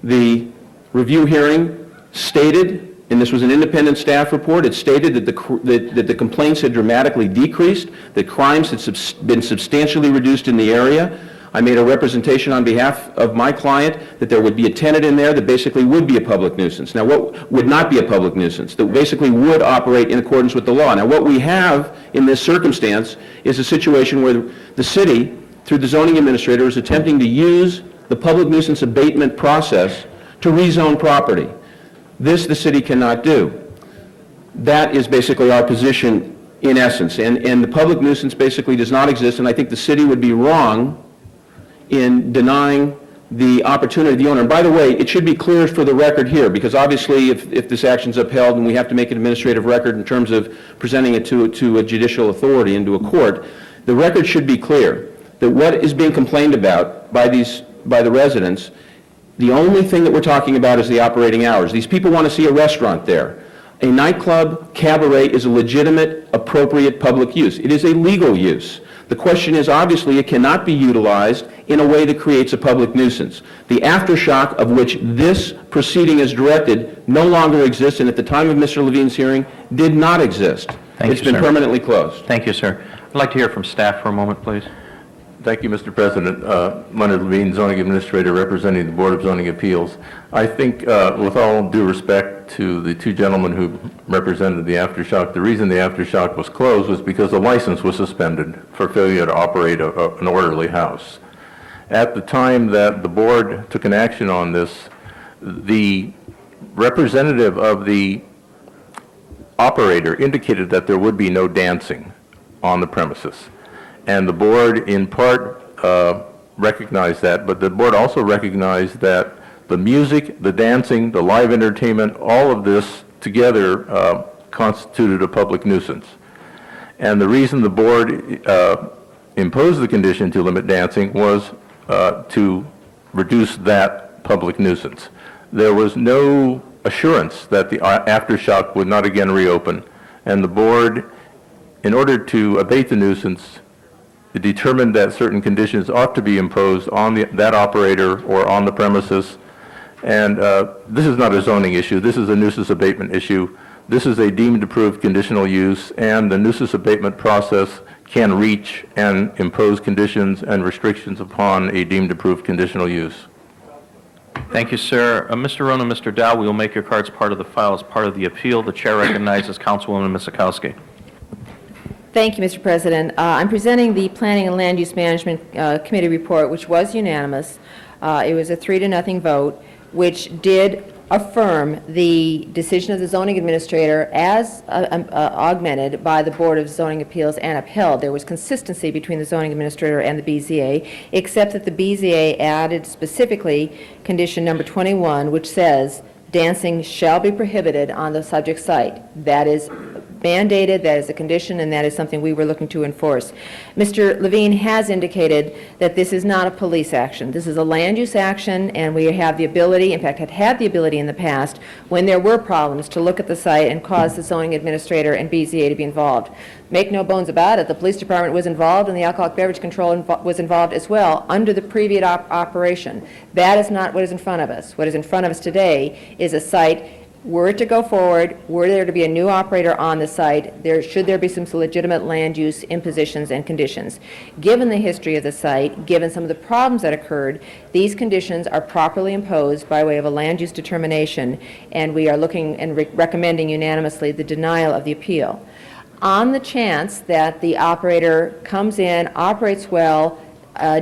the review hearing stated, and this was an independent staff report, it stated that the complaints had dramatically decreased, that crimes had been substantially reduced in the area. I made a representation on behalf of my client that there would be a tenant in there that basically would be a public nuisance. Now, what would not be a public nuisance? That basically would operate in accordance with the law. Now, what we have in this circumstance is a situation where the city, through the zoning administrator, is attempting to use the public nuisance abatement process to rezone property. This the city cannot do. That is basically our position in essence. And the public nuisance basically does not exist, and I think the city would be wrong in denying the opportunity of the owner. And by the way, it should be clear for the record here, because obviously if this action's upheld and we have to make an administrative record in terms of presenting it to a judicial authority and to a court, the record should be clear that what is being complained about by the residents, the only thing that we're talking about is the operating hours. These people want to see a restaurant there. A nightclub, cabaret is a legitimate, appropriate public use. It is a legal use. The question is, obviously, it cannot be utilized in a way that creates a public nuisance. The aftershock of which this proceeding is directed no longer exists, and at the time of Mr. Levine's hearing, did not exist. It's been permanently closed. Thank you, sir. I'd like to hear from staff for a moment, please. Thank you, Mr. President. Leonard Levine, Zoning Administrator, representing the Board of Zoning Appeals. I think, with all due respect to the two gentlemen who represented the aftershock, the reason the aftershock was closed was because the license was suspended for failure to operate an orderly house. At the time that the board took an action on this, the representative of the operator indicated that there would be no dancing on the premises. And the board, in part, recognized that, but the board also recognized that the music, the dancing, the live entertainment, all of this together constituted a public nuisance. And the reason the board imposed the condition to limit dancing was to reduce that public nuisance. There was no assurance that the aftershock would not again reopen, and the board, in order to abate the nuisance, determined that certain conditions ought to be imposed on that operator or on the premises. And this is not a zoning issue. This is a nuisance abatement issue. This is a deemed approved conditional use, and the nuisance abatement process can reach and impose conditions and restrictions upon a deemed approved conditional use. Thank you, sir. Mr. Rowan and Mr. Dow, we will make your cards part of the file as part of the appeal. The chair recognizes Councilwoman Miskowski. Thank you, Mr. President. I'm presenting the Planning and Land Use Management Committee report, which was unanimous. It was a 3-0 vote, which did affirm the decision of the zoning administrator as augmented by the Board of Zoning Appeals and upheld. There was consistency between the zoning administrator and the BZA, except that the BZA added specifically condition number 21, which says dancing shall be prohibited on the subject site. That is mandated, that is a condition, and that is something we were looking to enforce. Mr. Levine has indicated that this is not a police action. This is a land use action, and we have the ability, in fact, had the ability in the past, when there were problems, to look at the site and cause the zoning administrator and BZA to be involved. Make no bones about it, the police department was involved and the alcoholic beverage control was involved as well under the previous operation. That is not what is in front of us. What is in front of us today is a site. Were it to go forward, were there to be a new operator on the site, should there be some legitimate land use impositions and conditions. Given the history of the site, given some of the problems that occurred, these conditions are properly imposed by way of a land use determination, and we are looking and recommending unanimously the denial of the appeal. On the chance that the operator comes in, operates well,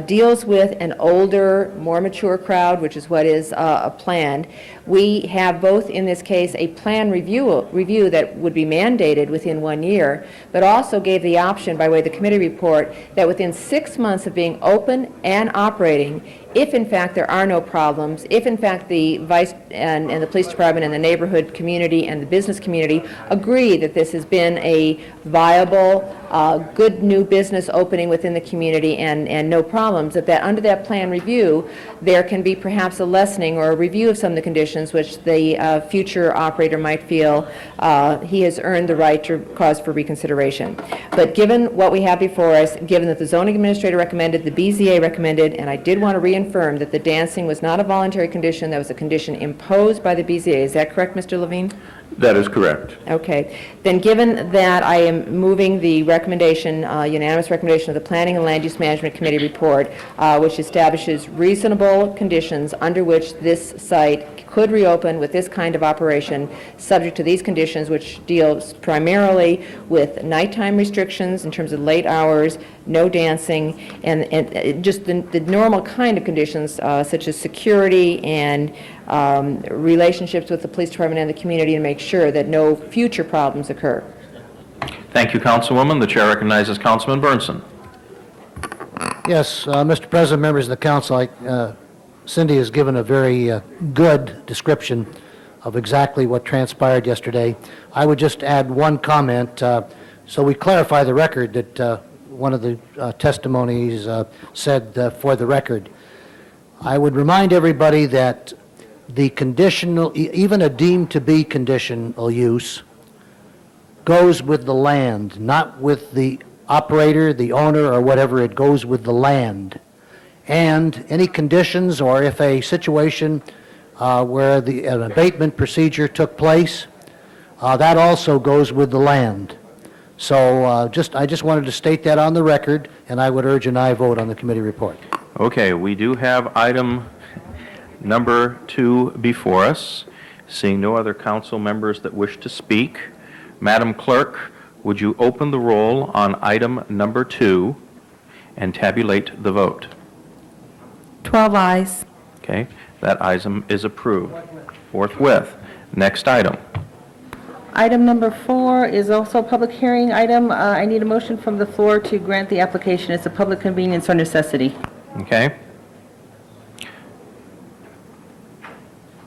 deals with an older, more mature crowd, which is what is planned. We have both in this case a plan review that would be mandated within 1 year, but also gave the option by way of the committee report that within 6 months of being open and operating, if in fact there are no problems, if in fact the vice and the police department and the neighborhood community and the business community agree that this has been a viable, good new business opening within the community and no problems, that under that plan review there can be perhaps a lessening or a review of some of the conditions which the future operator might feel he has earned the right to cause for reconsideration. But given what we have before us, given that the zoning administrator recommended, the BZA recommended, and I did want to reaffirm that the dancing was not a voluntary condition, that was a condition imposed by the BZA. Is that correct, Mr. Levine? That is correct. Okay. Then, given that I am moving the recommendation, unanimous recommendation of the Planning and Land Use Management Committee report, which establishes reasonable conditions under which this site could reopen with this kind of operation, subject to these conditions, which deals primarily with nighttime restrictions in terms of late hours, no dancing, and just the normal kind of conditions, such as security and relationships with the police department and the community to make sure that no future problems occur. Thank you, Councilwoman. The chair recognizes Councilman Burnson. Yes, Mr. President, members of the council, Cindy has given a very good description of exactly what transpired yesterday. I would just add one comment, so we clarify the record that one of the testimonies said for the record. I would remind everybody that the conditional, even a deemed to be conditional use, goes with the land, not with the operator, the owner, or whatever. It goes with the land. And any conditions, or if a situation where an abatement procedure took place, that also goes with the land. So I just wanted to state that on the record, and I would urge an aye vote on the committee report. Okay, we do have item number 2 before us. Seeing no other council members that wish to speak, Madam Clerk, would you open the roll on item number 2 and tabulate the vote? 12 ayes. Okay, that item is approved forthwith. Next item. Item number 4 is also a public hearing item. I need a motion from the floor to grant the application. It's a public convenience or necessity. Okay.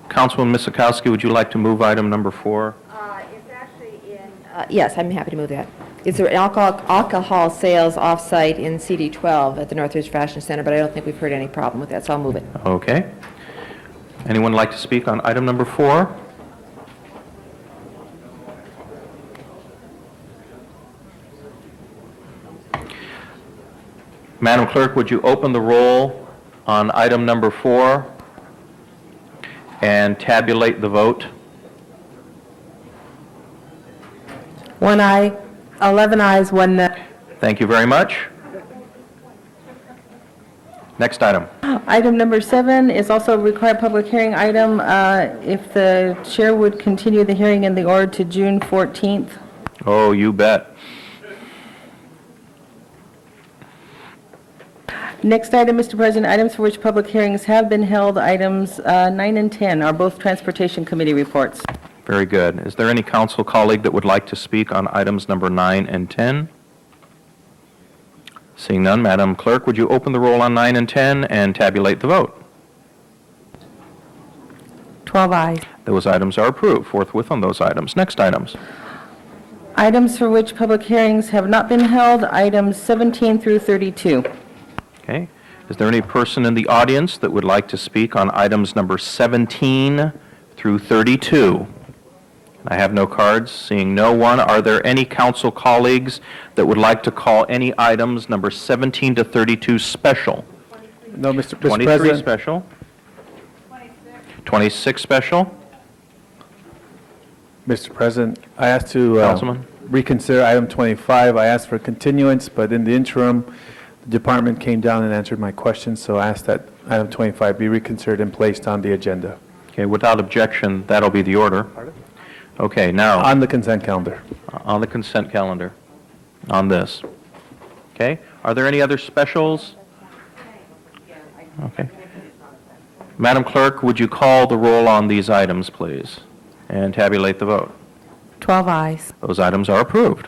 Councilwoman Miskowski, would you like to move item number 4? It's actually in... yes, I'm happy to move that. It's an alcohol sales off-site in CD 12 at the Northridge Fashion Center, but I don't think we've heard any problem with that, so I'll move it. Okay. Anyone like to speak on item number 4? Madam Clerk, would you open the roll on item number 4 and tabulate the vote? 1 aye, 11 ayes, 1 no. Thank you very much. Next item. Item number 7 is also a required public hearing item. If the chair would continue the hearing in the order to June 14th. Oh, you bet. Next item, Mr. President, items for which public hearings have been held, items 9 and 10 are both Transportation Committee reports. Very good. Is there any council colleague that would like to speak on items number 9 and 10? Seeing none, Madam Clerk, would you open the roll on 9 and 10 and tabulate the vote? 12 ayes. Those items are approved forthwith on those items. Next items. Items for which public hearings have not been held, items 17 through 32. Okay. Is there any person in the audience that would like to speak on items number 17 through 32? I have no cards. Seeing no one, are there any council colleagues that would like to call any items number 17 to 32 special? No, Mr. 23 President. special? 26 special? Mr. President, I asked to Councilman? reconsider item 25. I asked for continuance, but in the interim, the department came down and answered my questions, so I asked that item 25 be reconsidered and placed on the agenda. Okay, without objection, that'll be the order. Okay, now, On the consent calendar. on the consent calendar, on this. Okay, are there any other specials? Okay. Madam Clerk, would you call the roll on these items, please, and tabulate the vote? 12 ayes. Those items are approved.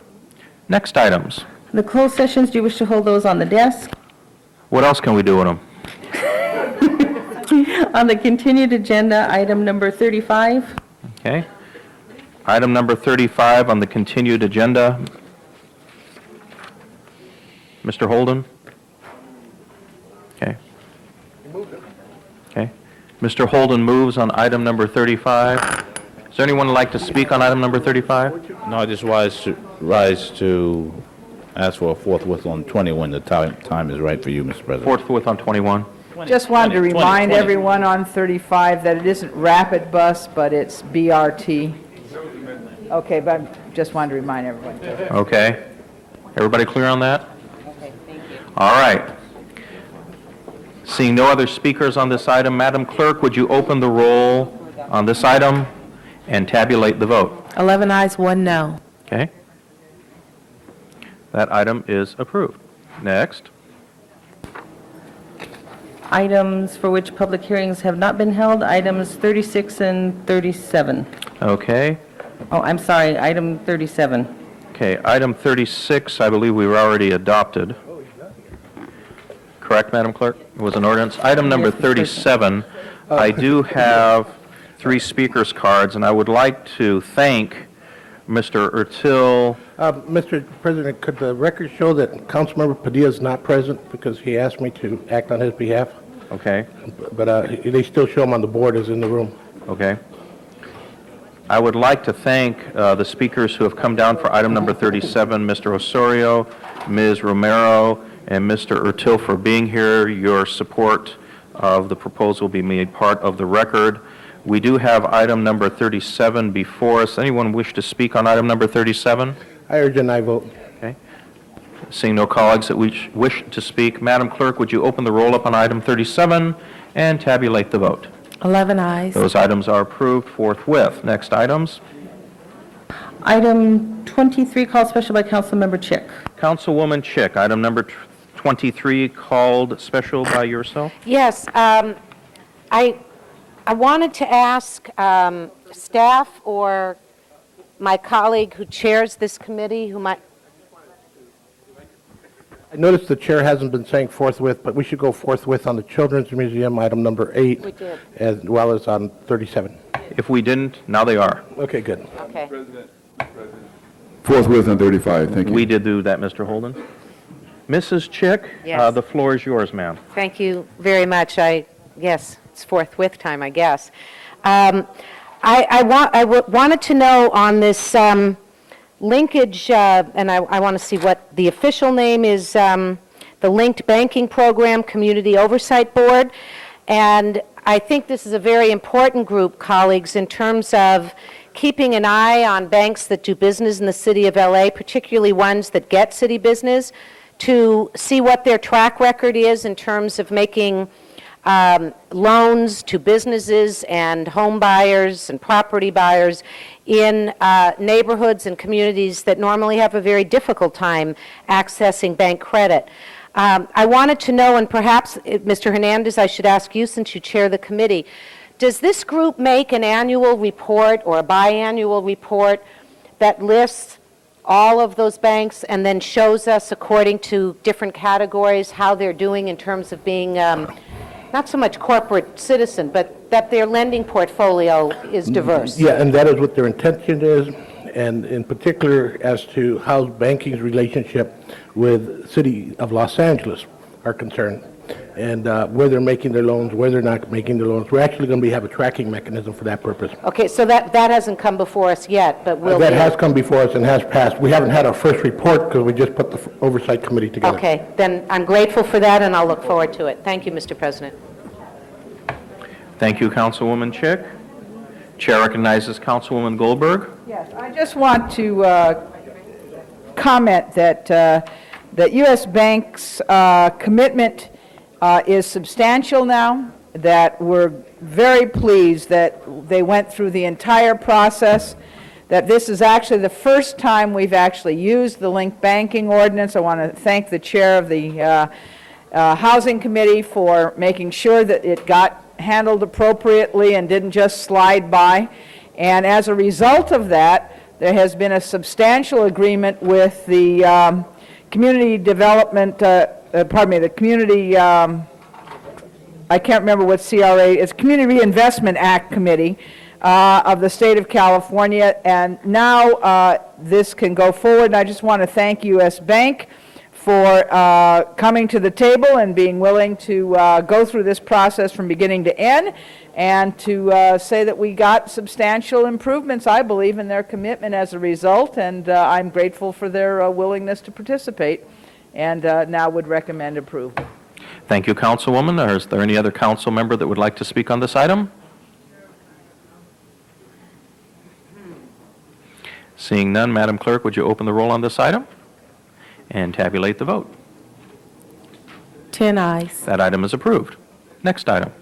Next items. The closed sessions, do you wish to hold those on the desk? What else can we do with them? On the continued agenda, item number 35. Okay. Item number 35 on the continued agenda. Mr. Holden? Okay. Okay. Mr. Holden moves on item number 35. Is there anyone who'd like to speak on item number 35? No, I just rise to ask for a forthwith on 20 when the time is right for you, Mr. President. Forthwith on 21. Just wanted to 20, remind 20. everyone on 35 that it isn't Rapid Bus, but it's BRT. Okay, but I just wanted to remind everyone. Okay. Everybody clear on that? Okay, thank you. All right. Seeing no other speakers on this item, Madam Clerk, would you open the roll on this item and tabulate the vote? 11 ayes, 1 no. Okay? That item is approved. Next. Items for which public hearings have not been held, items 36 and 37. Okay. Oh, I'm sorry, item 37. Okay, item 36, I believe we were already adopted. Correct, Madam Clerk? It was an ordinance. Item number 37, I do have 3 speakers' cards, and I would like to thank Mr. Ertil. Mr. President, could the record show that Councilmember Padilla is not present because he asked me to act on his behalf? Okay. But they still show him on the board as in the room. Okay. I would like to thank the speakers who have come down for item number 37, Mr. Osorio, Ms. Romero, and Mr. Ertil for being here. Your support of the proposal will be made part of the record. We do have item number 37 before us. Anyone wish to speak on item number 37? I urge an aye vote. Okay. Seeing no colleagues that wish to speak, Madam Clerk, would you open the roll up on item 37 and tabulate the vote? 11 ayes. Those items are approved forthwith. Next items. Item 23, called special by Councilmember Chick. Councilwoman Chick, item number 23, called special by yourself. Yes, I wanted to ask staff or my colleague who chairs this committee, who might... I noticed the chair hasn't been saying forthwith, but we should go forthwith on the Children's Museum, item number 8, We did. as well as on 37. If we didn't, now they are. Okay, good. Okay. Forthwith on 35, thank you. We did do that, Mr. Holden. Mrs. Chick, Yes. the floor is yours, ma'am. Thank you very much. Yes, it's forthwith time, I guess. I wanted to know on this linkage, and I want to see what the official name is, the Linked Banking Program Community Oversight Board. And I think this is a very important group, colleagues, in terms of keeping an eye on banks that do business in the city of LA, particularly ones that get city business, to see what their track record is in terms of making loans to businesses and home buyers and property buyers in neighborhoods and communities that normally have a very difficult time accessing bank credit. I wanted to know, and perhaps, Mr. Hernandez, I should ask you since you chair the committee, does this group make an annual report or a biannual report that lists all of those banks and then shows us according to different categories how they're doing in terms of being not so much corporate citizen, but that their lending portfolio is diverse? Yeah, and that is what their intention is, and in particular as to how banking's relationship with the city of Los Angeles are concerned, and where they're making their loans, where they're not making their loans. We're actually going to have a tracking mechanism for that purpose. Okay, so that hasn't come before us yet, but will That be. has come before us and has passed. We haven't had our first report because we just put the oversight committee together. Okay, then I'm grateful for that, and I'll look forward to it. Thank you, Mr. President. Thank you, Councilwoman Chick. Chair recognizes Councilwoman Goldberg. Yes, I just want to comment that U.S. Bank's commitment is substantial now, that we're very pleased that they went through the entire process, that this is actually the first time we've actually used the linked banking ordinance. I want to thank the chair of the Housing Committee for making sure that it got handled appropriately and didn't just slide by. And as a result of that, there has been a substantial agreement with the community development, the community, I can't remember what CRA, it's Community Reinvestment Act Committee of the state of California, and now this can go forward. And I just want to thank U.S. Bank for coming to the table and being willing to go through this process from beginning to end, and to say that we got substantial improvements, I believe, in their commitment as a result, and I'm grateful for their willingness to participate, and now would recommend approval. Thank you, Councilwoman. Is there any other council member that would like to speak on this item? Seeing none, Madam Clerk, would you open the roll on this item and tabulate the vote? 10 ayes. That item is approved. Next item.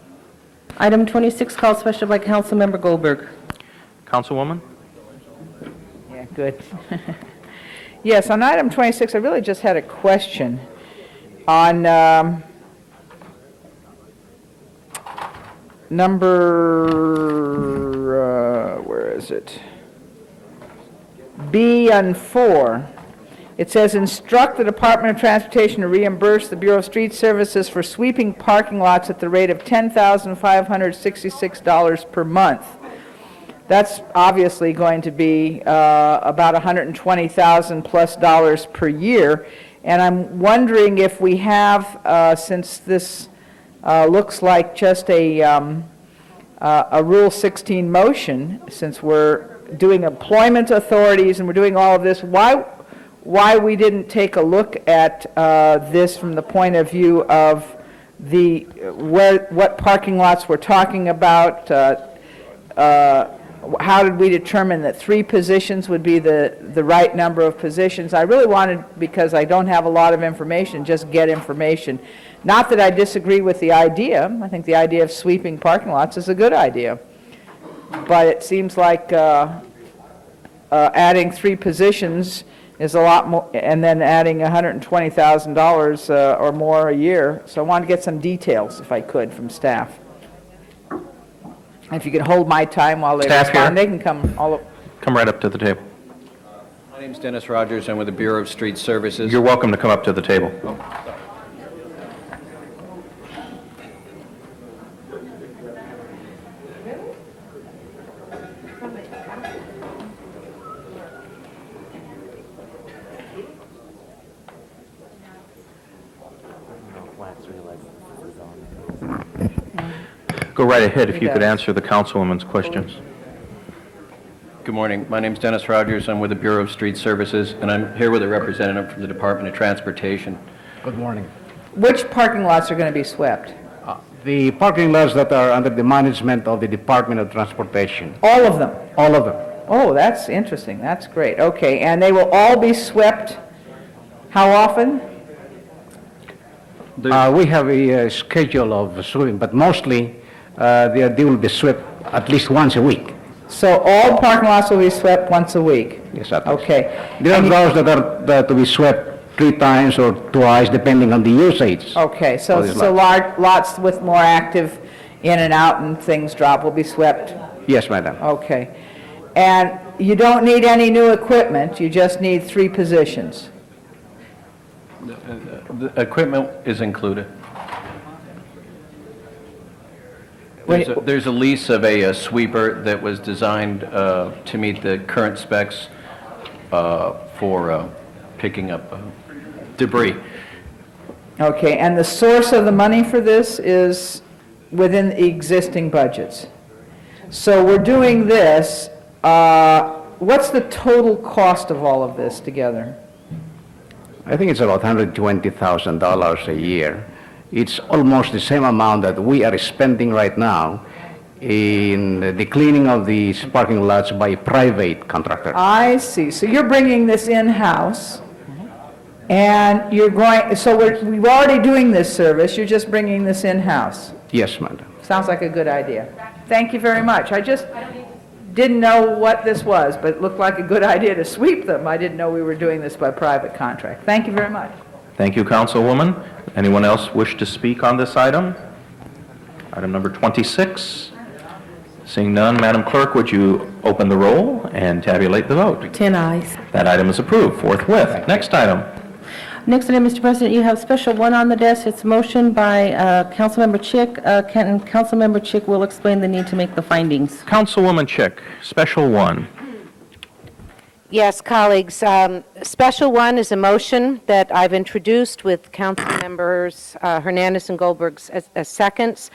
Item 26, called special by Councilmember Goldberg. Councilwoman? Yeah, good. Yes, on item 26, I really just had a question on number, where is it? B on 4. It says, instruct the Department of Transportation to reimburse the Bureau of Street Services for sweeping parking lots at the rate of $10,566 per month. That's obviously going to be about $120,000 plus dollars per year. And I'm wondering if we have, since this looks like just a Rule 16 motion, since we're doing employment authorities and we're doing all of this, why we didn't take a look at this from the point of view of what parking lots we're talking about. How did we determine that 3 positions would be the right number of positions? I really wanted, because I don't have a lot of information, just get information. Not that I disagree with the idea. I think the idea of sweeping parking lots is a good idea. But it seems like adding 3 positions is a lot more, and then adding $120,000 or more a year. So I wanted to get some details, if I could, from staff. If you could hold my time while they Staff respond, here. they can come all up. Come right up to the table. My name's Dennis Rogers. I'm with the Bureau of Street Services. You're welcome to come up to the table. Go right ahead if you could answer the councilwoman's questions. Good morning. My name's Dennis Rogers. I'm with the Bureau of Street Services, and I'm here with a representative from the Department of Transportation. Good morning. Which parking lots are going to be swept? The parking lots that are under the management of the Department of Transportation. All of them? All of them. Oh, that's interesting. That's great. Okay, and they will all be swept how often? We have a schedule of sweeping, but mostly they will be swept at least once a week. So all parking lots will be swept once a week? Yes, at least. Okay. There are those that are to be swept 3 times or twice, depending on the usage. Okay, so of these large lots with more active in and out and things drop will be swept? Yes, madam. Okay. And you don't need any new equipment, you just need 3 positions? The equipment is included. There's a lease of a sweeper that was designed to meet the current specs for picking up debris. Okay, and the source of the money for this is within the existing budgets. So we're doing this, what's the total cost of all of this together? I think it's about $120,000 a year. It's almost the same amount that we are spending right now in the cleaning of these parking lots by private contractor. I see. So you're bringing this in-house, and you're going, so we're already doing this service, you're just bringing this in-house? Yes, madam. Sounds like a good idea. Thank you very much. I just didn't know what this was, but it looked like a good idea to sweep them. I didn't know we were doing this by private contract. Thank you very much. Thank you, Councilwoman. Anyone else wish to speak on this item? Item number 26. Seeing none, Madam Clerk, would you open the roll and tabulate the vote? 10 ayes. That item is approved forthwith. Next item. Next item, Mr. President, you have special 1 on the desk. It's a motion by Councilmember Chick. And Councilmember Chick will explain the need to make the findings. Councilwoman Chick, special 1. Yes, colleagues, Special 1 is a motion that I've introduced with council members Hernandez and Goldberg as seconds.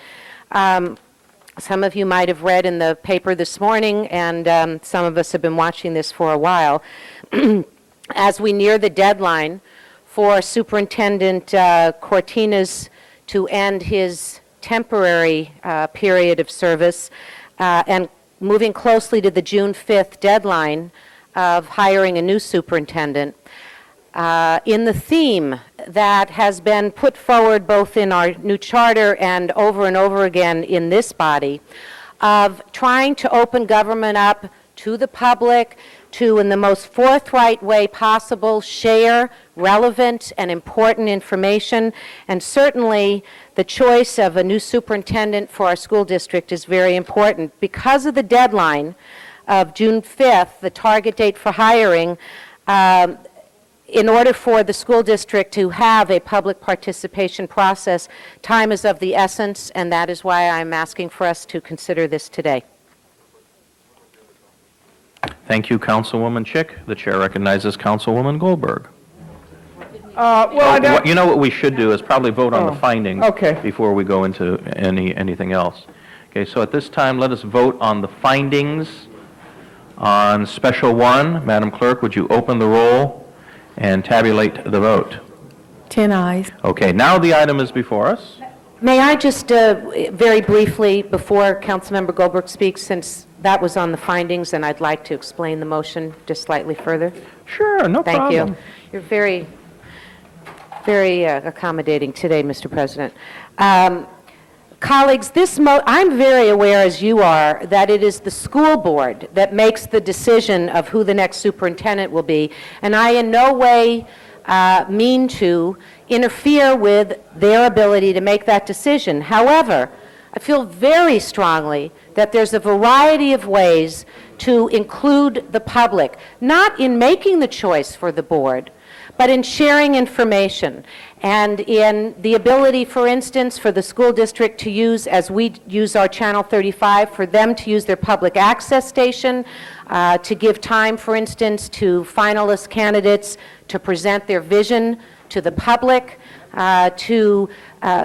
Some of you might have read in the paper this morning, and some of us have been watching this for a while. As we near the deadline for Superintendent Cortinas to end his temporary period of service, and moving closely to the June 5th deadline, of hiring a new superintendent, in the theme that has been put forward both in our new charter and over again in this body, of trying to open government up to the public, to, in the most forthright way possible, share relevant and important information. And certainly, the choice of a new superintendent for our school district is very important. Because of the deadline of June 5th, the target date for hiring, in order for the school district to have a public participation process, time is of the essence, and that is why I'm asking for us to consider this today. Thank you, Councilwoman Chick. The chair recognizes Councilwoman Goldberg. You know what we should do is probably vote on the findings before we go into anything else. Okay, so at this time, let us vote on the findings on Special 1. Madam Clerk, would you open the roll and tabulate the vote? 10 ayes. Okay, now the item is before us. May I just very briefly, before Councilmember Goldberg speaks, since that was on the findings, and I'd like to explain the motion just slightly further? Sure, no problem. Thank you. You're very accommodating today, Mr. President. Colleagues, I'm very aware, as you are, that it is the school board that makes the decision of who the next superintendent will be, and I in no way mean to interfere with their ability to make that decision. However, I feel very strongly that there's a variety of ways to include the public, not in making the choice for the board, but in sharing information and in the ability, for instance, for the school district to use, as we use our Channel 35, for them to use their public access station, to give time, for instance, to finalist candidates to present their vision to the public, to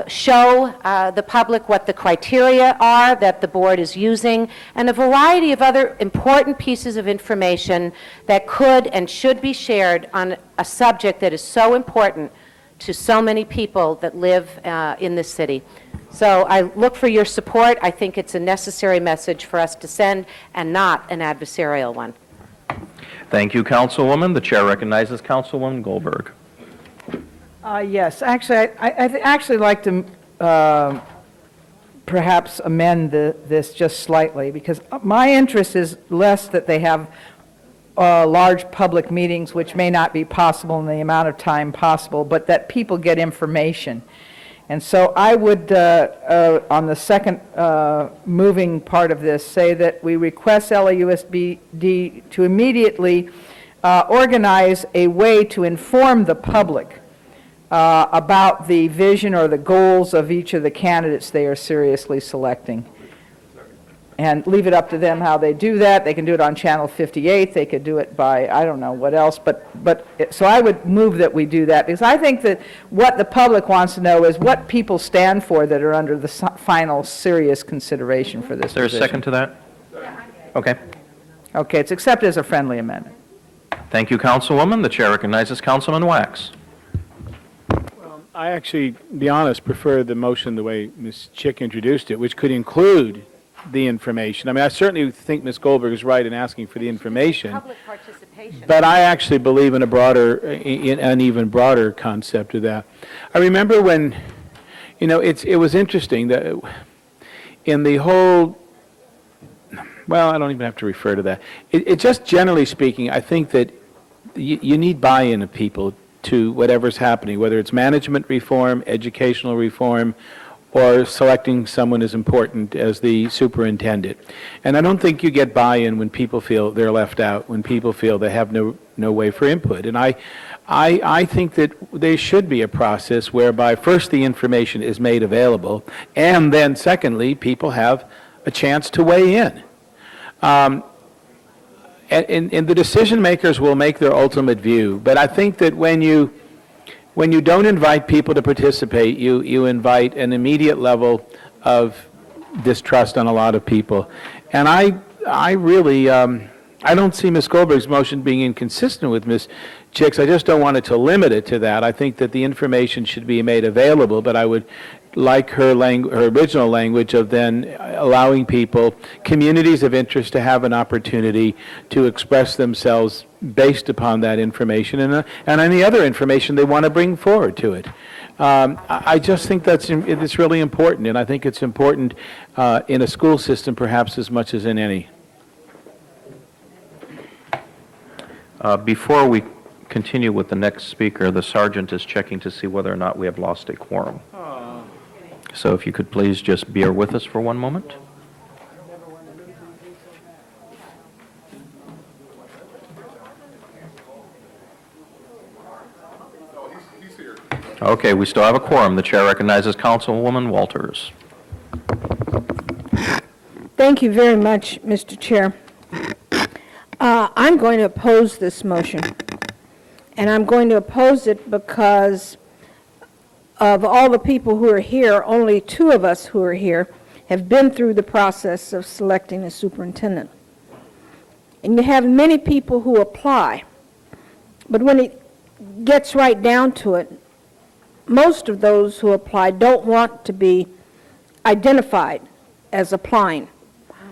show the public what the criteria are that the board is using, and a variety of other important pieces of information that could and should be shared on a subject that is so important to so many people that live in this city. So I look for your support. I think it's a necessary message for us to send and not an adversarial one. Thank you, Councilwoman. The chair recognizes Councilwoman Goldberg. Yes, actually, I'd actually like to perhaps amend this just slightly, because my interest is less that they have large public meetings, which may not be possible in the amount of time possible, but that people get information. And so I would, on the second moving part of this, say that we request LAUSD to immediately organize a way to inform the public about the vision or the goals of each of the candidates they are seriously selecting. And leave it up to them how they do that. They can do it on Channel 58. They could do it by, I don't know what else. So I would move that we do that, because I think that what the public wants to know is what people stand for that are under the final serious consideration for this Is there a position. second to that? Okay. Okay, it's accepted as a friendly amendment. Thank you, Councilwoman. The chair recognizes Councilman Wax. I actually, to be honest, prefer the motion the way Ms. Chick introduced it, which could include the information. I mean, I certainly think Ms. Goldberg is right in asking for the information. Public participation. But I actually believe in an even broader concept of that. I remember when, it was interesting that in the whole, well, I don't even have to refer to that. It just generally speaking, I think that you need buy-in of people to whatever's happening, whether it's management reform, educational reform, or selecting someone as important as the superintendent. And I don't think you get buy-in when people feel they're left out, when people feel they have no way for input. And I think that there should be a process whereby first the information is made available, and then secondly, people have a chance to weigh in. And the decision makers will make their ultimate view, but I think that when you don't invite people to participate, you invite an immediate level of distrust on a lot of people. And I really, I don't see Ms. Goldberg's motion being inconsistent with Ms. Chick's. I just don't want it to limit it to that. I think that the information should be made available, but I would like her original language of then allowing people, communities of interest, to have an opportunity to express themselves based upon that information and any other information they want to bring forward to it. I just think it's really important, and I think it's important in a school system perhaps as much as in any. Before we continue with the next speaker, the sergeant is checking to see whether or not we have lost a quorum. So if you could please just bear with us for one moment. Okay, we still have a quorum. The chair recognizes Councilwoman Walters. Thank you very much, Mr. Chair. I'm going to oppose this motion, and I'm going to oppose it because of all the people who are here. Only 2 of us who are here have been through the process of selecting a superintendent. And you have many people who apply, but when it gets right down to it, most of those who apply don't want to be identified as applying,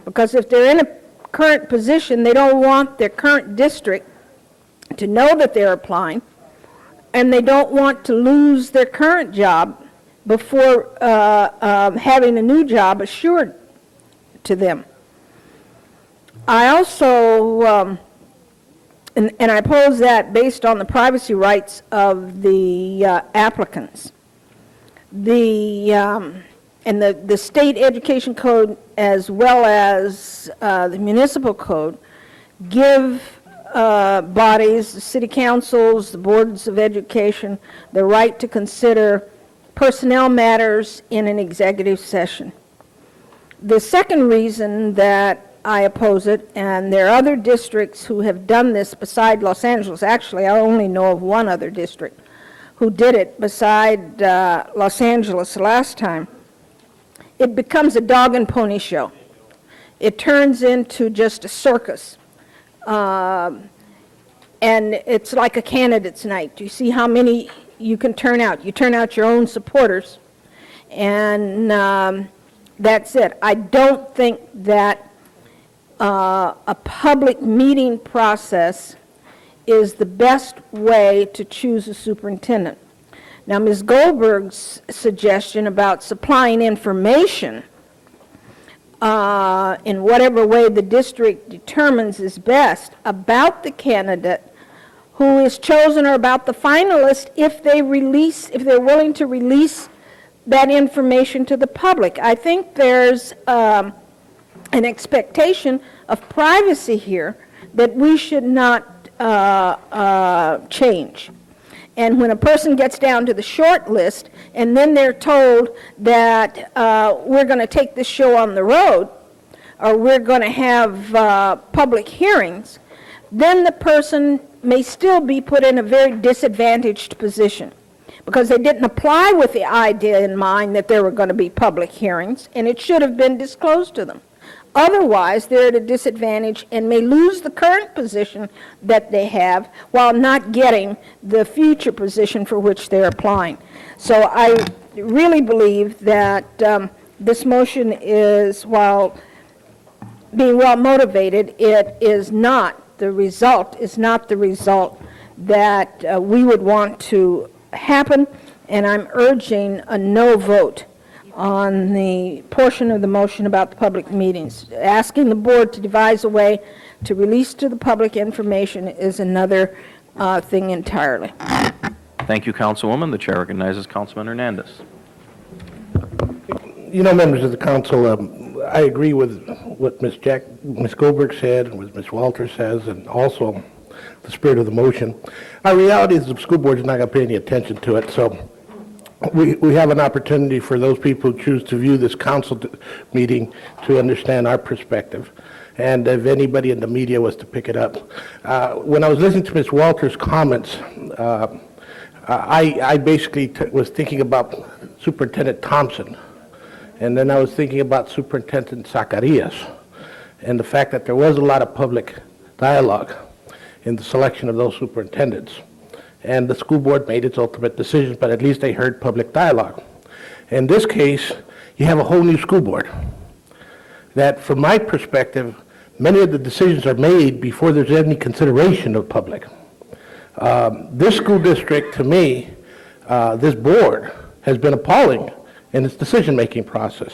because if they're in a current position, they don't want their current district to know that they're applying, and they don't want to lose their current job before having a new job assured to them. I also, and I oppose that based on the privacy rights of the applicants. And the state education code as well as the municipal code give bodies, the city councils, the boards of education, the right to consider personnel matters in an executive session. The second reason that I oppose it, and there are other districts who have done this beside Los Angeles. Actually, I only know of one other district who did it beside Los Angeles last time. It becomes a dog and pony show. It turns into just a circus. And it's like a candidate's night. You see how many you can turn out. You turn out your own supporters, and that's it. I don't think that a public meeting process is the best way to choose a superintendent. Now, Ms. Goldberg's suggestion about supplying information in whatever way the district determines is best about the candidate who is chosen, or about the finalist if they're willing to release that information to the public. I think there's an expectation of privacy here that we should not change. And when a person gets down to the short list and then they're told that we're going to take this show on the road, or we're going to have public hearings, then the person may still be put in a very disadvantaged position, because they didn't apply with the idea in mind that there were going to be public hearings, and it should have been disclosed to them. Otherwise, they're at a disadvantage and may lose the current position that they have while not getting the future position for which they're applying. So I really believe that this motion is, while being well motivated, it is not the result that we would want to happen, and I'm urging a no vote on the portion of the motion about the public meetings. Asking the board to devise a way to release to the public information is another thing entirely. Thank you, Councilwoman. The chair recognizes Councilman Hernandez. You know, members of the council, I agree with what Ms. Goldberg said, and what Ms. Walters says, and also the spirit of the motion. Our reality is the school board is not going to pay any attention to it, so we have an opportunity for those people who choose to view this council meeting to understand our perspective. And if anybody in the media was to pick it up. When I was listening to Ms. Walters' comments, I basically was thinking about Superintendent Thompson. And then I was thinking about Superintendent Zacarias, and the fact that there was a lot of public dialogue in the selection of those superintendents. And the school board made its ultimate decisions, but at least they heard public dialogue. In this case, you have a whole new school board. That, from my perspective, many of the decisions are made before there's any consideration of public. This school district, to me, this board, has been appalling in its decision-making process.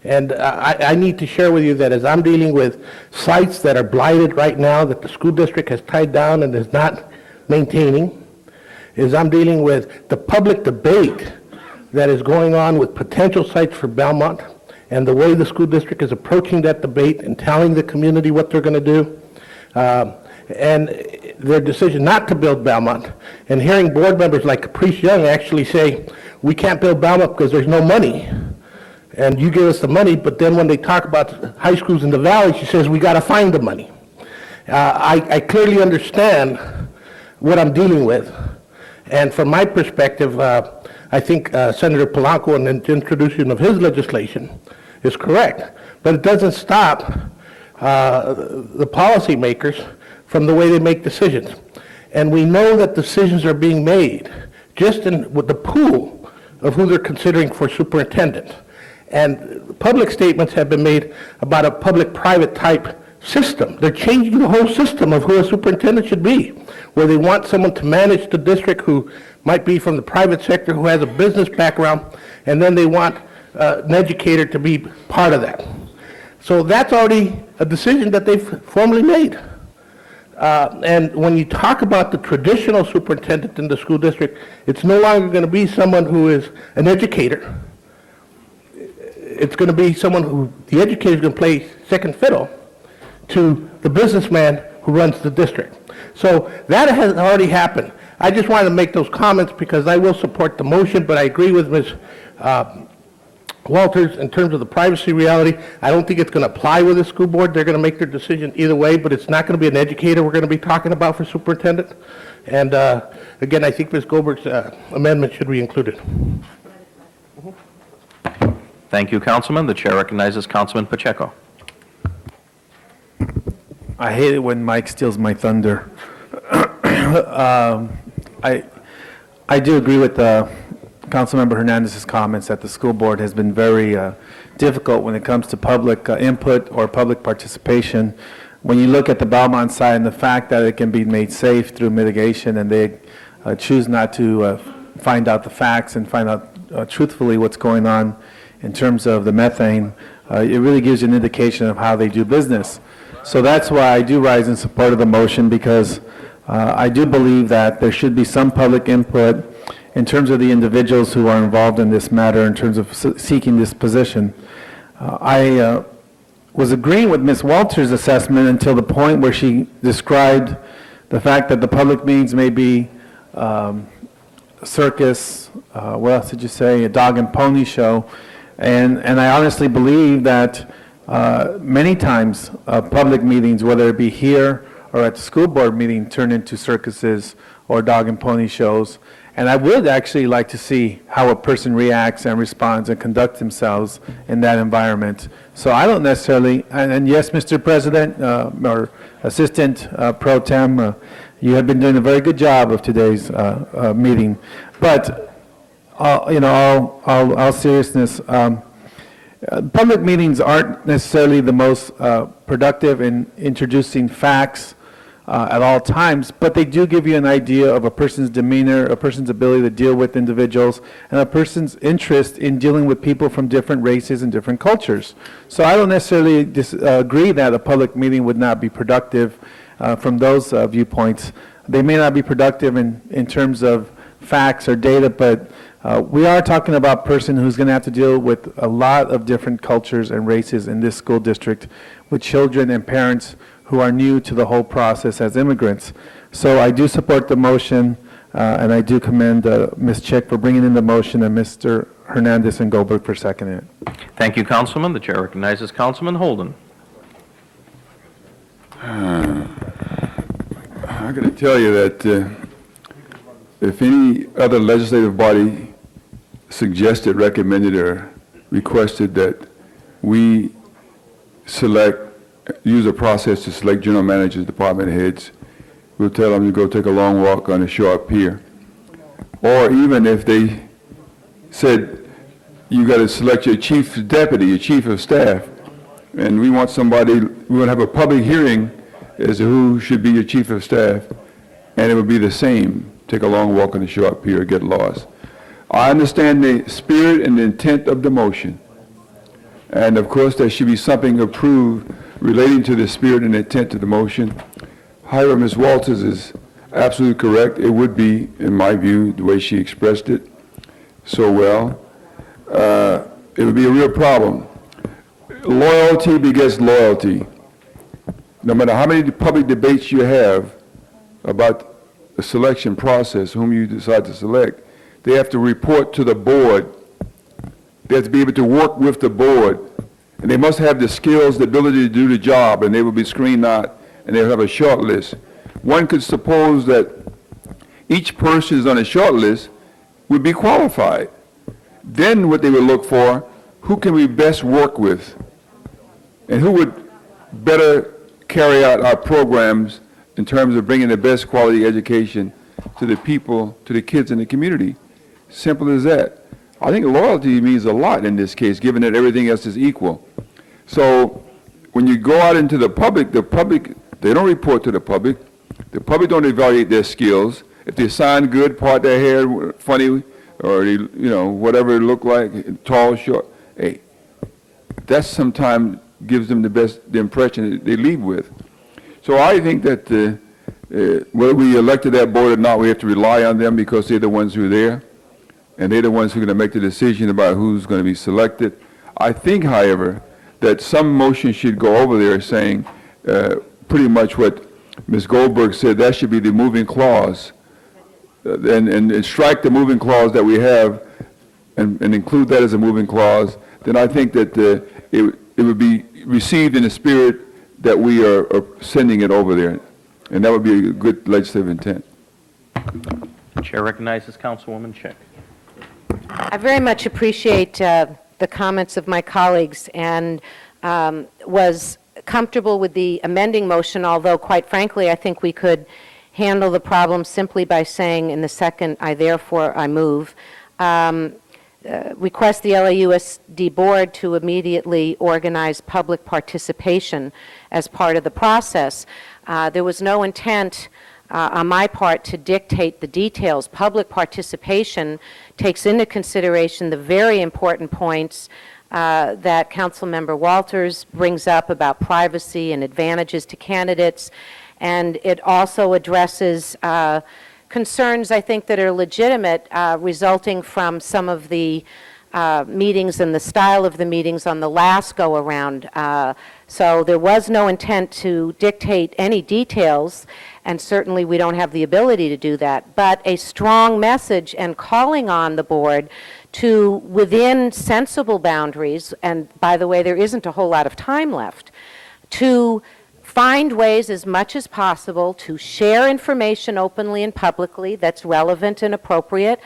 And I need to share with you that as I'm dealing with sites that are blighted right now, that the school district has tied down and is not maintaining, as I'm dealing with the public debate that is going on with potential sites for Belmont, and the way the school district is approaching that debate and telling the community what they're going to do, and their decision not to build Belmont, and hearing board members like Caprice Young actually say, we can't build Belmont because there's no money, and you give us the money, but then when they talk about high schools in the valley, she says, we got to find the money. I clearly understand what I'm dealing with, and from my perspective, I think Senator Polanco and the introduction of his legislation is correct, but it doesn't stop the policymakers from the way they make decisions. And we know that decisions are being made just with the pool of who they're considering for superintendent. And public statements have been made about a public-private type system. They're changing the whole system of who a superintendent should be, where they want someone to manage the district who might be from the private sector, who has a business background, and then they want an educator to be part of that. So that's already a decision that they've formally made. And when you talk about the traditional superintendent in the school district, it's no longer going to be someone who is an educator. It's going to be someone who, the educator is going to play second fiddle to the businessman who runs the district. So that has already happened. I just wanted to make those comments because I will support the motion, but I agree with Ms. Walters in terms of the privacy reality. I don't think it's going to apply with the school board. They're going to make their decision either way, but it's not going to be an educator we're going to be talking about for superintendent. And again, I think Ms. Goldberg's amendment should be included. Thank you, Councilman. The chair recognizes Councilman Pacheco. I hate it when Mike steals my thunder. I do agree with Councilmember Hernandez's comments that the school board has been very difficult when it comes to public input or public participation. When you look at the Belmont side and the fact that it can be made safe through mitigation and they choose not to find out the facts and find out truthfully what's going on in terms of the methane, it really gives you an indication of how they do business. So that's why I do rise in support of the motion, because I do believe that there should be some public input in terms of the individuals who are involved in this matter, in terms of seeking this position. I was agreeing with Ms. Walters' assessment until the point where she described the fact that the public meetings may be circus, what else did you say, a dog and pony show. And I honestly believe that many times public meetings, whether it be here or at the school board meeting, turn into circuses or dog and pony shows. And I would actually like to see how a person reacts and responds and conducts themselves in that environment. So I don't necessarily, and yes, Mr. President, or Assistant Pro Tem, you have been doing a very good job of today's meeting. But, all seriousness, public meetings aren't necessarily the most productive in introducing facts at all times, but they do give you an idea of a person's demeanor, a person's ability to deal with individuals, and a person's interest in dealing with people from different races and different cultures. So I don't necessarily agree that a public meeting would not be productive from those viewpoints. They may not be productive in terms of facts or data, but we are talking about a person who's going to have to deal with a lot of different cultures and races in this school district, with children and parents who are new to the whole process as immigrants. So I do support the motion, and I do commend Ms. Chick for bringing in the motion and Mr. Hernandez and Goldberg for seconding it. Thank you, Councilman. The chair recognizes Councilman Holden. I'm going to tell you that if any other legislative body suggested, recommended, or requested that we use a process to select general managers, department heads, we'll tell them to go take a long walk on the shore pier. Or even if they said, you got to select your chief deputy, your chief of staff. And we want somebody, we want to have a public hearing as to who should be your chief of staff, and it would be the same. Take a long walk in a short pier, get lost. I understand the spirit and the intent of the motion. And of course, there should be something approved relating to the spirit and intent of the motion. However, Ms. Walters is absolutely correct. It would be, in my view, the way she expressed it so well. It would be a real problem. Loyalty begets loyalty. No matter how many public debates you have about the selection process, whom you decide to select, they have to report to the board. They have to be able to work with the board. And they must have the skills, the ability to do the job, and they will be screened out, and they'll have a short list. One could suppose that each person is on a short list would be qualified. Then what they would look for, who can we best work with? And who would better carry out our programs in terms of bringing the best quality education to the people, to the kids in the community? Simple as that. I think loyalty means a lot in this case, given that everything else is equal. So when you go out into the public, they don't report to the public. The public don't evaluate their skills. If they sound good, part their hair funny, or they, whatever it look like, tall, short, hey, that sometimes gives them the impression that they leave with. So I think that whether we elected that board or not, we have to rely on them because they're the ones who are there, and they're the ones who are going to make the decision about who's going to be selected. I think, however, that some motion should go over there saying pretty much what Ms. Goldberg said, that should be the moving clause, and strike the moving clause that we have and include that as a moving clause. Then I think that it would be received in the spirit that we are sending it over there, and that would be a good legislative intent. Chair recognizes Councilwoman Chick. I very much appreciate the comments of my colleagues and was comfortable with the amending motion, although quite frankly, I think we could handle the problem simply by saying in the second, I move, request the LAUSD board to immediately organize public participation as part of the process. There was no intent on my part to dictate the details. Public participation takes into consideration the very important points that Councilmember Walters brings up about privacy and advantages to candidates, and it also addresses concerns, I think, that are legitimate resulting from some of the meetings and the style of the meetings on the last go-around. So there was no intent to dictate any details, and certainly we don't have the ability to do that, but a strong message and calling on the board to, within sensible boundaries, and by the way, there isn't a whole lot of time left, to find ways as much as possible to share information openly and publicly that's relevant and appropriate,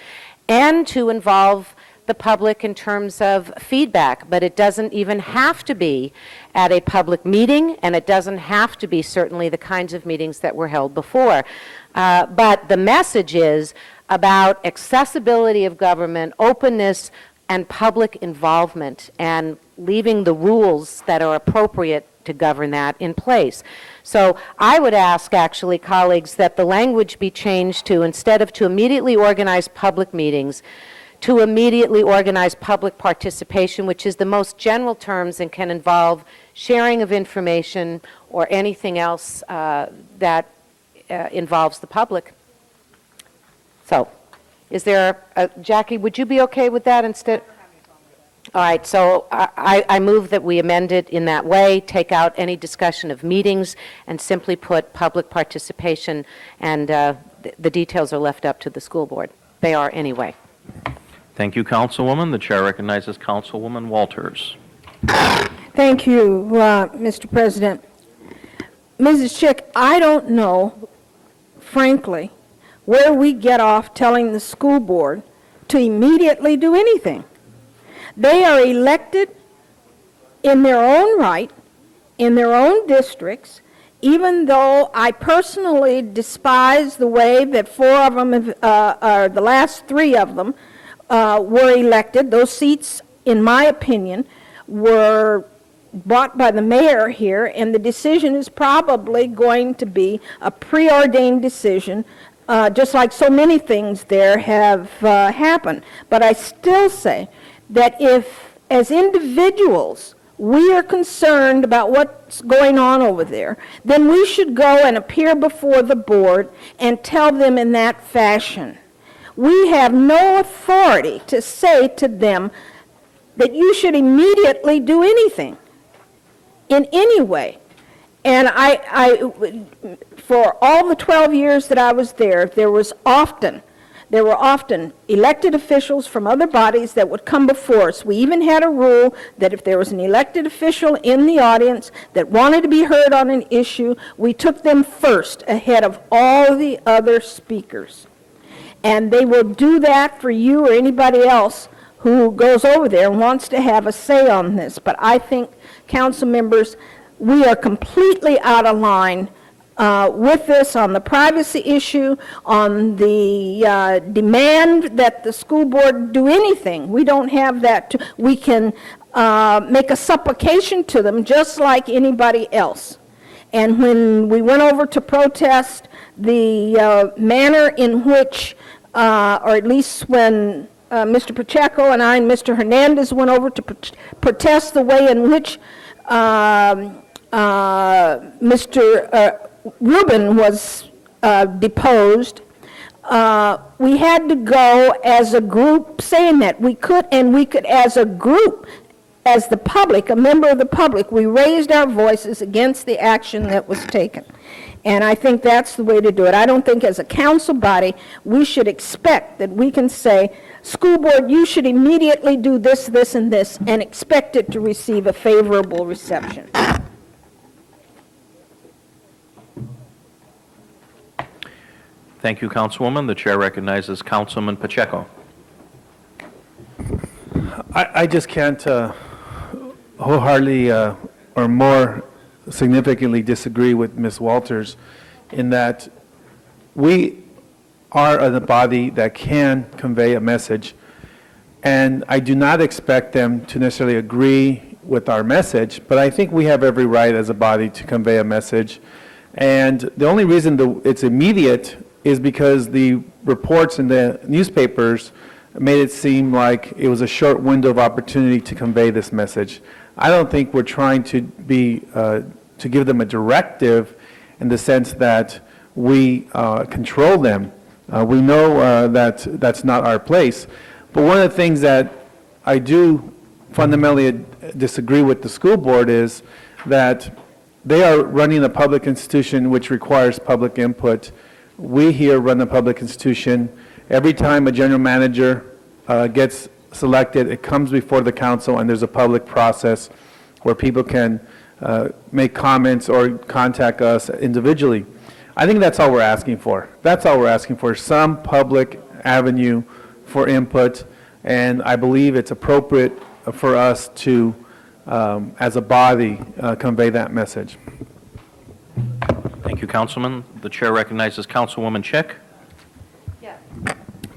and to involve the public in terms of feedback. But it doesn't even have to be at a public meeting, and it doesn't have to be certainly the kinds of meetings that were held before. But the message is about accessibility of government, openness, and public involvement, and leaving the rules that are appropriate to govern that in place. So I would ask, actually, colleagues, that the language be changed to, instead of to immediately organize public meetings, to immediately organize public participation, which is the most general terms and can involve sharing of information or anything else that involves the public. So, is there, Jackie, would you be okay with that instead? All right, so I move that we amend it in that way, take out any discussion of meetings, and simply put public participation, and the details are left up to the school board. They are anyway. Thank you, Councilwoman. The chair recognizes Councilwoman Walters. Thank you, Mr. President. Mrs. Chick, I don't know, frankly, where we get off telling the school board to immediately do anything. They are elected in their own right, in their own districts, even though I personally despise the way that four of them, or the last three of them, were elected. Those seats in my opinion, were bought by the mayor here, and the decision is probably going to be a preordained decision, just like so many things there have happened. But I still say that if, as individuals, we are concerned about what's going on over there, then we should go and appear before the board and tell them in that fashion. We have no authority to say to them that you should immediately do anything in any way. And for all the 12 years that I was there, there were often elected officials from other bodies that would come before us. We even had a rule that if there was an elected official in the audience that wanted to be heard on an issue, we took them first ahead of all the other speakers. And they will do that for you or anybody else who goes over there and wants to have a say on this. But I think, council members, we are completely out of line with this on the privacy issue, on the demand that the school board do anything. We don't have that. We can make a supplication to them just like anybody else. And when we went over to protest, the manner in which, or at least when Mr. Pacheco and I and Mr. Hernandez went over to protest the way in which Mr. Rubin was deposed, we had to go as a group saying that. We could as a group, as the public, a member of the public, we raised our voices against the action that was taken. And I think that's the way to do it. I don't think as a council body, we should expect that we can say, school board, you should immediately do this, this, and this, and expect it to receive a favorable reception. Thank you, Councilwoman. The chair recognizes Councilman Pacheco. I just can't wholeheartedly or more significantly disagree with Ms. Walters in that we are a body that can convey a message, and I do not expect them to necessarily agree with our message, but I think we have every right as a body to convey a message. And the only reason it's immediate is because the reports in the newspapers made it seem like it was a short window of opportunity to convey this message. I don't think we're trying to to give them a directive in the sense that we control them. We know that that's not our place. But one of the things that I do fundamentally disagree with the school board is that they are running a public institution which requires public input. We here run a public institution. Every time a general manager gets selected, it comes before the council, and there's a public process where people can make comments or contact us individually. I think that's all we're asking for. That's all we're asking for, some public avenue for input, and I believe it's appropriate for us to, as a body, convey that message. Thank you, Councilman. The chair recognizes Councilwoman Chick.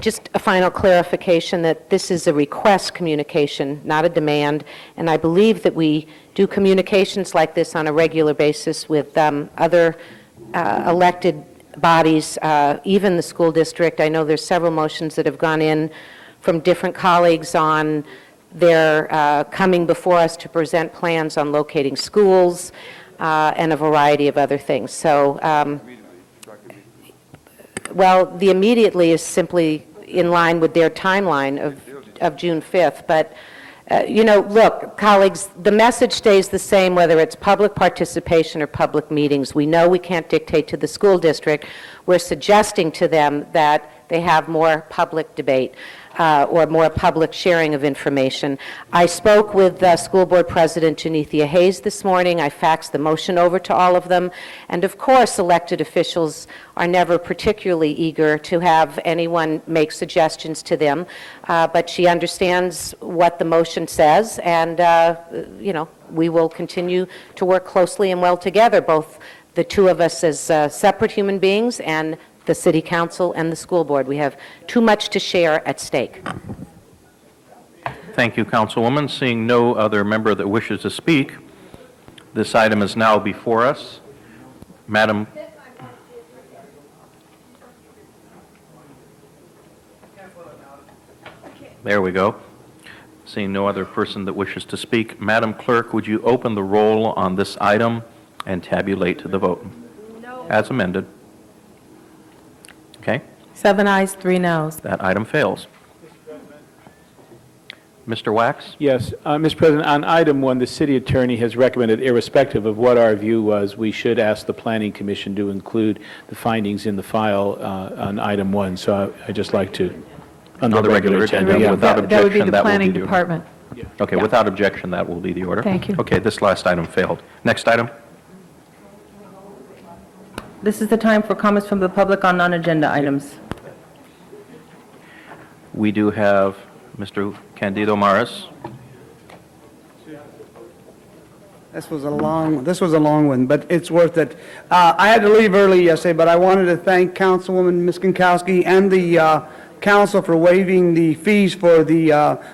Just a final clarification that this is a request communication, not a demand, and I believe that we do communications like this on a regular basis with other elected bodies, even the school district. I know there's several motions that have gone in from different colleagues on their coming before us to present plans on locating schools and a variety of other things. So, well, the immediately is simply in line with their timeline of June 5th. But, you know, look, colleagues, the message stays the same whether it's public participation or public meetings. We know we can't dictate to the school district. We're suggesting to them that they have more public debate or more public sharing of information. I spoke with School Board President Janethia Hayes this morning. I faxed the motion over to all of them. And of course, elected officials are never particularly eager to have anyone make suggestions to them. But she understands what the motion says, and, you know, we will continue to work closely and well together, both the two of us as separate human beings and the City Council and the School Board. We have too much to share at stake. Thank you, Councilwoman. Seeing no other member that wishes to speak, this item is now before us. Madam... There we go. Seeing no other person that wishes to speak, Madam Clerk, would you open the roll on this item and tabulate the vote? No. As amended. Okay, 7 ayes, 3 noes. that item fails. Mr. Wax? Yes, Mr. President, on item 1, the city attorney has recommended, irrespective of what our view was, we should ask the planning commission to include the findings in the file on item 1. So I'd just like to, on the regular agenda. Yeah, without That would be objection, the that will planning be the order. department. Okay, without objection, that will be the order. Thank you. Okay, this last item failed. Next item? This is the time for comments from the public on non-agenda items. We do have Mr. Candido Maris. This was a long one, but it's worth it. I had to leave early yesterday, but I wanted to thank Councilwoman Ms. Kinkowski and the council for waiving the fees for the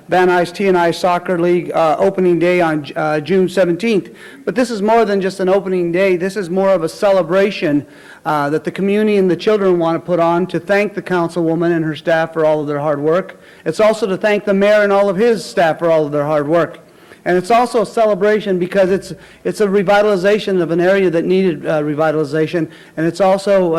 Van Nuys T&I Soccer League opening day on June 17th. But this is more than just an opening day. This is more of a celebration that the community and the children want to put on to thank the councilwoman and her staff for all of their hard work. It's also to thank the mayor and all of his staff for all of their hard work. And it's also a celebration because it's a revitalization of an area that needed revitalization, and it's also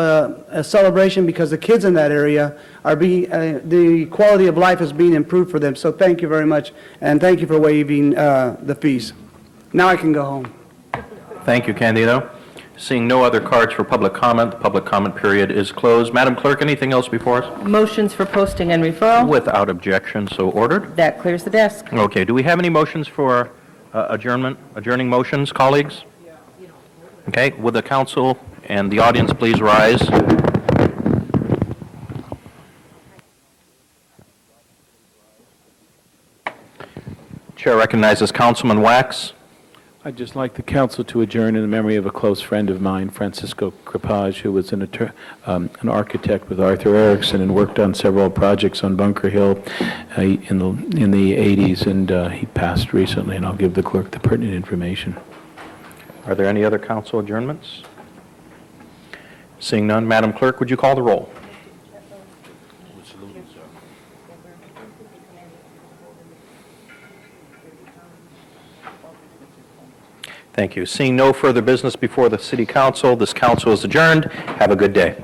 a celebration because the kids in that area are the quality of life is being improved for them. So thank you very much, and thank you for waiving the fees. Now I can go home. Thank you, Candido. Seeing no other cards for public comment, the public comment period is closed. Madam Clerk, anything else before us? Motions for posting and referral. Without objection, so ordered. That clears the desk. Okay, do we have any motions for adjourning motions, colleagues? Okay, would the council and the audience please rise? Chair recognizes Councilman Wax. I'd just like the council to adjourn in the memory of a close friend of mine, Francisco Crepage, who was an architect with Arthur Erickson and worked on several projects on Bunker Hill in the 80s, and he passed recently, and I'll give the clerk the pertinent information. Are there any other council adjournments? Seeing none, Madam Clerk, would you call the roll? Thank you. Seeing no further business before the City Council, this council is adjourned. Have a good day.